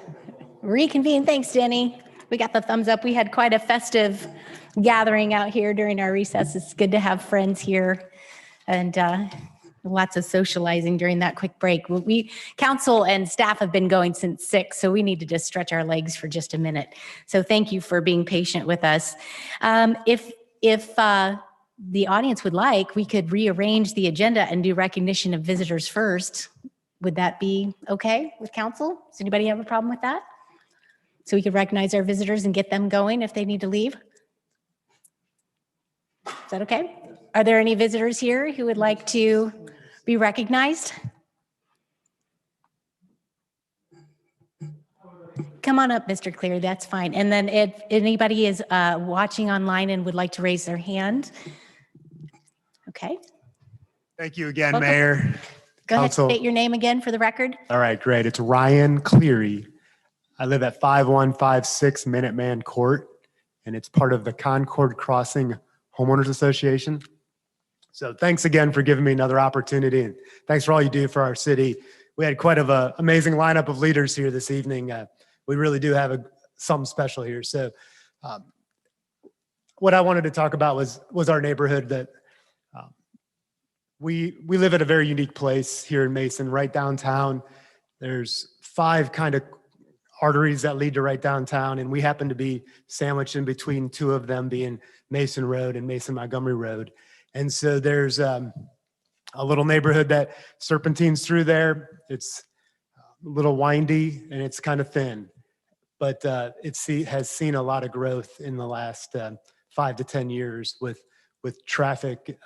reconvene. Thanks, Denny. We got the thumbs up. We had quite a festive gathering out here during our recess. It's good to have friends here and lots of socializing during that quick break. Council and staff have been going since 6, so we need to just stretch our legs for just a minute. So thank you for being patient with us. If the audience would like, we could rearrange the agenda and do recognition of visitors first. Would that be okay with council? Does anybody have a problem with that? So we could recognize our visitors and get them going if they need to leave? Is that okay? Are there any visitors here who would like to be recognized? Come on up, Mr. Cleary, that's fine. And then if anybody is watching online and would like to raise their hand. Okay. Thank you again, Welcome. Mayor. Go Council. ahead, state your name again for the record. All right, great. It's Ryan Cleary. I live at 5156 Minuteman Court, and it's part of the Concord Crossing Homeowners Association. So thanks again for giving me another opportunity, and thanks for all you do for our city. We had quite of an amazing lineup of leaders here this evening. We really do have something special here. So what I wanted to talk about was our neighborhood. That we live at a very unique place here in Mason, right downtown. There's 5 kind of arteries that lead to right downtown, and we happen to be sandwiched in between 2 of them, being Mason Road and Mason Montgomery Road. And so there's a little neighborhood that serpentines through there. It's a little windy and it's kind of thin, but has seen a lot of growth in the last 5 to 10 years with traffic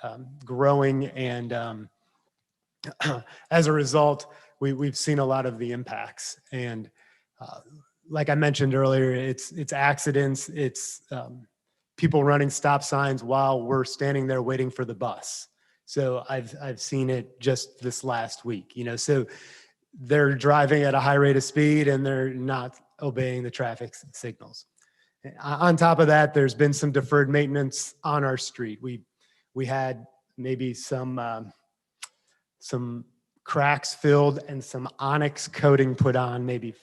growing, and as a result, we've seen a lot of the impacts. And like I mentioned earlier, it's accidents, it's people running stop signs while we're standing there waiting for the bus. So I've seen it just this last week, so they're driving at a high rate of speed and they're not obeying the traffic signals. On top of that, there's been some deferred maintenance on our street. We had maybe some cracks filled and some onyx coating put on maybe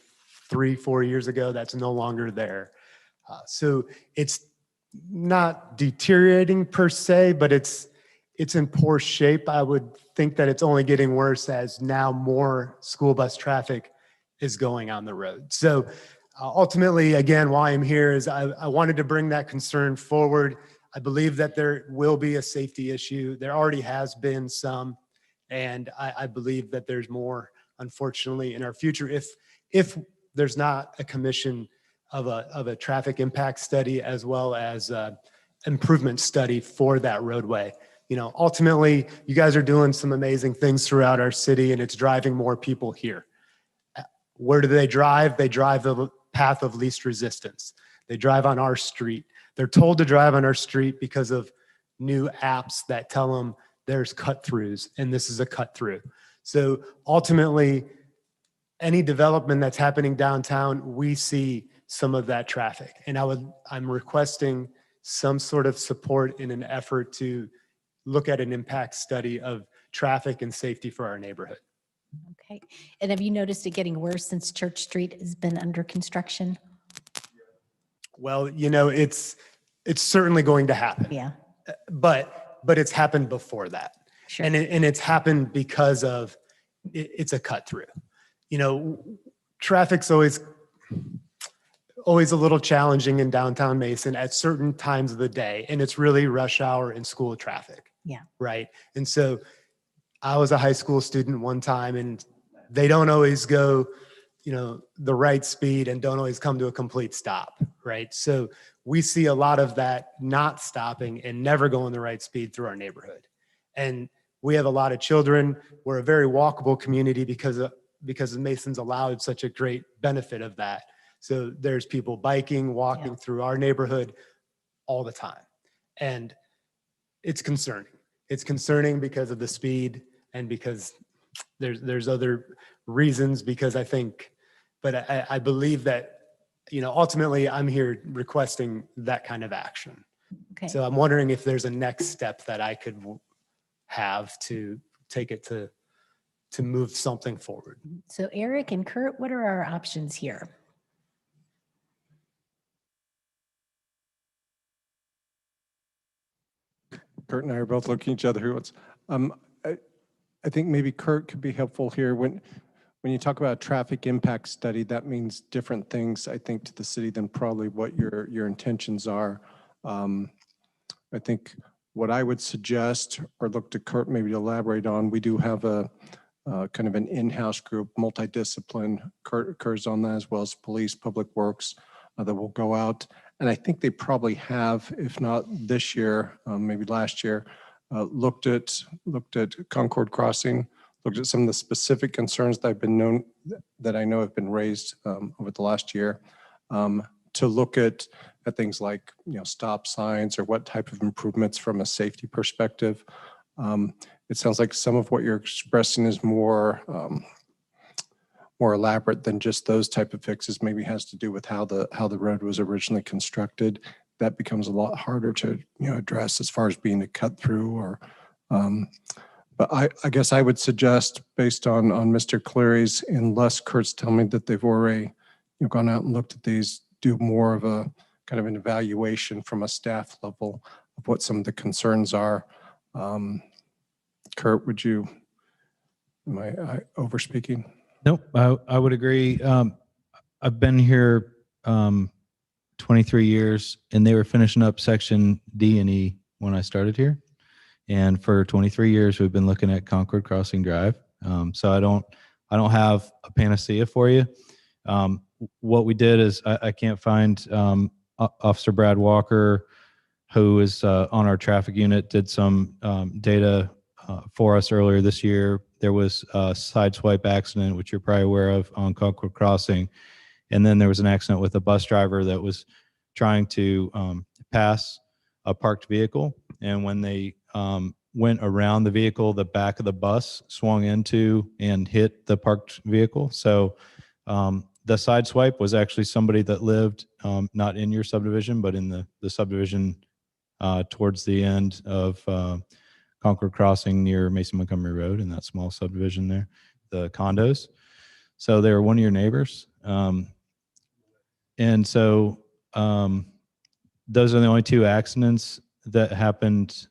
3-4 years ago. That's no longer there. So it's not deteriorating per se, but it's in poor shape. I would think that it's only getting worse as now more school bus traffic is going on the road. So ultimately, again, why I'm here is I wanted to bring that concern forward. I believe that there will be a safety issue. There already has been some, and I believe that there's more, unfortunately, in our future if there's not a commission of a traffic impact study as well as improvement study for that roadway. Ultimately, you guys are doing some amazing things throughout our city, and it's driving more people here. Where do they drive? They drive the path of least resistance. They drive on our street. They're told to drive on our street because of new apps that tell them there's cut-throughs, and this is a cut-through. So ultimately, any development that's happening downtown, we see some of that traffic. And I'm requesting some sort of support in an effort to look at an impact study of traffic and safety for our neighborhood. Okay. And have you noticed it getting worse since Church Street has been under construction? Well, it's certainly going to happen. Yeah. But it's happened before that. Sure. And it's happened because of it's a cut through. Traffic's always a little challenging in downtown Mason at certain times of the day, and it's really rush hour and school traffic. Yeah. Right. And so I was a high school student one time, and they don't always go, the right speed and don't always come to a complete stop. Right. So we see a lot of that not stopping and never going the right speed through our neighborhood. And we have a lot of children. We're a very walkable community because Mason's allowed such a great benefit of that. So there's people biking, walking through our neighborhood all the time. And it's concerning. It's concerning because of the speed and because there's other reasons, because I believe that, ultimately I'm here requesting that kind of action. Okay. So I'm wondering if there's a next step that I could have to take it to to move something forward. So Eric and Kurt, what are our options here? Kurt and I are both looking at each other. Who wants? I think maybe Kurt could be helpful here. When you talk about a traffic impact study, that means different things, I think, to the city than probably what your intentions are. I think what I would suggest, or look to Kurt maybe to elaborate on, we do have a kind of an in-house group, multidiscipline. Kurt occurs on that, as well as police, public works, that will go out. And I think they probably have, if not this year, maybe last year, looked at Concord Crossing, looked at some of the specific concerns that I know have been raised over the last year, to look at things like stop signs or what type of improvements from a safety perspective. It sounds like some of what you're expressing is more elaborate than just those type of fixes. Maybe has to do with how the road was originally constructed. That becomes a lot harder to address as far as being a cut through. Or, but I guess I would suggest, based on Mr. Cleary's, unless Kurt's telling me that they've already gone out and looked at these, do more of a kind of an evaluation from a staff level of what some of the concerns are. Kurt, am I over speaking? Nope, I would agree. I've been here 23 years, and they were finishing up section D and E when I started here. And for 23 years, we've been looking at Concord Crossing Drive. So I don't have a panacea for you. What we did is I can't find Officer Brad Walker, who is on our traffic unit, did some data for us earlier this year. There was a sideswipe accident, which you're probably aware of, on Concord Crossing. And then there was an accident with a bus driver that was trying to pass a parked vehicle. And when they went around the vehicle, the back of the bus swung into and hit the parked vehicle. So the sideswipe was actually somebody that lived not in your subdivision, but in the subdivision towards the end of Concord Crossing near Mason Montgomery Road, in that small subdivision there, the condos. So they were one of your neighbors. And so those are the only two accidents that happened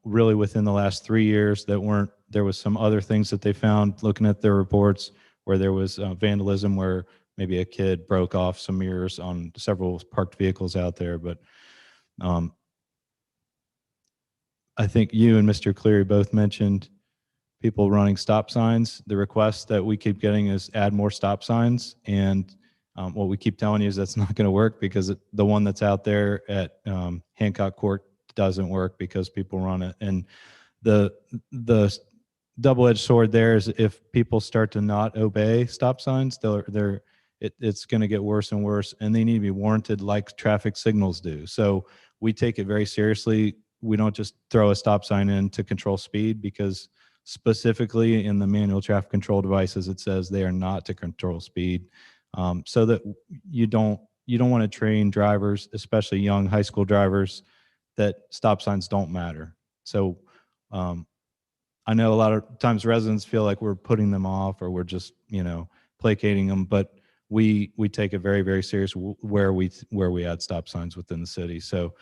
really within the last 3 years that weren't, there was some other things that they found looking at their reports where there was vandalism, where maybe a kid broke off some mirrors on several parked vehicles out there. But I think you and Mr. Cleary both mentioned people running stop signs. The request that we keep getting is add more stop signs. And what we keep telling you is that's not going to work, because the one that's out there at Hancock Court doesn't work because people run it. And the double-edged sword there is, if people start to not obey stop signs, it's going to get worse and worse, and they need to be warranted like traffic signals do. So we take it very seriously. We don't just throw a stop sign in to control speed, because specifically in the manual traffic control devices, it says they are not to control speed. So that you don't want to train drivers, especially young high school drivers, that stop signs don't matter. So I know a lot of times residents feel like we're putting them off, or we're just placating them, but we take it very, very serious where we add stop signs within the city. So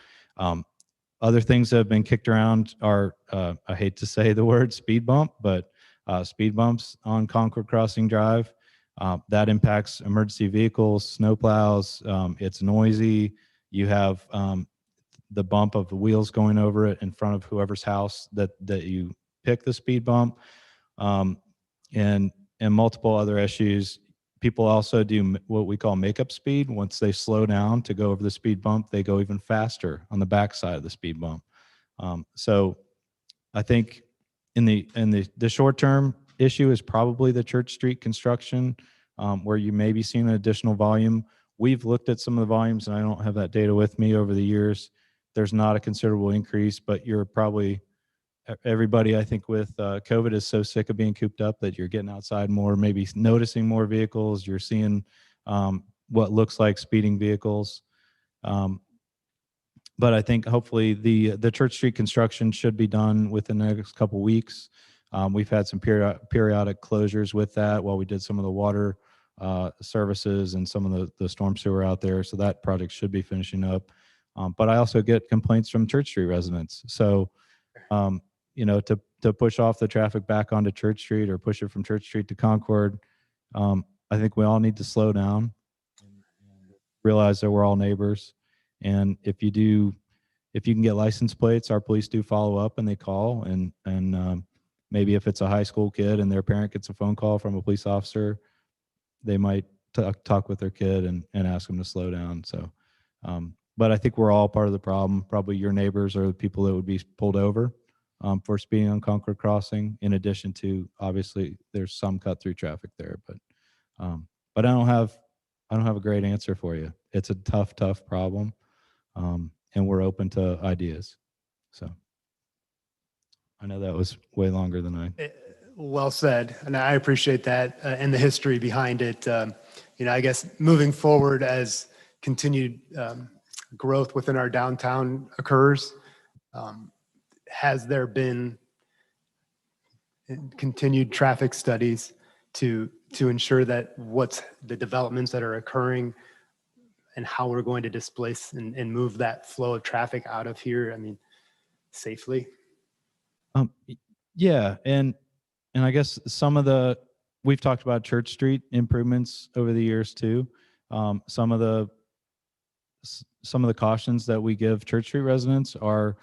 other things that have been kicked around are, I hate to say the word speed bump, but speed bumps on Concord Crossing Drive. That impacts emergency vehicles, snowplows. It's noisy. You have the bump of the wheels going over it in front of whoever's house that you pick the speed bump, and multiple other issues. People also do what we call makeup speed. Once they slow down to go over the speed bump, they go even faster on the backside of the speed bump. So I think in the short term issue is probably the Church Street construction, where you may be seeing an additional volume. We've looked at some of the volumes, and I don't have that data with me over the years. There's not a considerable increase, but you're probably, everybody, I think, with COVID is so sick of being cooped up that you're getting outside more, maybe noticing more vehicles. You're seeing what looks like speeding vehicles. But I think hopefully the Church Street construction should be done within the next couple weeks. We've had some periodic closures with that while we did some of the water services and some of the storm sewer out there. So that project should be finishing up. But I also get complaints from Church Street residents. So, to push off the traffic back onto Church Street or push it from Church Street to Concord, I think we all need to slow down, realize that we're all neighbors. And if you can get license plates, our police do follow up and they call, and maybe if it's a high school kid and their parent gets a phone call from a police officer, they might talk with their kid and ask them to slow down. So, but I think we're all part of the problem. Probably your neighbors are the people that would be pulled over for speeding on Concord Crossing. In addition to, obviously, there's some cut through traffic there, but I don't have a great answer for you. It's a tough problem, and we're open to ideas. So I know that was way longer than I. Well said, and I appreciate that and the history behind it. I guess moving forward as continued growth within our downtown occurs, has there been continued traffic studies to ensure that what's the developments that are occurring and how we're going to displace and move that flow of traffic out of here, safely? Yeah, and I guess we've talked about Church Street improvements over the years too. Some of the cautions that we give Church Street residents are,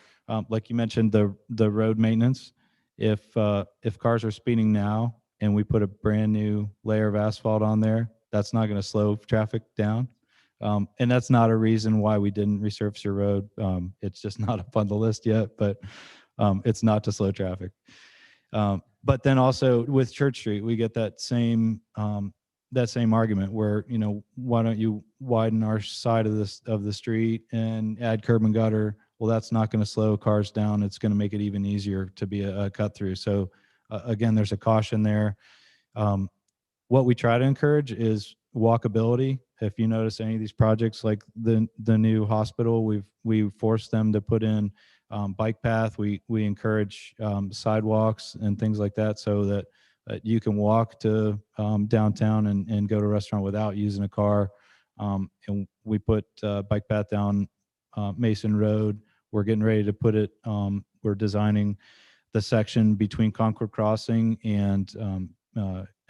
like you mentioned, the road maintenance. If cars are speeding now and we put a brand new layer of asphalt on there, that's not going to slow traffic down. And that's not a reason why we didn't resurface your road. It's just not up on the list yet, but it's not to slow traffic. But then also with Church Street, we get that same argument where, why don't you widen our side of the street and add curb and gutter? Well, that's not going to slow cars down. It's going to make it even easier to be a cut through. So again, there's a caution there. What we try to encourage is walkability. If you notice any of these projects, like the new hospital, we've forced them to put in bike path. We encourage sidewalks and things like that, so that you can walk to downtown and go to a restaurant without using a car. And we put bike path down Mason Road. We're getting ready to put it. We're designing the section between Concord Crossing and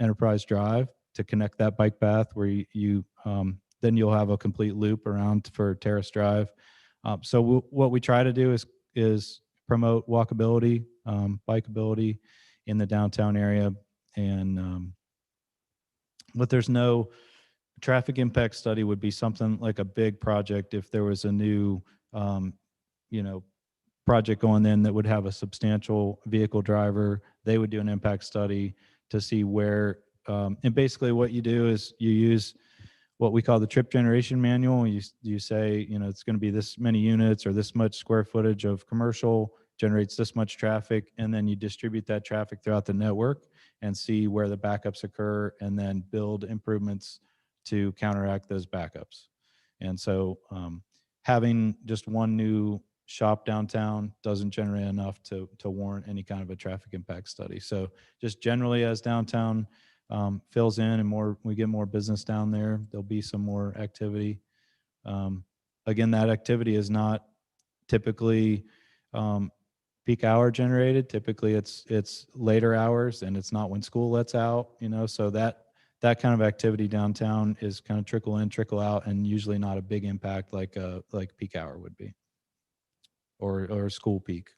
Enterprise Drive to connect that bike path, where you then you'll have a complete loop around for Terrace Drive. So what we try to do is promote walkability, bikeability in the downtown area, and but there's no traffic impact study. Would be something like a big project. If there was a new project going in that would have a substantial vehicle driver, they would do an impact study to see where, and basically what you do is you use what we call the trip generation manual. You say, it's going to be this many units or this much square footage of commercial generates this much traffic, and then you distribute that traffic throughout the network and see where the backups occur, and then build improvements to counteract those backups. And so having just one new shop downtown doesn't generate enough to warrant any kind of a traffic impact study. So just generally, as downtown fills in and we get more business down there, there'll be some more activity. Again, that activity is not typically peak hour generated. Typically it's later hours, and it's not when school lets out, so that kind of activity downtown is kind of trickle in, trickle out, and usually not a big impact like peak hour would be, or school peak.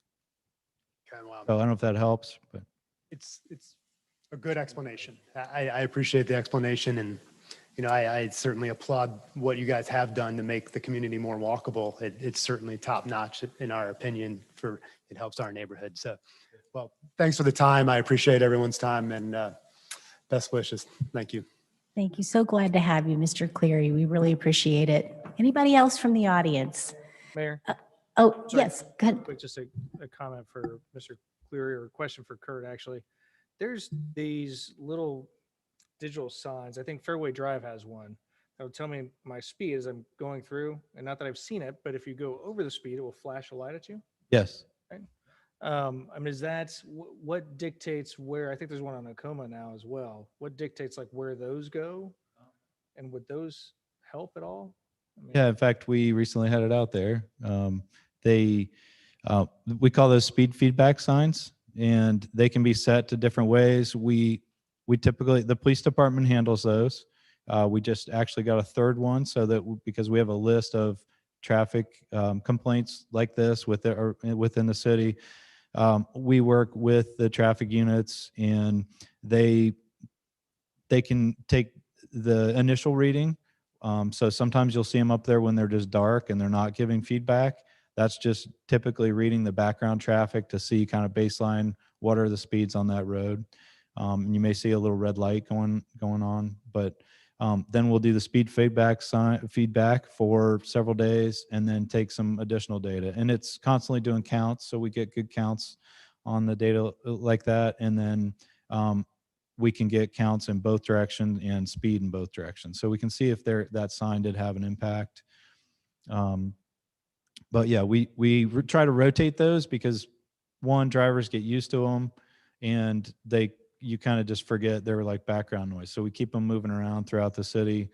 Okay, wow. So I don't know if that helps, but It's a good explanation. I appreciate the explanation, and I certainly applaud what you guys have done to make the community more walkable. It's certainly top notch in our opinion. It helps our neighborhood. So, well, thanks for the time. I appreciate everyone's time, and best wishes. Thank you. Thank you. So glad to have you, Mr. Cleary. We really appreciate it. Anybody else from the audience? Mayor? Oh, Sorry, yes, go ahead. quick, just a comment for Mr. Cleary, or a question for Kurt, actually. There's these little digital signs. I think Fairway Drive has one that will tell me my speed as I'm going through. And not that I've seen it, but if you go over the speed, it will flash a light at you. yes. Right? I mean, is that, what dictates where, I think there's one on Nakoma now as well. What dictates like where those go? And would those help at all? I mean, Yeah, in fact, we recently had it out there. They, we call those speed feedback signs, and they can be set to different ways. We typically, the police department handles those. We just actually got a third one so that because we have a list of traffic complaints like this within the city, we work with the traffic units, and they can take the initial reading. So sometimes you'll see them up there when they're just dark and they're not giving feedback. That's just typically reading the background traffic to see kind of baseline, what are the speeds on that road. And you may see a little red light going on, but then we'll do the speed feedback for several days and then take some additional data. And it's constantly doing counts, so we get good counts on the data like that. And then we can get counts in both directions and speed in both directions. So we can see if that sign did have an impact. But yeah, we try to rotate those because one, drivers get used to them, and you kind of just forget they're like background noise. So we keep them moving around throughout the city.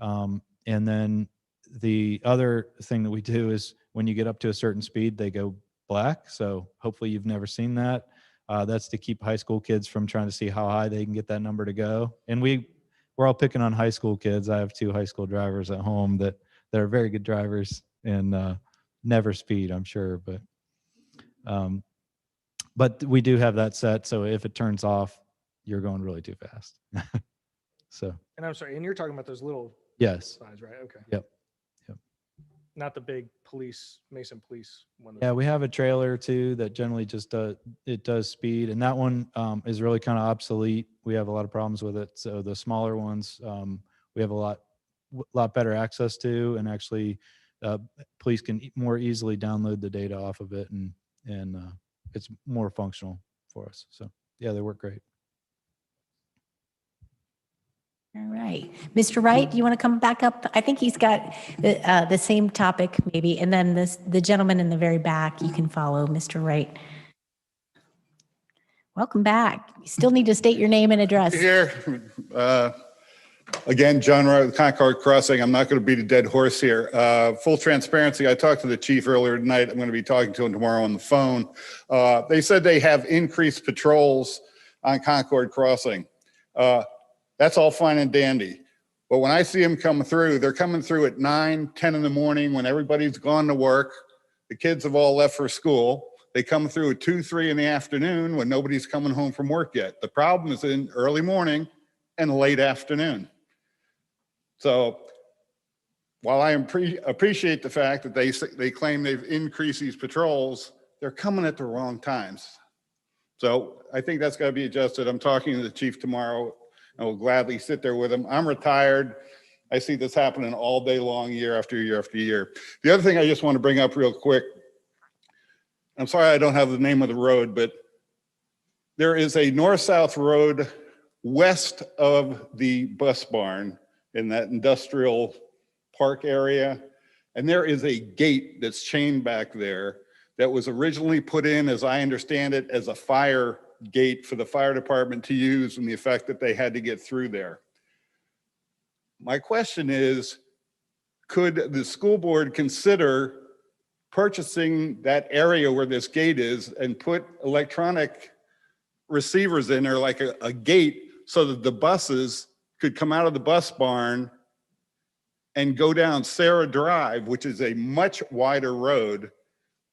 And then the other thing that we do is when you get up to a certain speed, they go black. So hopefully you've never seen that. That's to keep high school kids from trying to see how high they can get that number to go. And we're all picking on high school kids. I have 2 high school drivers at home that are very good drivers and never speed, I'm sure. But we do have that set. So if it turns off, you're going really too fast. So. and I'm sorry, and you're talking about those little Yes. signs, right? Okay. Yep. Not the big Mason police one. Yeah, we have a trailer too that generally just does speed, and that one is really kind of obsolete. We have a lot of problems with it. So the smaller ones, we have a lot better access to, and actually police can more easily download the data off of it, and it's more functional for us. So yeah, they work great. All right. Mr. Wright, do you want to come back up? I think he's got the same topic maybe. And then the gentleman in the very back, you can follow Mr. Wright. Welcome back. You still need to state your name and address. Here, again, John Wright with Concord Crossing. I'm not going to beat a dead horse here. Full transparency, I talked to the chief earlier tonight. I'm going to be talking to him tomorrow on the phone. They said they have increased patrols on Concord Crossing. That's all fine and dandy. But when I see them coming through, they're coming through at 9, 10 in the morning when everybody's gone to work. The kids have all left for school. They come through at 2, 3 in the afternoon when nobody's coming home from work yet. The problem is in early morning and late afternoon. So while I appreciate the fact that they claim they've increased these patrols, they're coming at the wrong times. So I think that's got to be adjusted. I'm talking to the chief tomorrow. I will gladly sit there with him. I'm retired. I see this happening all day long, year after year after year. The other thing I just want to bring up real quick, I'm sorry I don't have the name of the road, but there is a north-south road west of the bus barn in that industrial park area. And there is a gate that's chained back there that was originally put in, as I understand it, as a fire gate for the fire department to use in the effect that they had to get through there. My question is, could the school board consider purchasing that area where this gate is and put electronic receivers in there like a gate so that the buses could come out of the bus barn and go down Sarah Drive, which is a much wider road,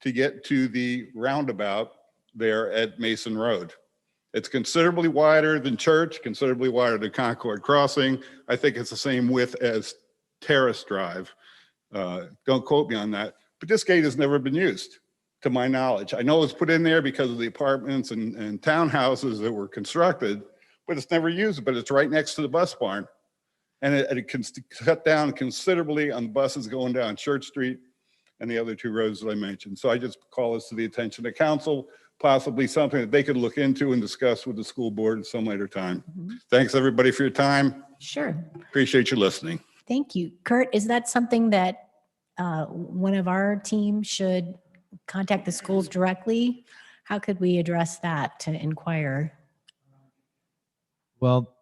to get to the roundabout there at Mason Road. It's considerably wider than Church, considerably wider than Concord Crossing. I think it's the same width as Terrace Drive. Don't quote me on that, but this gate has never been used to my knowledge. I know it was put in there because of the apartments and townhouses that were constructed, but it's never used, but it's right next to the bus barn. And it can cut down considerably on the buses going down Church Street and the other 2 roads that I mentioned. So I just call this to the attention of council, possibly something that they could look into and discuss with the school board at some later time. Thanks everybody for your time. Sure. Appreciate you listening. Thank you. Kurt, is that something that one of our team should contact the schools directly How could we address that to inquire? Well,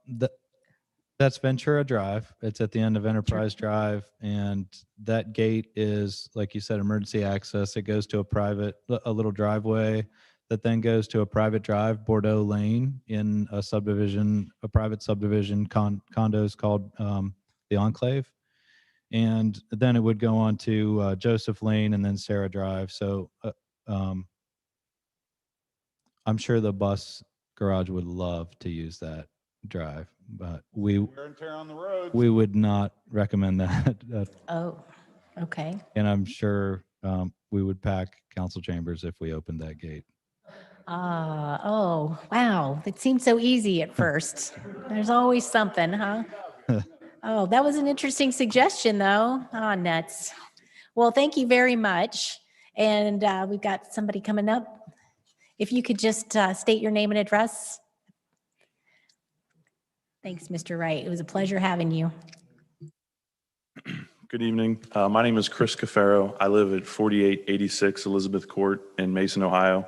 that's Ventura Drive. It's at the end of Enterprise Drive. And that gate is, like you said, emergency access. It goes to a little driveway that then goes to a private drive, Bordeaux Lane, in a private subdivision condos called the Enclave. And then it would go on to Joseph Lane and then Sarah Drive. So I'm sure the bus garage would love to use that drive, but we Wear and tear on the roads. we would not recommend that. Oh, okay. And I'm sure we would pack council chambers if we opened that gate. Oh, wow. It seemed so easy at first. There's always something, huh? Oh, that was an interesting suggestion, though. Oh, nuts. Well, thank you very much. And we've got somebody coming up. If you could just state your name and address. Thanks, Mr. Wright. It was a pleasure having you. Good evening. My name is Chris Cafaro. I live at 4886 Elizabeth Court in Mason, Ohio.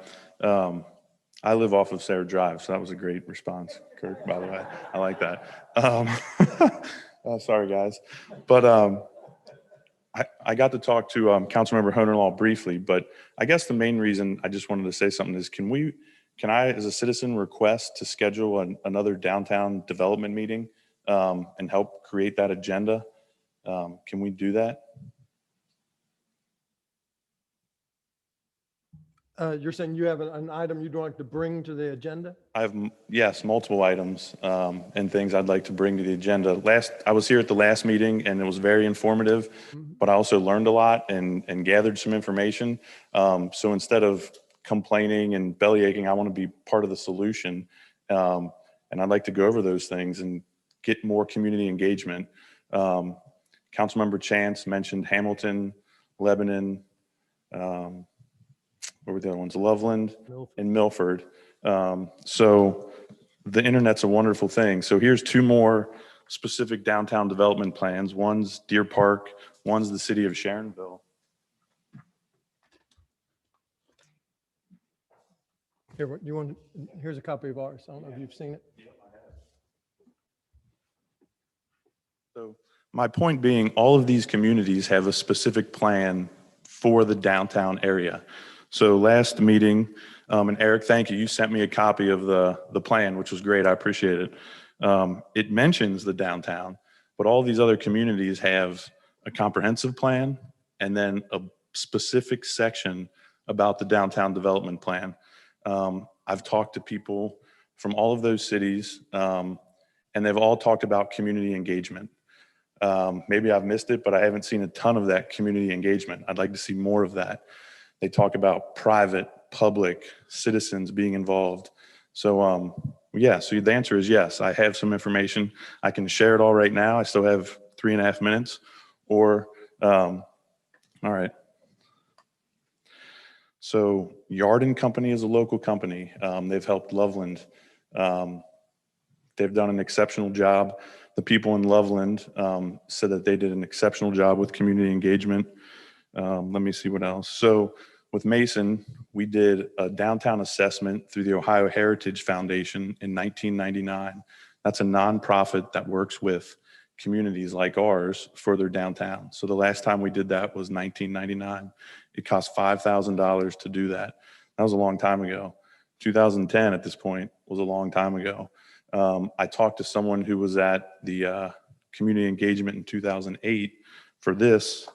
I live off of Sarah Drive, so that was a great response, Kirk, by the way. I like that. Sorry, guys. But I got to talk to Councilmember Honerlaw briefly, but I guess the main reason I just wanted to say something is can I, as a citizen, request to schedule another downtown development meeting and help create that agenda? Can we do that? You're saying you have an item you'd like to bring to the agenda? I have, yes, multiple items and things I'd like to bring to the agenda. I was here at the last meeting and it was very informative, but I also learned a lot and gathered some information. So instead of complaining and belly aching, I want to be part of the solution. And I'd like to go over those things and get more community engagement. Councilmember Chance mentioned Hamilton, Lebanon, what were the other ones? Loveland and Milford. So the internet's a wonderful thing. So here's two more specific downtown development plans. One's Deer Park, one's the city of Sharonville. Here's a copy of ours. I don't know if you've seen it. So my point being, all of these communities have a specific plan for the downtown area. So last meeting, and Eric, thank you. You sent me a copy of the plan, which was great. I appreciate it. It mentions the downtown, but all these other communities have a comprehensive plan and then a specific section about the downtown development plan. I've talked to people from all of those cities, and they've all talked about community engagement. Maybe I've missed it, but I haven't seen a ton of that community engagement. I'd like to see more of that. They talk about private, public, citizens being involved. So yeah, so the answer is yes. I have some information. I can share it all right now. I still have 3.5 minutes or, all right. So Yarden Company is a local company. They've helped Loveland. They've done an exceptional job. The people in Loveland said that they did an exceptional job with community engagement. Let me see what else. So with Mason, we did a downtown assessment through the Ohio Heritage Foundation in 1999. That's a nonprofit that works with communities like ours for their downtown. So the last time we did that was 1999. It cost $5,000 to do that. That was a long time ago. 2010 at this point was a long time ago. I talked to someone who was at the community engagement in 2008 for this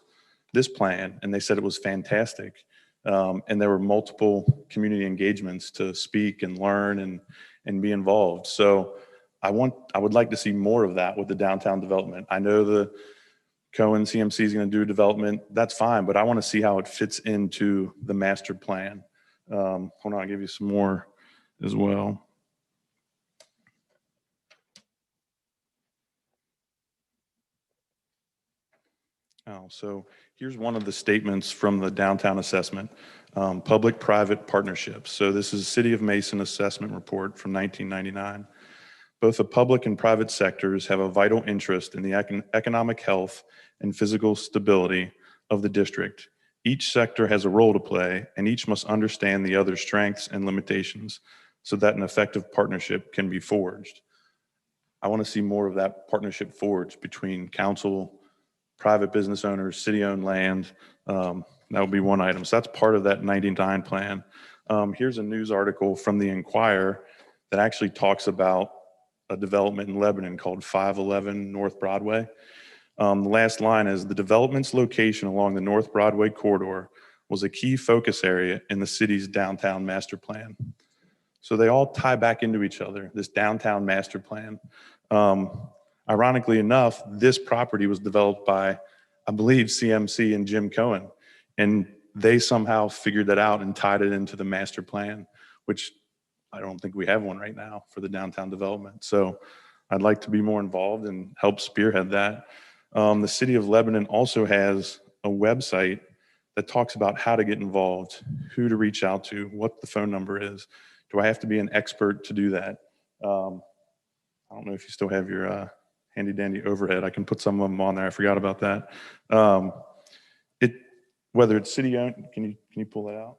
plan, and they said it was fantastic. And there were multiple community engagements to speak and learn and be involved. So I would like to see more of that with the downtown development. I know the Cohen CMC is going to do development. That's fine, but I want to see how it fits into the master plan. Hold on, I'll give you some more as well. So here's one of the statements from the downtown assessment, public-private partnerships. So this is City of Mason assessment report from 1999. Both the public and private sectors have a vital interest in the economic health and physical stability of the district. Each sector has a role to play, and each must understand the other's strengths and limitations so that an effective partnership can be forged. I want to see more of that partnership forged between council, private business owners, city-owned land. That would be one item. So that's part of that 99 plan. Here's a news article from the Inquirer that actually talks about a development in Lebanon called 511 North Broadway. The last line is, the development's location along the North Broadway corridor was a key focus area in the city's downtown master plan. So they all tie back into each other, this downtown master plan. Ironically enough, this property was developed by, I believe, CMC and Jim Cohen, and they somehow figured that out and tied it into the master plan, which I don't think we have one right now for the downtown development. So I'd like to be more involved and help spearhead that. The city of Lebanon also has a website that talks about how to get involved, who to reach out to, what the phone number is. Do I have to be an expert to do that? I don't know if you still have your handy dandy overhead. I can put some of them on there. I forgot about that. Whether it's city owned, can you pull that out?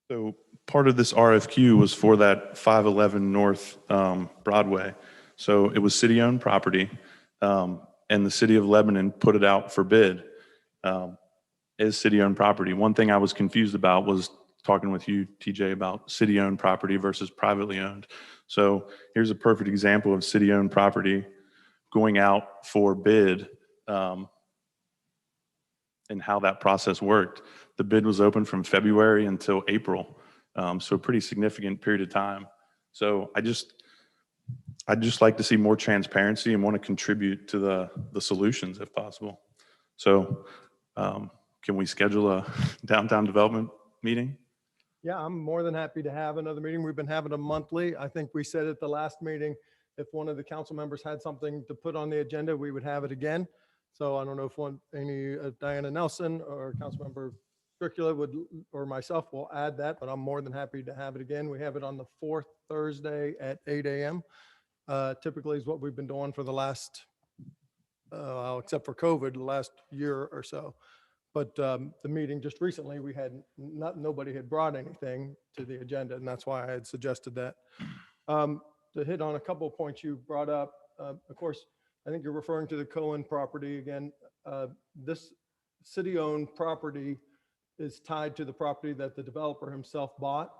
So part of this RFQ was for that 511 North Broadway. So it was city-owned property, and the city of Lebanon put it out for bid as city-owned property. One thing I was confused about was talking with you, TJ, about city-owned property versus privately owned. So here's a perfect example of city-owned property going out for bid and how that process worked. The bid was open from February until April, so a pretty significant period of time. So I'd just like to see more transparency and want to contribute to the solutions if possible. So can we schedule a downtown development meeting? Yeah, I'm more than happy to have another meeting. We've been having them monthly. I think we said at the last meeting, if one of the council members had something to put on the agenda, we would have it again. So I don't know if Diana Nelson or Councilmember Curricula would, or myself will add that, but I'm more than happy to have it again. We have it on the fourth Thursday at 8 a.m. Typically is what we've been doing for the last, except for COVID, the last year or so. But the meeting just recently, we had nobody had brought anything to the agenda, and that's why I had suggested that. To hit on a couple of points you brought up, of course, I think you're referring to the Cohen property again. This city-owned property is tied to the property that the developer himself bought,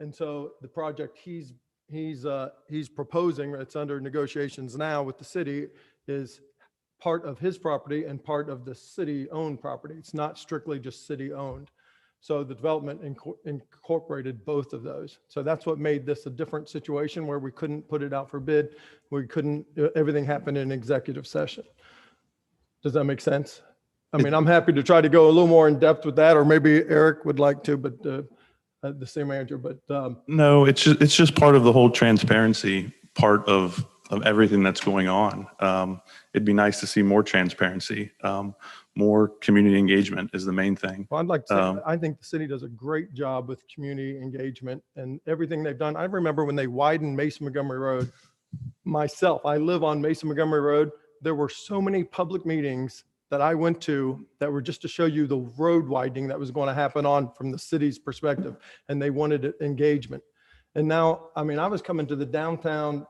and so the project he's proposing, it's under negotiations now with the city, is part of his property and part of the city-owned property. It's not strictly just city-owned. So the development incorporated both of those. So that's what made this a different situation where we couldn't put it out for bid. Everything happened in executive session. Does that make sense? I mean, I'm happy to try to go a little more in depth with that, or maybe Eric would like to, but the city manager, but. No, it's just part of the whole transparency part of everything that's going on. It'd be nice to see more transparency. More community engagement is the main thing. Well, I'd like to say, I think the city does a great job with community engagement and everything they've done. I remember when they widened Mason Montgomery Road, myself, I live on Mason Montgomery Road. There were so many public meetings that I went to that were just to show you the road widening that was going to happen on from the city's perspective. And they wanted engagement. And now, I mean, I was coming to the downtown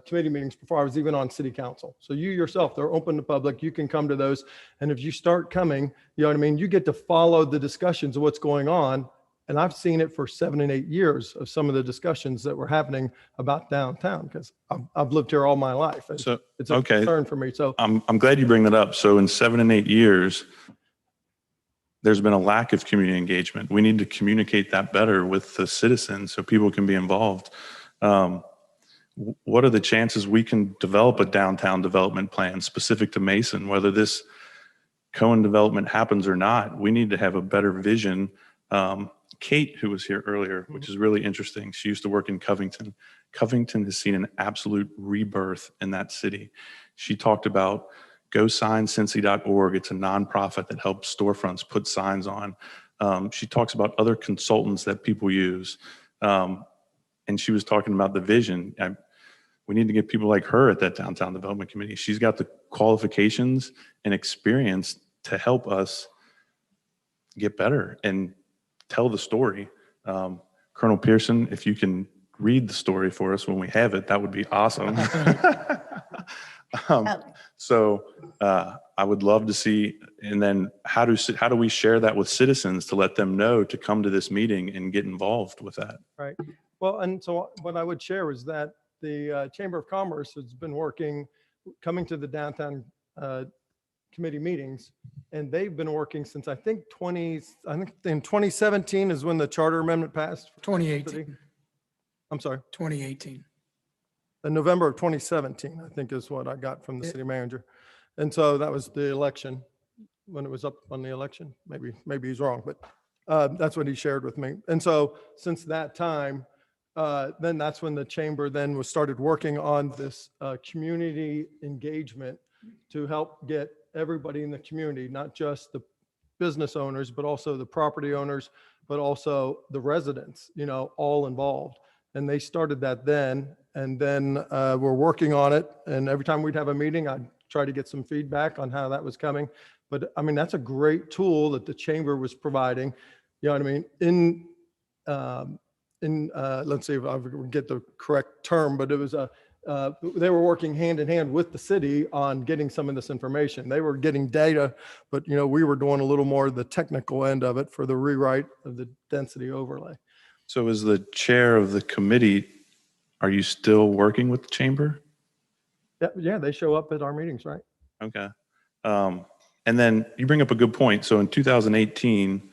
committee meetings before I was even on city council. So you yourself, they're open to public, you can come to those. And if you start coming, you know what I mean? You get to follow the discussions of what's going on. And I've seen it for 7 and 8 years of some of the discussions that were happening about downtown, because I've lived here all my life. And So, it's a concern for me. So I'm glad you bring that up. So in 7 and 8 years, there's been a lack of community engagement. We need to communicate that better with the citizens so people can be involved. What are the chances we can develop a downtown development plan specific to Mason, whether this Cohen development happens or not, we need to have a better vision. Kate, who was here earlier, which is really interesting. She used to work in Covington. Covington has seen an absolute rebirth in that city. She talked about GoSignCincy.org. It's a nonprofit that helps storefronts put signs on. She talks about other consultants that people use. And she was talking about the vision. We need to get people like her at that downtown development committee. She's got the qualifications and experience to help us get better and tell the story. Colonel Pearson, if you can read the story for us when we have it, that would be awesome. So I would love to see, and then how do we share that with citizens to let them know to come to this meeting and get involved with that? Right. Well, and so what I would share is that the Chamber of Commerce has been coming to the downtown committee meetings, and they've been working since I think in 2017 is when the charter amendment passed. 2018. I'm sorry. 2018. In November of 2017, I think is what I got from the city manager. And so that was the election, when it was up on the election. Maybe he's wrong, but that's what he shared with me. And so since that time, then that's when the chamber then was started working on this community engagement to help get everybody in the community, not just the business owners, but also the property owners, but also the residents, all involved. And they started that then, and then we're working on it. And every time we'd have a meeting, I'd try to get some feedback on how that was coming. But I mean, that's a great tool that the chamber was providing. You know what I mean? Let's see if I can get the correct term, but it was they were working hand in hand with the city on getting some of this information. They were getting data, but we were doing a little more of the technical end of it for the rewrite of the density overlay. So as the chair of the committee, are you still working with the chamber? Yeah, they show up at our meetings, right? Okay. And then you bring up a good point. So in 2018,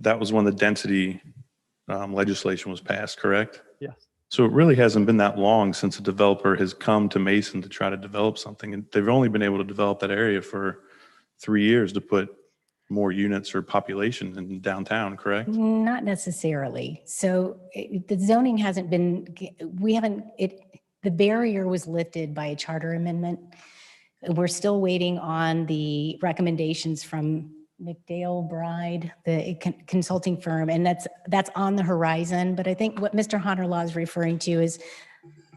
that was when the density legislation was passed, correct? Yes. So it really hasn't been that long since a developer has come to Mason to try to develop something. And they've only been able to develop that area for 3 years to put more units or population in downtown, correct? Not necessarily. So the zoning hasn't been, the barrier was lifted by a charter amendment. We're still waiting on the recommendations from McDale Bride, the consulting firm, and that's on the horizon. But I think what Mr. Honderlaw is referring to is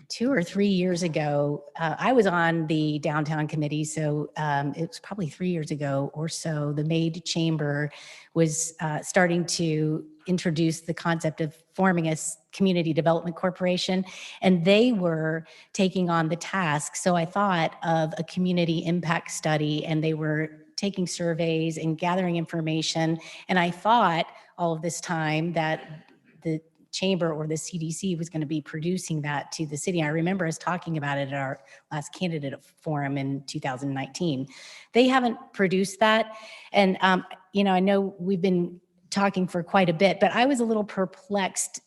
2 or 3 years ago, I was on the downtown committee, so it was probably 3 years ago or so, the Maid Chamber was starting to introduce the concept of forming a community development corporation, and they were taking on the task. So I thought of a community impact study, and they were taking surveys and gathering information. And I thought all of this time that the chamber or the CDC was going to be producing that to the city. I remember us talking about it at our last candidate forum in 2019. They haven't produced that. And, I know we've been talking for quite a bit, but I was a little perplexed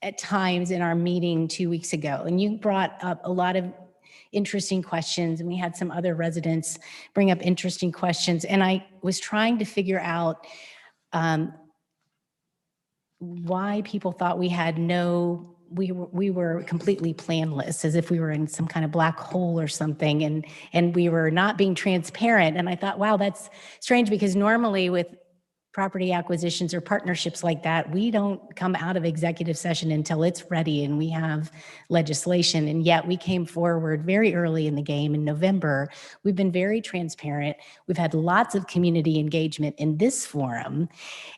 at times in our meeting 2 weeks ago. And you brought up a lot of interesting questions, and we had some other residents bring up interesting questions. And I was trying to figure out why people thought we were completely planless, as if we were in some kind of black hole or something, and we were not being transparent. And I thought, wow, that's strange, because normally with property acquisitions or partnerships like that, we don't come out of executive session until it's ready and we have legislation. And yet we came forward very early in the game in November. We've been very transparent. We've had lots of community engagement in this forum.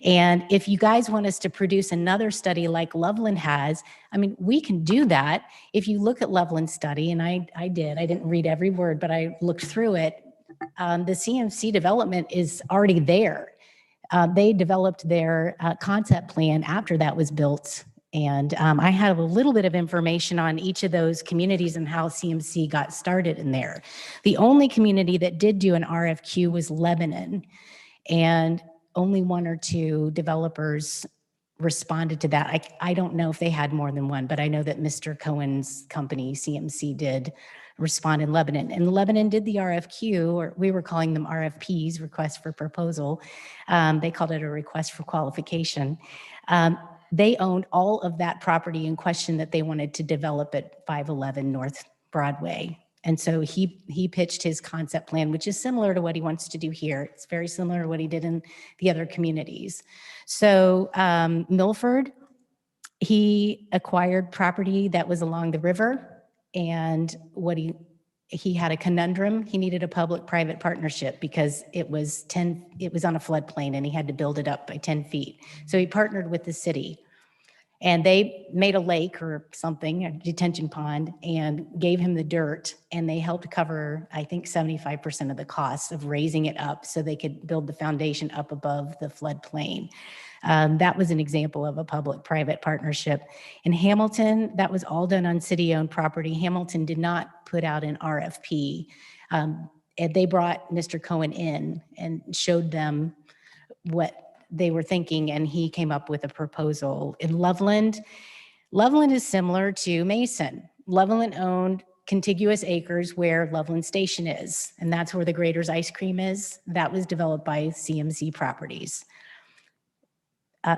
And if you guys want us to produce another study like Loveland has, I mean, we can do that. If you look at Loveland's study, and I didn't read every word, but I looked through it. The CMC development is already there. They developed their concept plan after that was built. And I have a little bit of information on each of those communities and how CMC got started in there. The only community that did do an RFQ was Lebanon, and only 1 or 2 developers responded to that. I don't know if they had more than one, but I know that Mr. Cohen's company, CMC, did respond in Lebanon. And Lebanon did the RFQ, or we were calling them RFPs, request for proposal. They called it a request for qualification. They owned all of that property in question that they wanted to develop at 511 North Broadway. And so he pitched his concept plan, which is similar to what he wants to do here. It's very similar to what he did in the other communities. So Milford, he acquired property that was along the river, and he had a conundrum. He needed a public-private partnership because it was on a floodplain and he had to build it up by 10 feet. So he partnered with the city, and they made a lake or something, a detention pond, and gave him the dirt, and they helped cover, I think, 75% of the costs of raising it up so they could build the foundation up above the floodplain. That was an example of a public-private partnership. In Hamilton, that was all done on city-owned property. Hamilton did not put out an RFP. And they brought Mr. Cohen in and showed them what they were thinking, and he came up with a proposal. In Loveland is similar to Mason. Loveland owned contiguous acres where Loveland Station is, and that's where the Grater's Ice Cream is. That was developed by CMC Properties.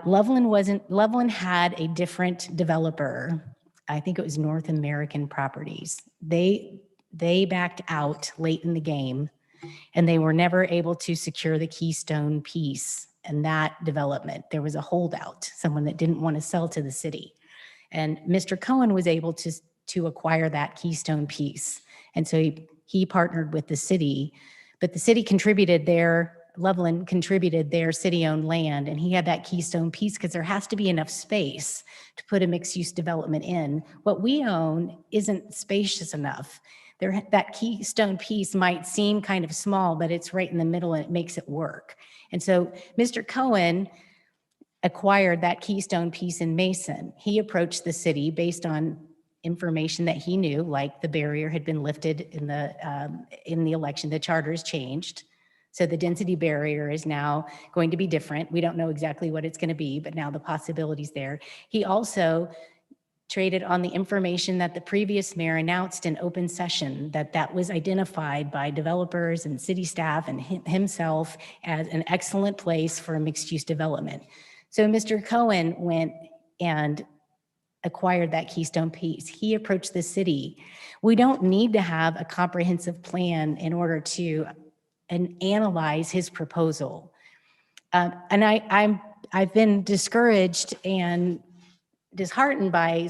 Loveland had a different developer. I think it was North American Properties. They backed out late in the game, and they were never able to secure the Keystone piece. And that development, there was a holdout, someone that didn't want to sell to the city. And Mr. Cohen was able to acquire that Keystone piece. And so he partnered with the city, but the city Loveland contributed their city-owned land, and he had that Keystone piece because there has to be enough space to put a mixed-use development in. What we own isn't spacious enough. That Keystone piece might seem kind of small, but it's right in the middle and it makes it work. And so Mr. Cohen acquired that Keystone piece in Mason. He approached the city based on information that he knew, like the barrier had been lifted in the election, the charters changed. So the density barrier is now going to be different. We don't know exactly what it's going to be, but now the possibility's there. He also traded on the information that the previous mayor announced in open session, that was identified by developers and city staff and himself as an excellent place for a mixed-use development. So Mr. Cohen went and acquired that Keystone piece. He approached the city. We don't need to have a comprehensive plan in order to analyze his proposal. And I've been discouraged and disheartened by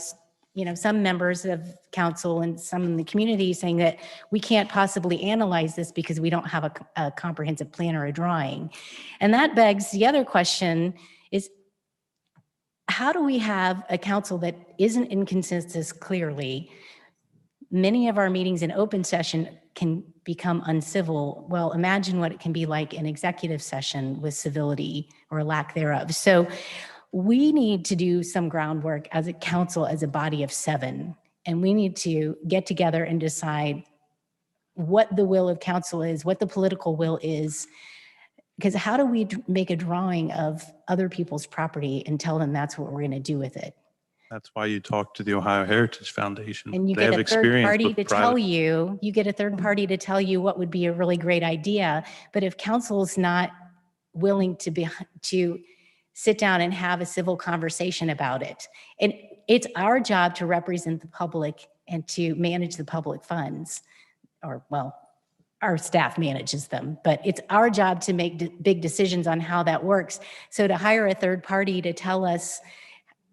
some members of council and some in the community saying that we can't possibly analyze this because we don't have a comprehensive plan or a drawing. And that begs the other question is, how do we have a council that isn't in consensus clearly? Many of our meetings in open session can become uncivil. Well, imagine what it can be like in executive session with civility or lack thereof. So we need to do some groundwork as a council, as a body of 7, and we need to get together and decide what the will of council is, what the political will is, because how do we make a drawing of other people's property and tell them that's what we're going to do with it? That's why you talk to the Ohio Heritage Foundation. And you They get have a third experience party with to private- tell you, to tell you what would be a really great idea. But if council's not willing to sit down and have a civil conversation about it, and it's our job to represent the public and to manage the public funds, or well, our staff manages them, but it's our job to make big decisions on how that works. So to hire a third party to tell us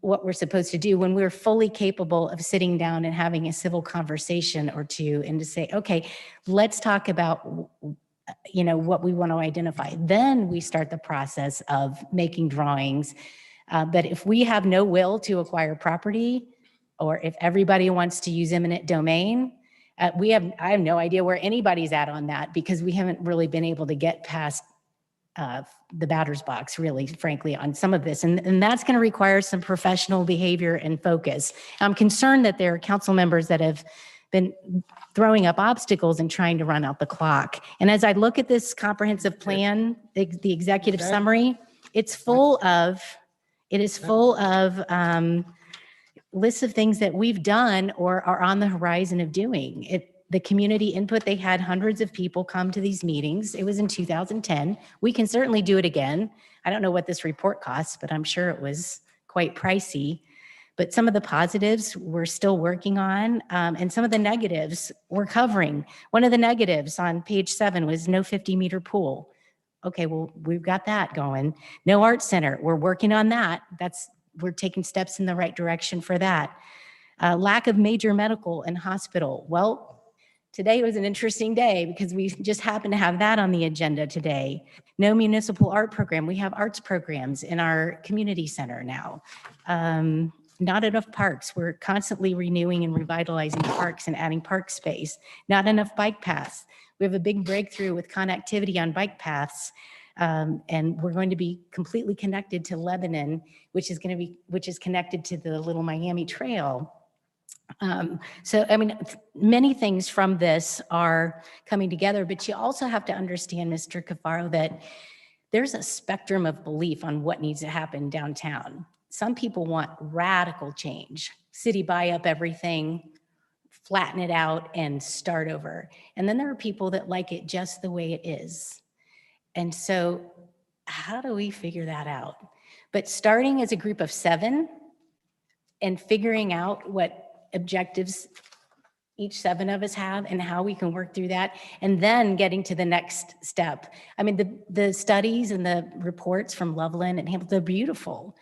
what we're supposed to do when we're fully capable of sitting down and having a civil conversation or two, and to say, okay, let's talk about what we want to identify. Then we start the process of making drawings. But if we have no will to acquire property, or if everybody wants to use eminent domain, I have no idea where anybody's at on that, because we haven't really been able to get past the batter's box, really, frankly, on some of this. And that's going to require some professional behavior and focus. I'm concerned that there are council members that have been throwing up obstacles and trying to run out the clock. And as I look at this comprehensive plan, the executive summary, it's full of It is full of lists of things that we've done or are on the horizon of doing. The community input, they had hundreds of people come to these meetings. It was in 2010. We can certainly do it again. I don't know what this report costs, but I'm sure it was quite pricey. But some of the positives we're still working on, and some of the negatives we're covering. One of the negatives on page 7 was no 50-meter pool. Okay, well, we've got that going. No art center, we're working on that. We're taking steps in the right direction for that. Lack of major medical and hospital. Well, today was an interesting day because we just happened to have that on the agenda today. No municipal art program. We have arts programs in our community center now. Not enough parks. We're constantly renewing and revitalizing parks and adding park space. Not enough bike paths. We have a big breakthrough with connectivity on bike paths. And we're going to be completely connected to Lebanon, which is connected to the Little Miami Trail. So, I mean, many things from this are coming together, but you also have to understand, Mr. Cafaro, that there's a spectrum of belief on what needs to happen downtown. Some people want radical change, city buy up everything, flatten it out and start over. And then there are people that like it just the way it is. And so how do we figure that out? But starting as a group of 7 and figuring out what objectives each 7 of us have and how we can work through that, and then getting to the next step. I mean, the studies and the reports from Loveland and Hamilton are beautiful.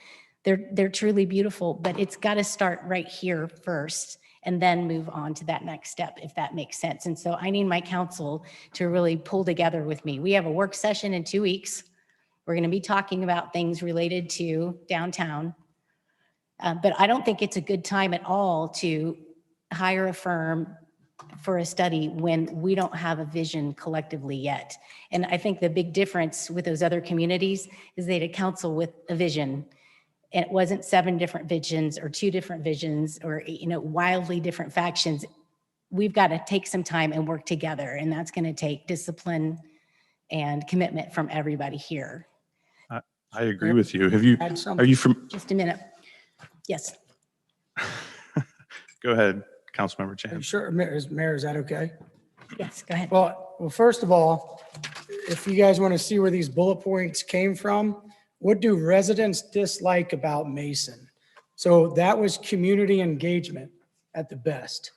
They're truly beautiful, but it's got to start right here first and then move on to that next step, if that makes sense. And so I need my council to really pull together with me. We have a work session in 2 weeks. We're going to be talking about things related to downtown. But I don't think it's a good time at all to hire a firm for a study when we don't have a vision collectively yet. And I think the big difference with those other communities is they had a council with a vision. And it wasn't 7 different visions or 2 different visions or, wildly different factions. We've got to take some time and work together. And that's going to take discipline and commitment from everybody here. I agree with you. Are you from? Just a minute. Yes. Go ahead, Councilmember Chan. Sure, Mayor, is that okay? Yes, go ahead. Well, first of all, if you guys want to see where these bullet points came from, what do residents dislike about Mason? So that was community engagement at the best.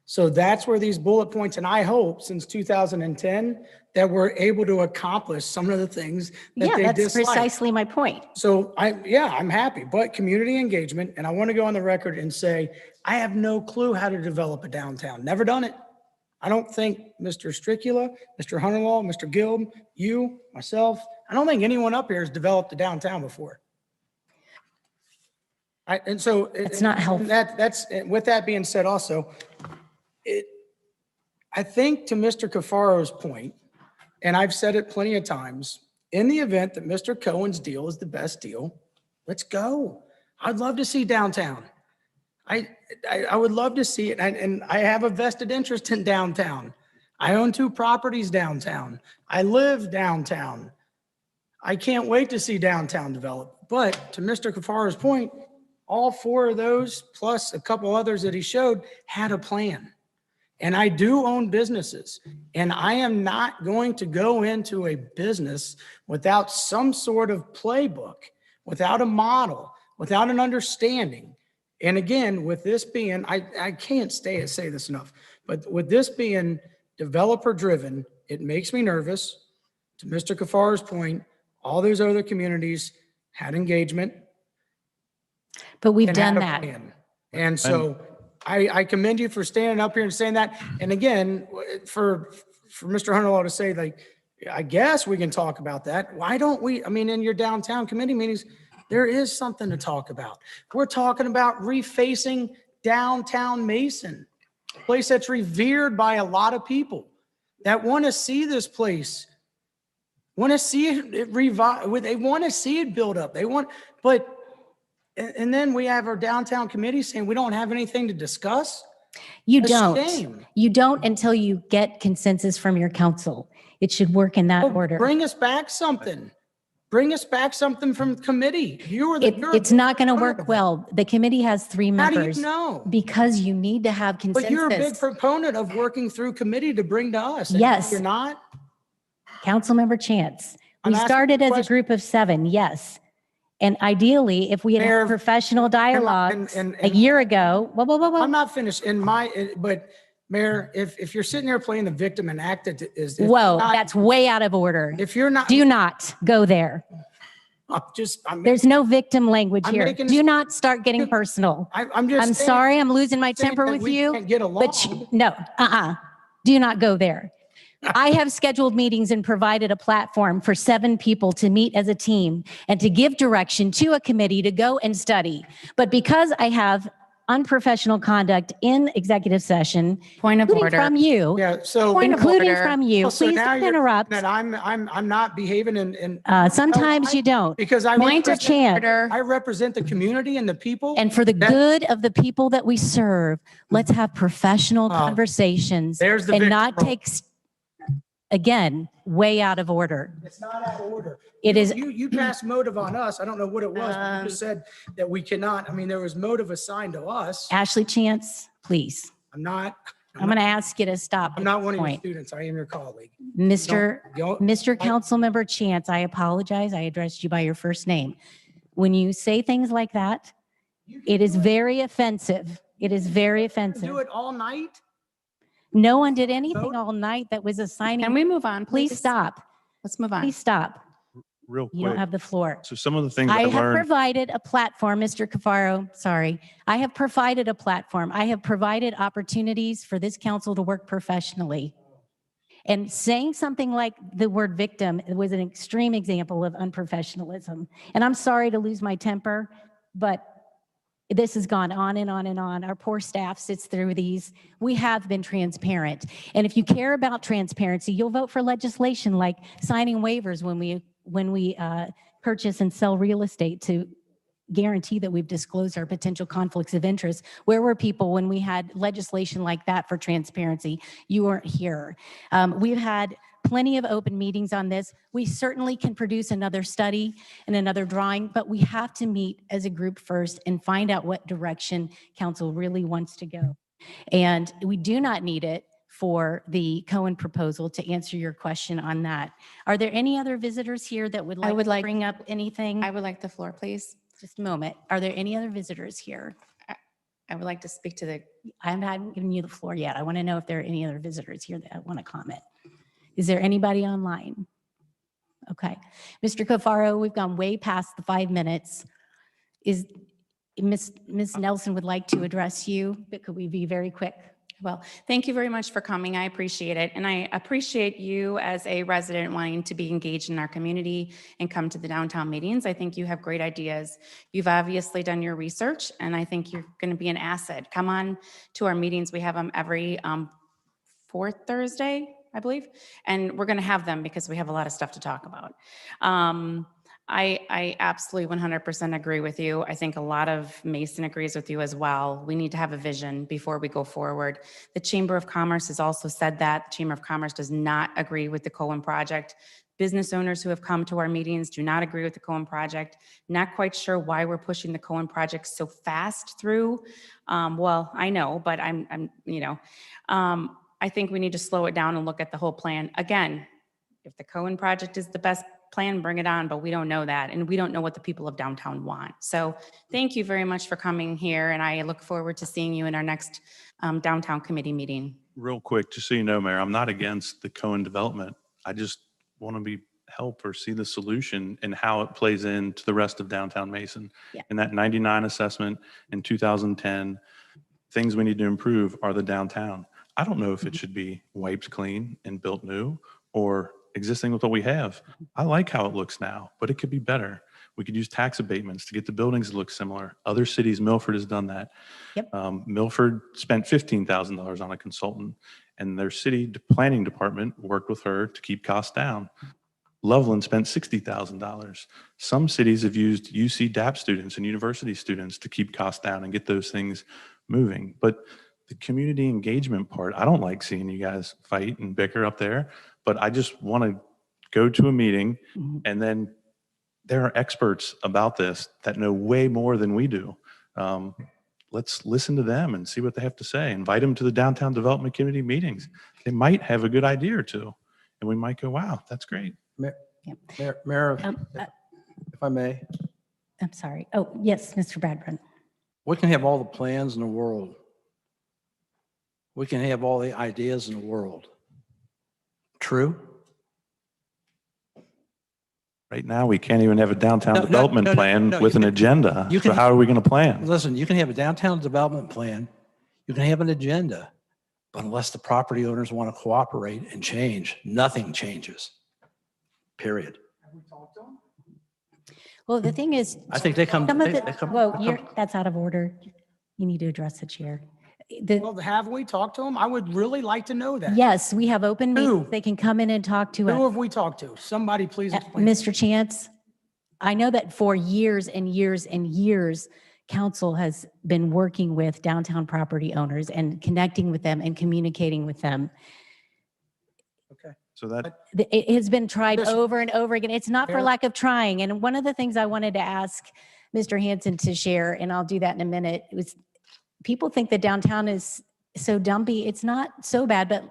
So that's where these bullet points, and I hope since 2010 that we're able to accomplish some of the things that they that's dislike. precisely my point. So I'm happy, but community engagement, and I want to go on the record and say, I have no clue how to develop a downtown. Never done it. I don't think Mr. Stricula, Mr. Hunterlaw, Mr. Guild, you, myself, I don't think anyone up here has developed a downtown before. And so it's not helpful. That's with that being said, also, I think to Mr. Cafaro's point, and I've said it plenty of times, in the event that Mr. Cohen's deal is the best deal, let's go. I'd love to see downtown. I would love to see it, and I have a vested interest in downtown. I own 2 properties downtown. I live downtown. I can't wait to see downtown develop. But to Mr. Cafaro's point, all 4 of those, plus a couple others that he showed, had a plan. And I do own businesses, and I am not going to go into a business without some sort of playbook, without a model, without an understanding. And again, with this being, I can't say this enough, but with this being developer driven, it makes me nervous. To Mr. Cafaro's point, all those other communities had engagement. But we've done that. And so I commend you for standing up here and saying that. And again, for Mr. Hunterlaw to say, like, I guess we can talk about that. Why don't we? I mean, in your downtown committee meetings, there is something to talk about. We're talking about refacing downtown Mason, a place that's revered by a lot of people that want to see this place, want to see it revive. They want to see it build up. And then we have our downtown committee saying we don't have anything to discuss. You don't until you get consensus from your council. It should work in that order. Bring us back something. Bring us back something from committee. It's not going to work well. The committee has 3 How do you members. know? Because you need to have But you're a big consensus. proponent of working through committee to bring to us. and Yes. You're not? Councilmember Chance, I'm we asking started a as a question. group of 7, yes. And ideally, if we had Mayor, had professional dialogues and- a year ago, I'm not finished but Mayor, if you're sitting there playing the victim and act that is. if whoa, you're not- that's way out of order. If you're not. Do not go there. There's no victim language I'm here. making Do this- not start getting personal. I'm just. I'm saying- sorry, I'm losing my saying temper that with we you. can't get along. But no, do not go there. I have scheduled meetings and provided a platform for 7 people to meet as a team and to give direction to a committee to go and study. But because I have unprofessional conduct in executive session, Point of including order. from you, Yeah, so. including from you, Oh, so please now don't you're interrupt. That I'm not behaving in. Sometimes you don't. Because I Point of represent- chance. I represent the community and the people. And for the that- good of the people that we serve, let's have professional conversations there's the and victim not role. take, again, way out of order. It's not out of order. It is. You passed motive on us. I don't know what it was. But you just said that we cannot, there was motive assigned to us. Ashley Chance, please. I'm not. I'm going to ask you to stop. I'm at not this one of your point. students. I am your colleague. Mr. Don't- Councilmember Chance, I apologize. I addressed you by your first name. When you say things like that, it is very offensive. It is very offensive. Do it all night? No one did anything all night that was assigning. Can we move on, Please please? stop. Let's move on. Please stop. Real You don't quick. have the floor. So some of the things I I have learned. provided a platform, Mr. Cafaro, sorry. I have provided a platform. I have provided opportunities for this council to work professionally. And saying something like the word victim was an extreme example of unprofessionalism. And I'm sorry to lose my temper, but this has gone on and on and on. Our poor staff sits through these. We have been transparent. And if you care about transparency, you'll vote for legislation like signing waivers when we purchase and sell real estate to guarantee that we've disclosed our potential conflicts of interest. Where were people when we had legislation like that for transparency? You weren't here. We've had plenty of open meetings on this. We certainly can produce another study and another drawing, but we have to meet as a group first and find out what direction council really wants to go. And we do not need it for the Cohen proposal, to answer your question on that. Are there any other visitors here that would like to bring up anything? I would like the floor, please. Just a moment. Are there any other visitors here? I would like to speak to the, I haven't given you the floor yet. I want to know if there are any other visitors here that want to comment. Is there anybody online? Okay. Mr. Cafaro, we've gone way past the 5 minutes. Is Ms. Nelson would like to address you, but could we be very quick? well, thank you very much for coming. I appreciate it. And I appreciate you as a resident wanting to be engaged in our community and come to the downtown meetings. I think you have great ideas. You've obviously done your research, and I think you're going to be an asset. Come on to our meetings. We have them every fourth Thursday, I believe, and we're going to have them because we have a lot of stuff to talk about. I absolutely 100% agree with you. I think a lot of Mason agrees with you as well. We need to have a vision before we go forward. The Chamber of Commerce has also said that. The Chamber of Commerce does not agree with the Cohen project. Business owners who have come to our meetings do not agree with the Cohen project. Not quite sure why we're pushing the Cohen project so fast through. Well, I know, but I think we need to slow it down and look at the whole plan. Again, if the Cohen project is the best plan, bring it on, but we don't know that. And we don't know what the people of downtown want. So thank you very much for coming here. And I look forward to seeing you in our next downtown committee meeting. Real quick, just so you know, Mayor, I'm not against the Cohen development. I just want to help or see the solution and how it plays into the rest of downtown Mason. Yeah. And that 99 assessment in 2010, things we need to improve are the downtown. I don't know if it should be wiped clean and built new or existing with what we have. I like how it looks now, but it could be better. We could use tax abatements to get the buildings to look similar. Other cities, Milford has done that. Yep. Milford spent $15,000 on a consultant, and their city planning department worked with her to keep costs down. Loveland spent $60,000. Some cities have used UC DAP students and university students to keep costs down and get those things moving. But the community engagement part, I don't like seeing you guys fight and bicker up there, but I just want to go to a meeting and then there are experts about this that know way more than we do. Let's listen to them and see what they have to say. Invite them to the Downtown Development Committee meetings. They might have a good idea or two, and we might go, wow, that's great. Mayor, if I may, I'm sorry. Oh, yes, Mr. Bradburn. we can have all the plans in the world. We can have all the ideas in the world. True? Right now, we can't even have a downtown No, no, development plan no, with you an can- agenda. you So can- how are we going to plan? Listen, you can have a downtown development plan. You can have an agenda. But unless the property owners want to cooperate and change, nothing changes. Period. Well, the thing is, I think they come. some of they the, come- whoa, they you're, come- that's out of order. You need to address the chair. Well, have we talked to them? I would really like to know that. Yes, we have open Who? meetings. They can come in and talk to Who us. have we talked to? Somebody please explain. Mr. Chance, I know that for years and years and years, council has been working with downtown property owners and connecting with them and communicating with them. So that, It has been tried This- over and over again. It's not for Mayor? lack of trying. And one of the things I wanted to ask Mr. Hanson to share, and I'll do that in a minute, was people think that downtown is so dumpy. It's not so bad, but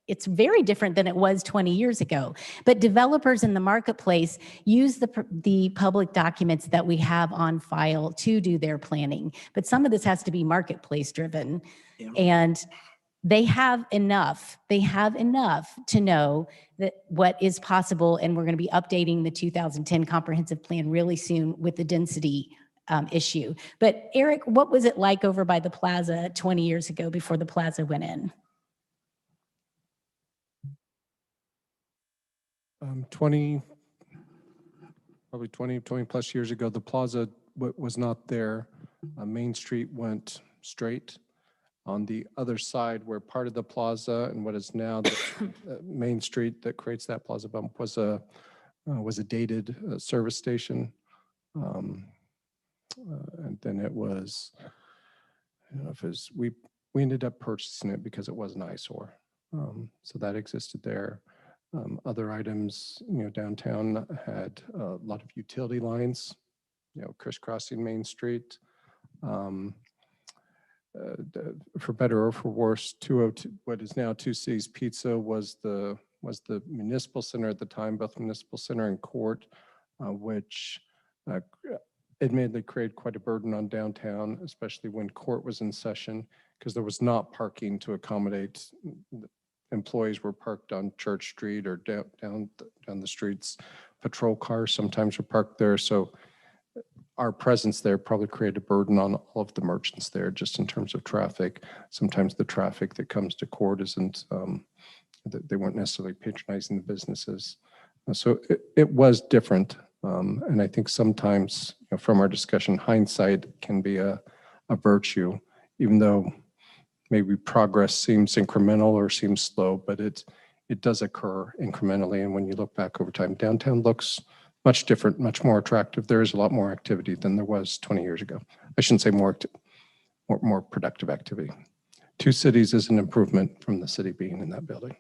it's very different than it was 20 years ago. But developers in the marketplace use the public documents that we have on file to do their planning. But some of this has to be marketplace driven. And they have enough to know that what is possible. And we're going to be updating the 2010 comprehensive plan really soon with the density issue. But Eric, what was it like over by the plaza 20 years ago before the plaza went in? 20 plus years ago, the plaza was not there. Main Street went straight. On the other side, where part of the plaza and what is now the Main Street that creates that plaza bump was a dated service station. And then it was, I don't know if it was, we ended up purchasing it because it was an eyesore. So that existed there. Other items, downtown had a lot of utility lines, crisscrossing Main Street. For better or for worse, 202, what is now 2C's Pizza was the municipal center at the time, both municipal center and court, which admittedly created quite a burden on downtown, especially when court was in session, because there was not parking to accommodate. Employees were parked on Church Street or down the streets. Patrol cars sometimes were parked there. So our presence there probably created a burden on all of the merchants there, just in terms of traffic. Sometimes the traffic that comes to court isn't, they weren't necessarily patronizing the businesses. So it was different. And I think sometimes from our discussion, hindsight can be a virtue, even though maybe progress seems incremental or seems slow, but it does occur incrementally. And when you look back over time, downtown looks much different, much more attractive. There is a lot more activity than there was 20 years ago. I shouldn't say more productive activity. 2 cities is an improvement from the city being in that building.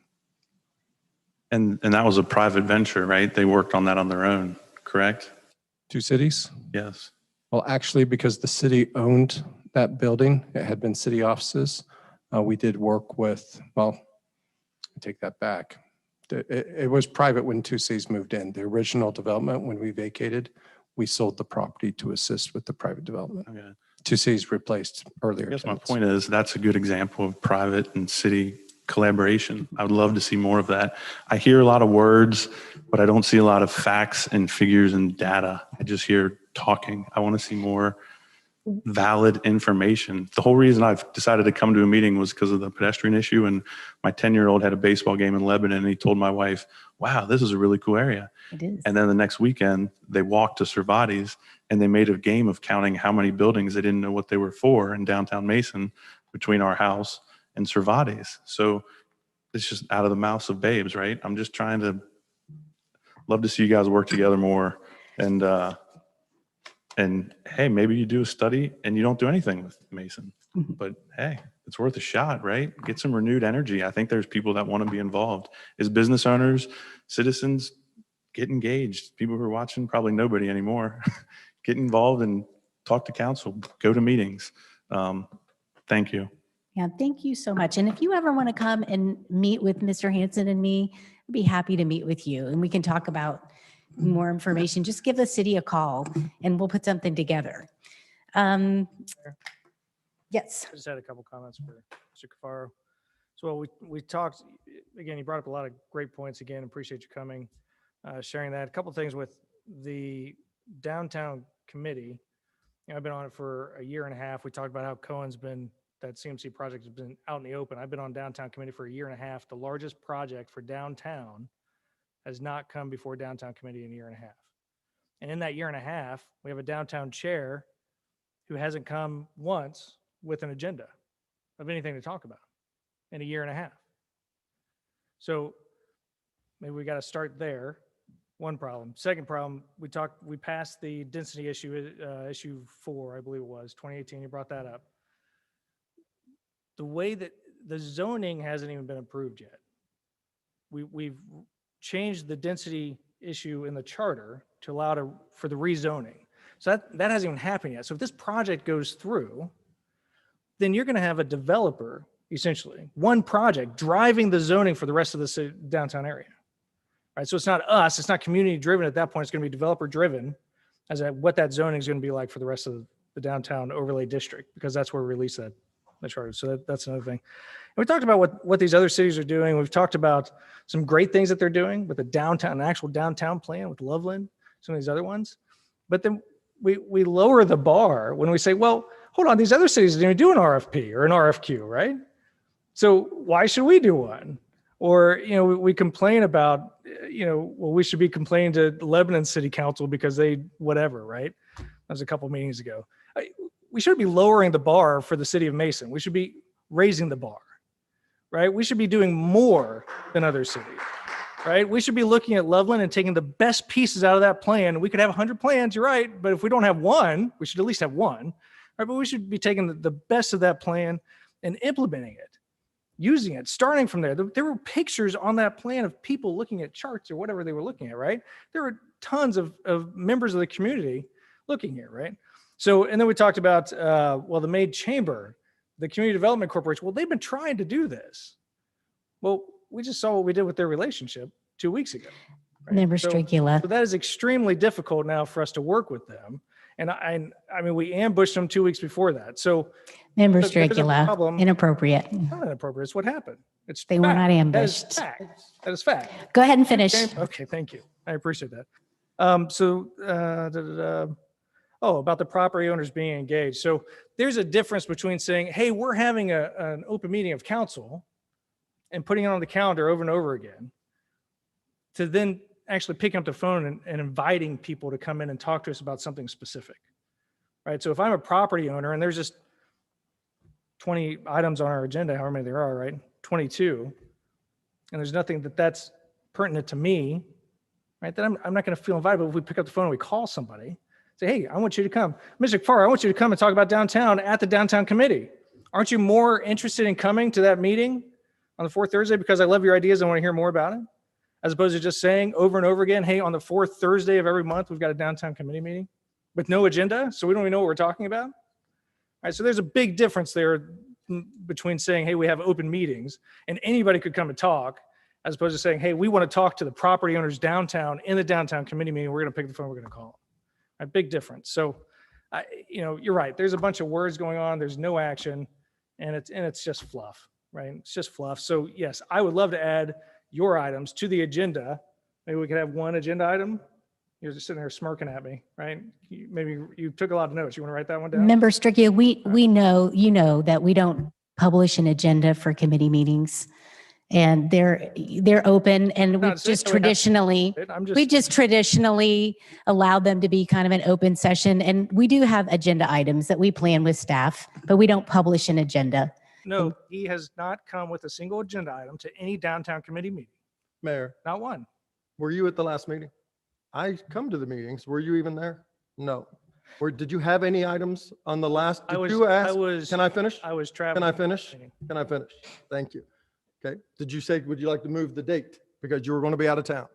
and that was a private venture, right? They worked on that on their own, correct? 2 cities? Yes. Well, actually, because the city owned that building, it had been city offices. We did work with, well, I take that back. It was private when 2Cs moved in. The original development, when we vacated, we sold the property to assist with the private development. Okay. 2Cs replaced earlier. I guess my tenants. point is that's a good example of private and city collaboration. I would love to see more of that. I hear a lot of words, but I don't see a lot of facts and figures and data. I just hear talking. I want to see more valid information. The whole reason I've decided to come to a meeting was because of the pedestrian issue. And my 10-year-old had a baseball game in Lebanon, and he told my wife, wow, this is a really cool area. It is. And then the next weekend, they walked to Cervati's, and they made a game of counting how many buildings they didn't know what they were for in downtown Mason between our house and Cervati's. So it's just out of the mouths of babes, right? I'm just trying to, love to see you guys work together more. And hey, maybe you do a study and you don't do anything with Mason, but hey, it's worth a shot, right? Get some renewed energy. I think there's people that want to be involved as business owners, citizens. get engaged. People who are watching, probably nobody anymore. Get involved and talk to council, go to meetings. Thank you. Yeah, thank you so much. And if you ever want to come and meet with Mr. Hanson and me, I'd be happy to meet with you and we can talk about more information. Just give the city a call and we'll put something together. Yes. I just had a couple comments for Mr. Cafaro. So we talked, again, you brought up a lot of great points. Again, appreciate you coming, sharing that. A couple of things with the downtown committee. I've been on it for a year and a half. We talked about how Cohen's been, that CMC project has been out in the open. I've been on downtown committee for a year and a half. The largest project for downtown has not come before downtown committee in a year and a half. And in that year and a half, we have a downtown chair who hasn't come once with an agenda of anything to talk about in a year and a half. So maybe we got to start there. One problem. Second problem, we passed the density issue 4, I believe it was 2018. You brought that up. The way that the zoning hasn't even been approved yet. We've changed the density issue in the charter to allow for the rezoning. So that hasn't even happened yet. So if this project goes through, then you're going to have a developer, essentially, one project driving the zoning for the rest of the downtown area. Right, so it's not us, it's not community driven at that point, it's going to be developer driven as what that zoning is going to be like for the rest of the downtown overlay district, because that's where we release that charter. So that's another thing. And we talked about what these other cities are doing. We've talked about some great things that they're doing with the downtown, an actual downtown plan with Loveland, some of these other ones. But then we lower the bar when we say, well, hold on, these other cities didn't do an RFP or an RFQ, right? So why should we do one? Or, we complain about, well, we should be complaining to Lebanon City Council because they whatever, right? That was a couple meetings ago. We should be lowering the bar for the city of Mason. We should be raising the bar, right? We should be doing more than other cities, right? We should be looking at Loveland and taking the best pieces out of that plan. We could have 100 plans, you're right, but if we don't have one, we should at least have one, right? But we should be taking the best of that plan and implementing it. Using it, starting from there. There were pictures on that plan of people looking at charts or whatever they were looking at, right? There were tons of members of the community looking here, right? So, and then we talked about, the Maid Chamber, the Community Development Corporation. Well, they've been trying to do this. Well, we just saw what we did with their relationship 2 weeks ago. Right? Member Strigula. So that is extremely difficult now for us to work with them. And I mean, we ambushed them 2 weeks before that. So Member there's a Strigula, problem. inappropriate. Not inappropriate. It's what happened. It's They were fact. not ambushed. That is fact. That is fact. Go ahead and finish. Okay, thank you. I appreciate that. About the property owners being engaged. So there's a difference between saying, hey, we're having an open meeting of council and putting it on the calendar over and over again, to then actually picking up the phone and inviting people to come in and talk to us about something specific, right? So if I'm a property owner and there's just 20 items on our agenda, however many there are, right? 22, and there's nothing that's pertinent to me, right? Then I'm not going to feel invited. But if we pick up the phone and we call somebody, say, hey, I want you to come. Mr. Farr, I want you to come and talk about downtown at the downtown committee. Aren't you more interested in coming to that meeting on the fourth Thursday because I love your ideas and want to hear more about it? As opposed to just saying over and over again, hey, on the fourth Thursday of every month, we've got a downtown committee meeting with no agenda, so we don't even know what we're talking about. All right, so there's a big difference there between saying, hey, we have open meetings and anybody could come and talk, as opposed to saying, hey, we want to talk to the property owners downtown in the downtown committee meeting. We're going to pick the phone, we're going to call them. All right, big difference. So, you're right. There's a bunch of words going on. There's no action, and it's just fluff, right? It's just fluff. So yes, I would love to add your items to the agenda. Maybe we could have one agenda item. You're just sitting there smirking at me, right? Maybe you took a lot of notes. You want to write that one down? Member Strigula, we know, that we don't publish an agenda for committee meetings. And they're open, and we just traditionally allow them to be kind of an open session. And we do have agenda items that we plan with staff, but we don't publish an agenda. No, he has not come with a single agenda item to any downtown committee meeting. Mayor, Not one. were you at the last meeting? I come to the meetings. Were you even there? No. Or did you have any items on the last? Did you ask? Can I finish? I was traveling. Can I finish? Can I finish? Thank you. Okay. Did you say, would you like to move the date because you were going to be out of town?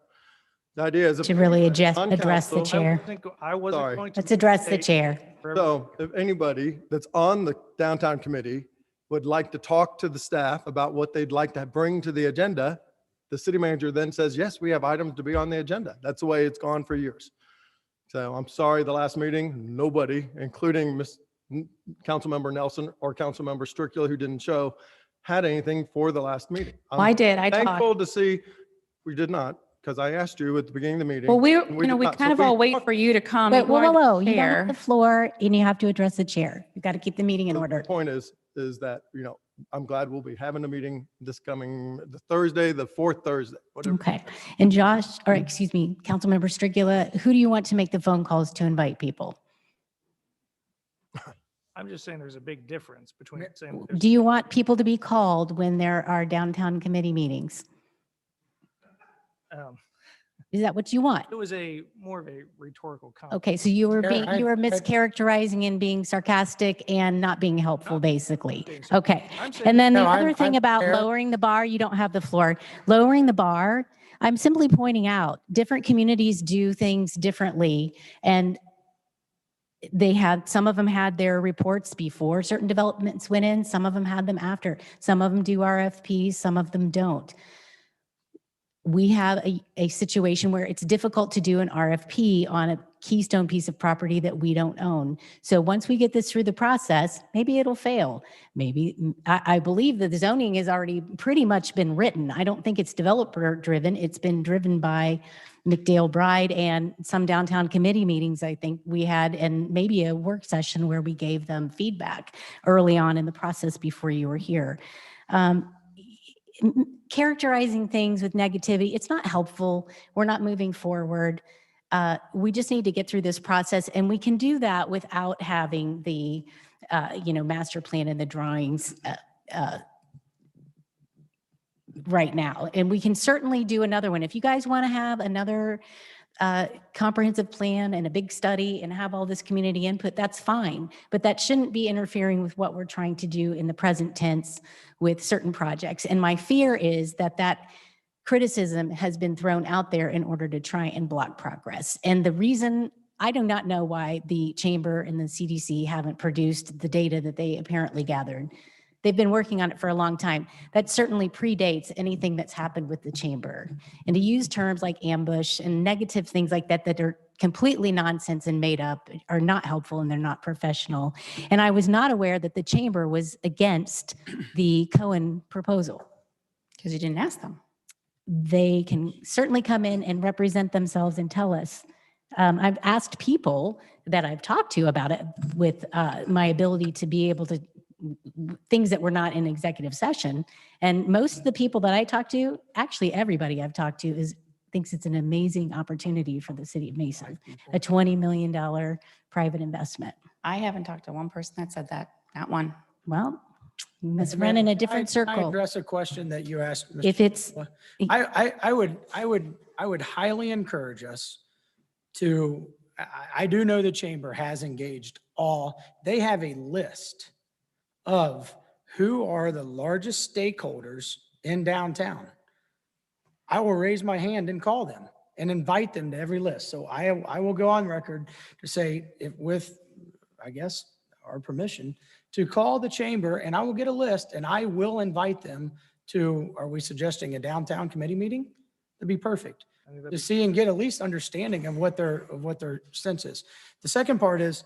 The idea is. if To really anybody's on address the council- chair. I wasn't Sorry. going to. Let's address the chair. So if anybody that's on the downtown committee would like to talk to the staff about what they'd like to bring to the agenda, the city manager then says, yes, we have items to be on the agenda. That's the way it's gone for years. So I'm sorry, the last meeting, nobody, including Councilmember Nelson or Councilmember Stricula, who didn't show, had anything for the last meeting. Well, I did. I talked. Thankful to see, we did not, because I asked you at the beginning of the meeting. Well, we and kind did of not. So all we wait talked- for you to come. But You whoa, are whoa, the whoa, you don't chair. have the floor and you have to address the chair. You've got to keep the meeting in The order. point is that, I'm glad we'll be having a meeting this coming, the Thursday, the fourth Thursday, whatever. Okay. And Josh, or excuse me, Councilmember Stricula, who do you want to make the phone calls to invite people? I'm just saying there's a big difference between saying. there's- Do you want people to be called when there are downtown committee meetings? Is that what you want? It was more of a rhetorical comment. Okay, so you were Chair, you were I- mischaracterizing and being sarcastic and not being helpful, basically. saying so. Okay. I'm saying- And then the No, other I'm- thing I'm about fair. lowering the bar, you don't have the floor. Lowering the bar, I'm simply pointing out, different communities do things differently. And some of them had their reports before certain developments went in, some of them had them after. Some of them do RFPs, some of them don't. We have a situation where it's difficult to do an RFP on a keystone piece of property that we don't own. So once we get this through the process, maybe it'll fail. Maybe, I believe that the zoning has already pretty much been written. I don't think it's developer driven. It's been driven by McDale Bride and some downtown committee meetings I think we had, and maybe a work session where we gave them feedback early on in the process before you were here. Characterizing things with negativity, it's not helpful. We're not moving forward. We just need to get through this process, and we can do that without having the, master plan and the drawings right now. And we can certainly do another one. If you guys want to have another comprehensive plan and a big study and have all this community input, that's fine. But that shouldn't be interfering with what we're trying to do in the present tense with certain projects. And my fear is that criticism has been thrown out there in order to try and block progress. And the reason, I do not know why the chamber and the CDC haven't produced the data that they apparently gathered. They've been working on it for a long time. That certainly predates anything that's happened with the chamber. And to use terms like ambush and negative things like that that are completely nonsense and made up are not helpful, and they're not professional. And I was not aware that the chamber was against the Cohen proposal. Because you didn't ask them. They can certainly come in and represent themselves and tell us. I've asked people that I've talked to about it with my ability to be able to things that were not in executive session. And most of the people that I talk to, actually everybody I've talked to thinks it's an amazing opportunity for the city of Mason, a $20 million private investment. I haven't talked to one person that said that, not one. Well, you must run in a different Can I circle. address a question that you asked? Mr. If it's, I would highly encourage us to, I do know the chamber has engaged they have a list of who are the largest stakeholders in downtown. I will raise my hand and call them and invite them to every list. So I will go on record to say, I guess, our permission, to call the chamber, and I will get a list and I will invite them to, are we suggesting a downtown committee meeting? That'd be perfect. To see and get at least understanding of what their sense is. The second part is,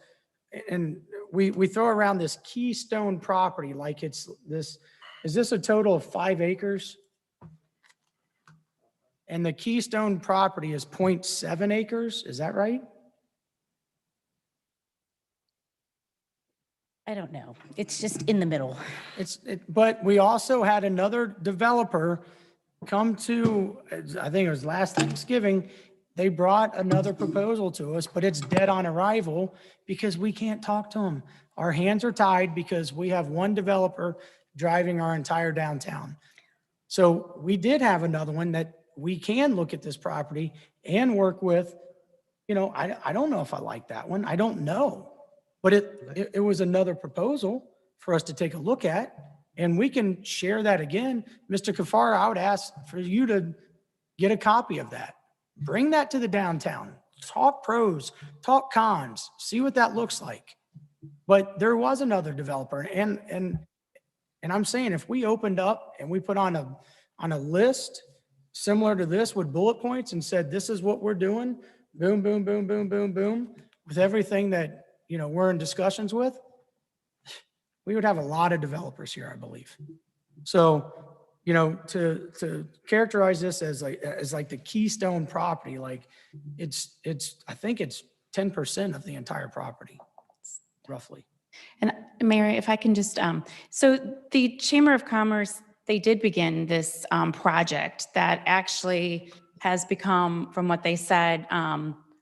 and we throw around this keystone property like is this a total of 5 acres? And the keystone property is 0.7 acres, is that right? I don't know. It's just in the middle. But we also had another developer come to, I think it was last Thanksgiving, they brought another proposal to us, but it's dead on arrival because we can't talk to them. Our hands are tied because we have one developer driving our entire downtown. So we did have another one that we can look at this property and work with. I don't know if I like that one. I don't know. But it was another proposal for us to take a look at, and we can share that again. Mr. Kafar, I would ask for you to get a copy of that Bring that to the downtown. Talk pros, talk cons, see what that looks like. But there was another developer, and I'm saying if we opened up and we put on a list similar to this with bullet points and said, this is what we're doing, boom, boom, boom, boom, boom, boom, with everything that, we're in discussions with, we would have a lot of developers here, I believe. So, to characterize this as like the keystone property, like I think it's 10% of the entire property, roughly. And Mayor, if I can just, so the Chamber of Commerce, they did begin this project that actually has become, from what they said,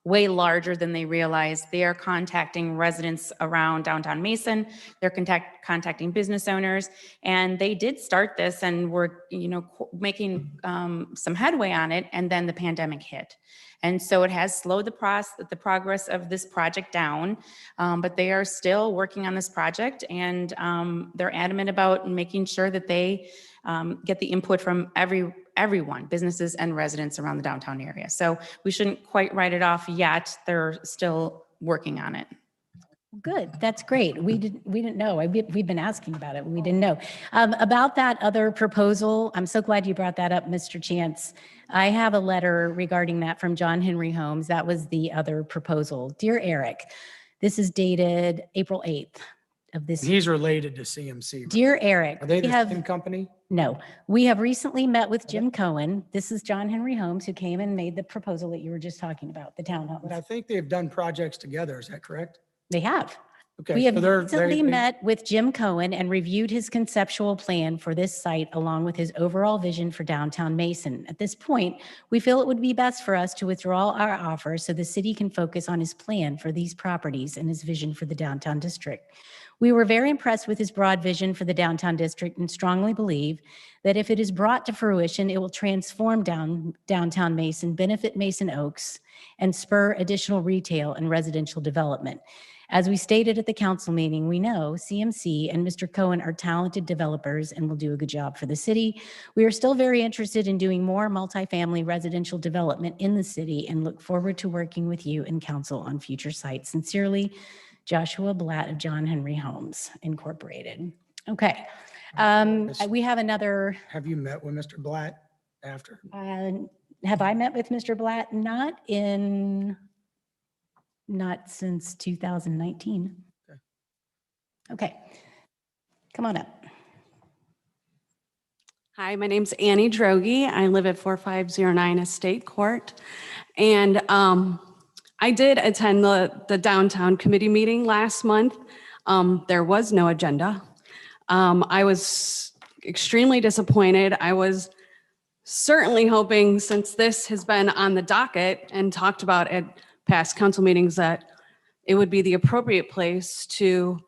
way larger than they realized. They are contacting residents around downtown Mason. They're contacting business owners, and they did start this and were, making some headway on it, and then the pandemic hit. And so it has slowed the progress of this project down, but they are still working on this project, and they're adamant about making sure that they get the input from everyone, businesses and residents around the downtown area. So we shouldn't quite write it off yet. They're still working on it. Good, that's great. We didn't know. We've been asking about it. We didn't know. About that other proposal, I'm so glad you brought that up, Mr. Chance. I have a letter regarding that from John Henry Homes. That was the other proposal. Dear Eric, this is dated April 8th of this year. He's related to CMC. Dear Eric, Are they we the have, same company? no, we have recently met with Jim Cohen. This is John Henry Homes, who came and made the proposal that you were just talking about, the But townhomes. I think they've done projects together. Is that correct? They have. Okay. We have so they're- recently they- met with Jim Cohen and reviewed his conceptual plan for this site along with his overall vision for downtown Mason. At this point, we feel it would be best for us to withdraw our offer so the city can focus on his plan for these properties and his vision for the downtown district. We were very impressed with his broad vision for the downtown district and strongly believe that if it is brought to fruition, it will transform downtown Mason, benefit Mason Oaks, and spur additional retail and residential development. As we stated at the council meeting, we know CMC and Mr. Cohen are talented developers and will do a good job for the city. We are still very interested in doing more multifamily residential development in the city and look forward to working with you and council on future sites. Sincerely, Joshua Blatt of John Henry Homes Incorporated. Okay. We have another. Have you met with Mr. Blatt after? Have I met with Mr. Blatt? Not since 2019. Okay. Come on up. Hi, my name's Annie Droege. I live at 4509 Estate Court. And I did attend the downtown committee meeting last month. There was no agenda. I was extremely disappointed. I was certainly hoping, since this has been on the docket and talked about at past council meetings, that it would be the appropriate place to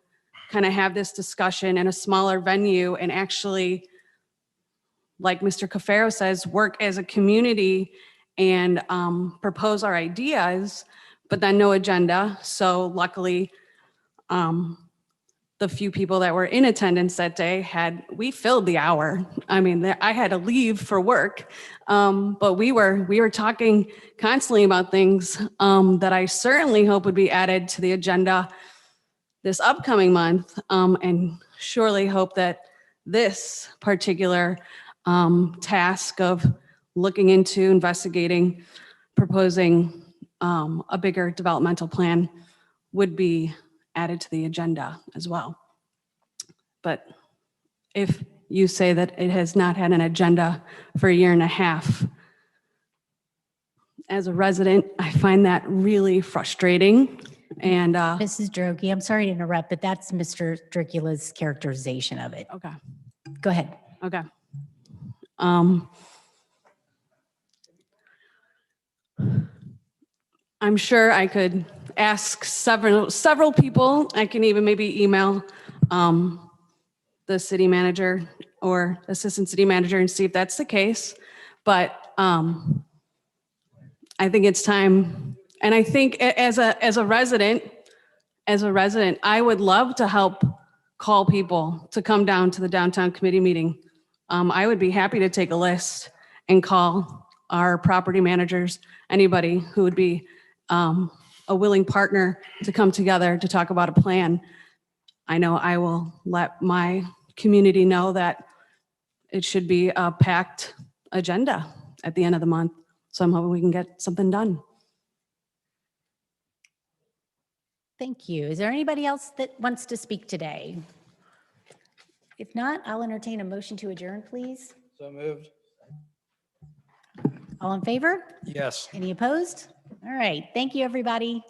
kind of have this discussion in a smaller venue and actually, like Mr. Cafaro says, work as a community and propose our ideas, but then no agenda. So luckily, the few people that were in attendance that day we filled the hour. I mean, I had to leave for work, but we were talking constantly about things that I certainly hope would be added to the agenda this upcoming month, and surely hope that this particular task of looking into investigating, proposing a bigger developmental plan would be added to the agenda as well. But if you say that it has not had an agenda for a year and a half, as a resident, I find that really frustrating. And Mrs. Droege, I'm sorry to interrupt, but that's Mr. Dracula's characterization of it. Okay. Go ahead. Okay. I'm sure I could ask several people. I can even maybe email the city manager or assistant city manager and see if that's the case. But I think it's time. And I think as a resident, I would love to help call people to come down to the downtown committee meeting. I would be happy to take a list and call our property managers, anybody who would be a willing partner to come together to talk about a plan. I know I will let my community know that it should be a packed agenda at the end of the month. So I'm hoping we can get something done. Thank you. Is there anybody else that wants to speak today? If not, I'll entertain a motion to adjourn, please. So moved. All in favor? Yes. Any opposed? All right. Thank you, everybody.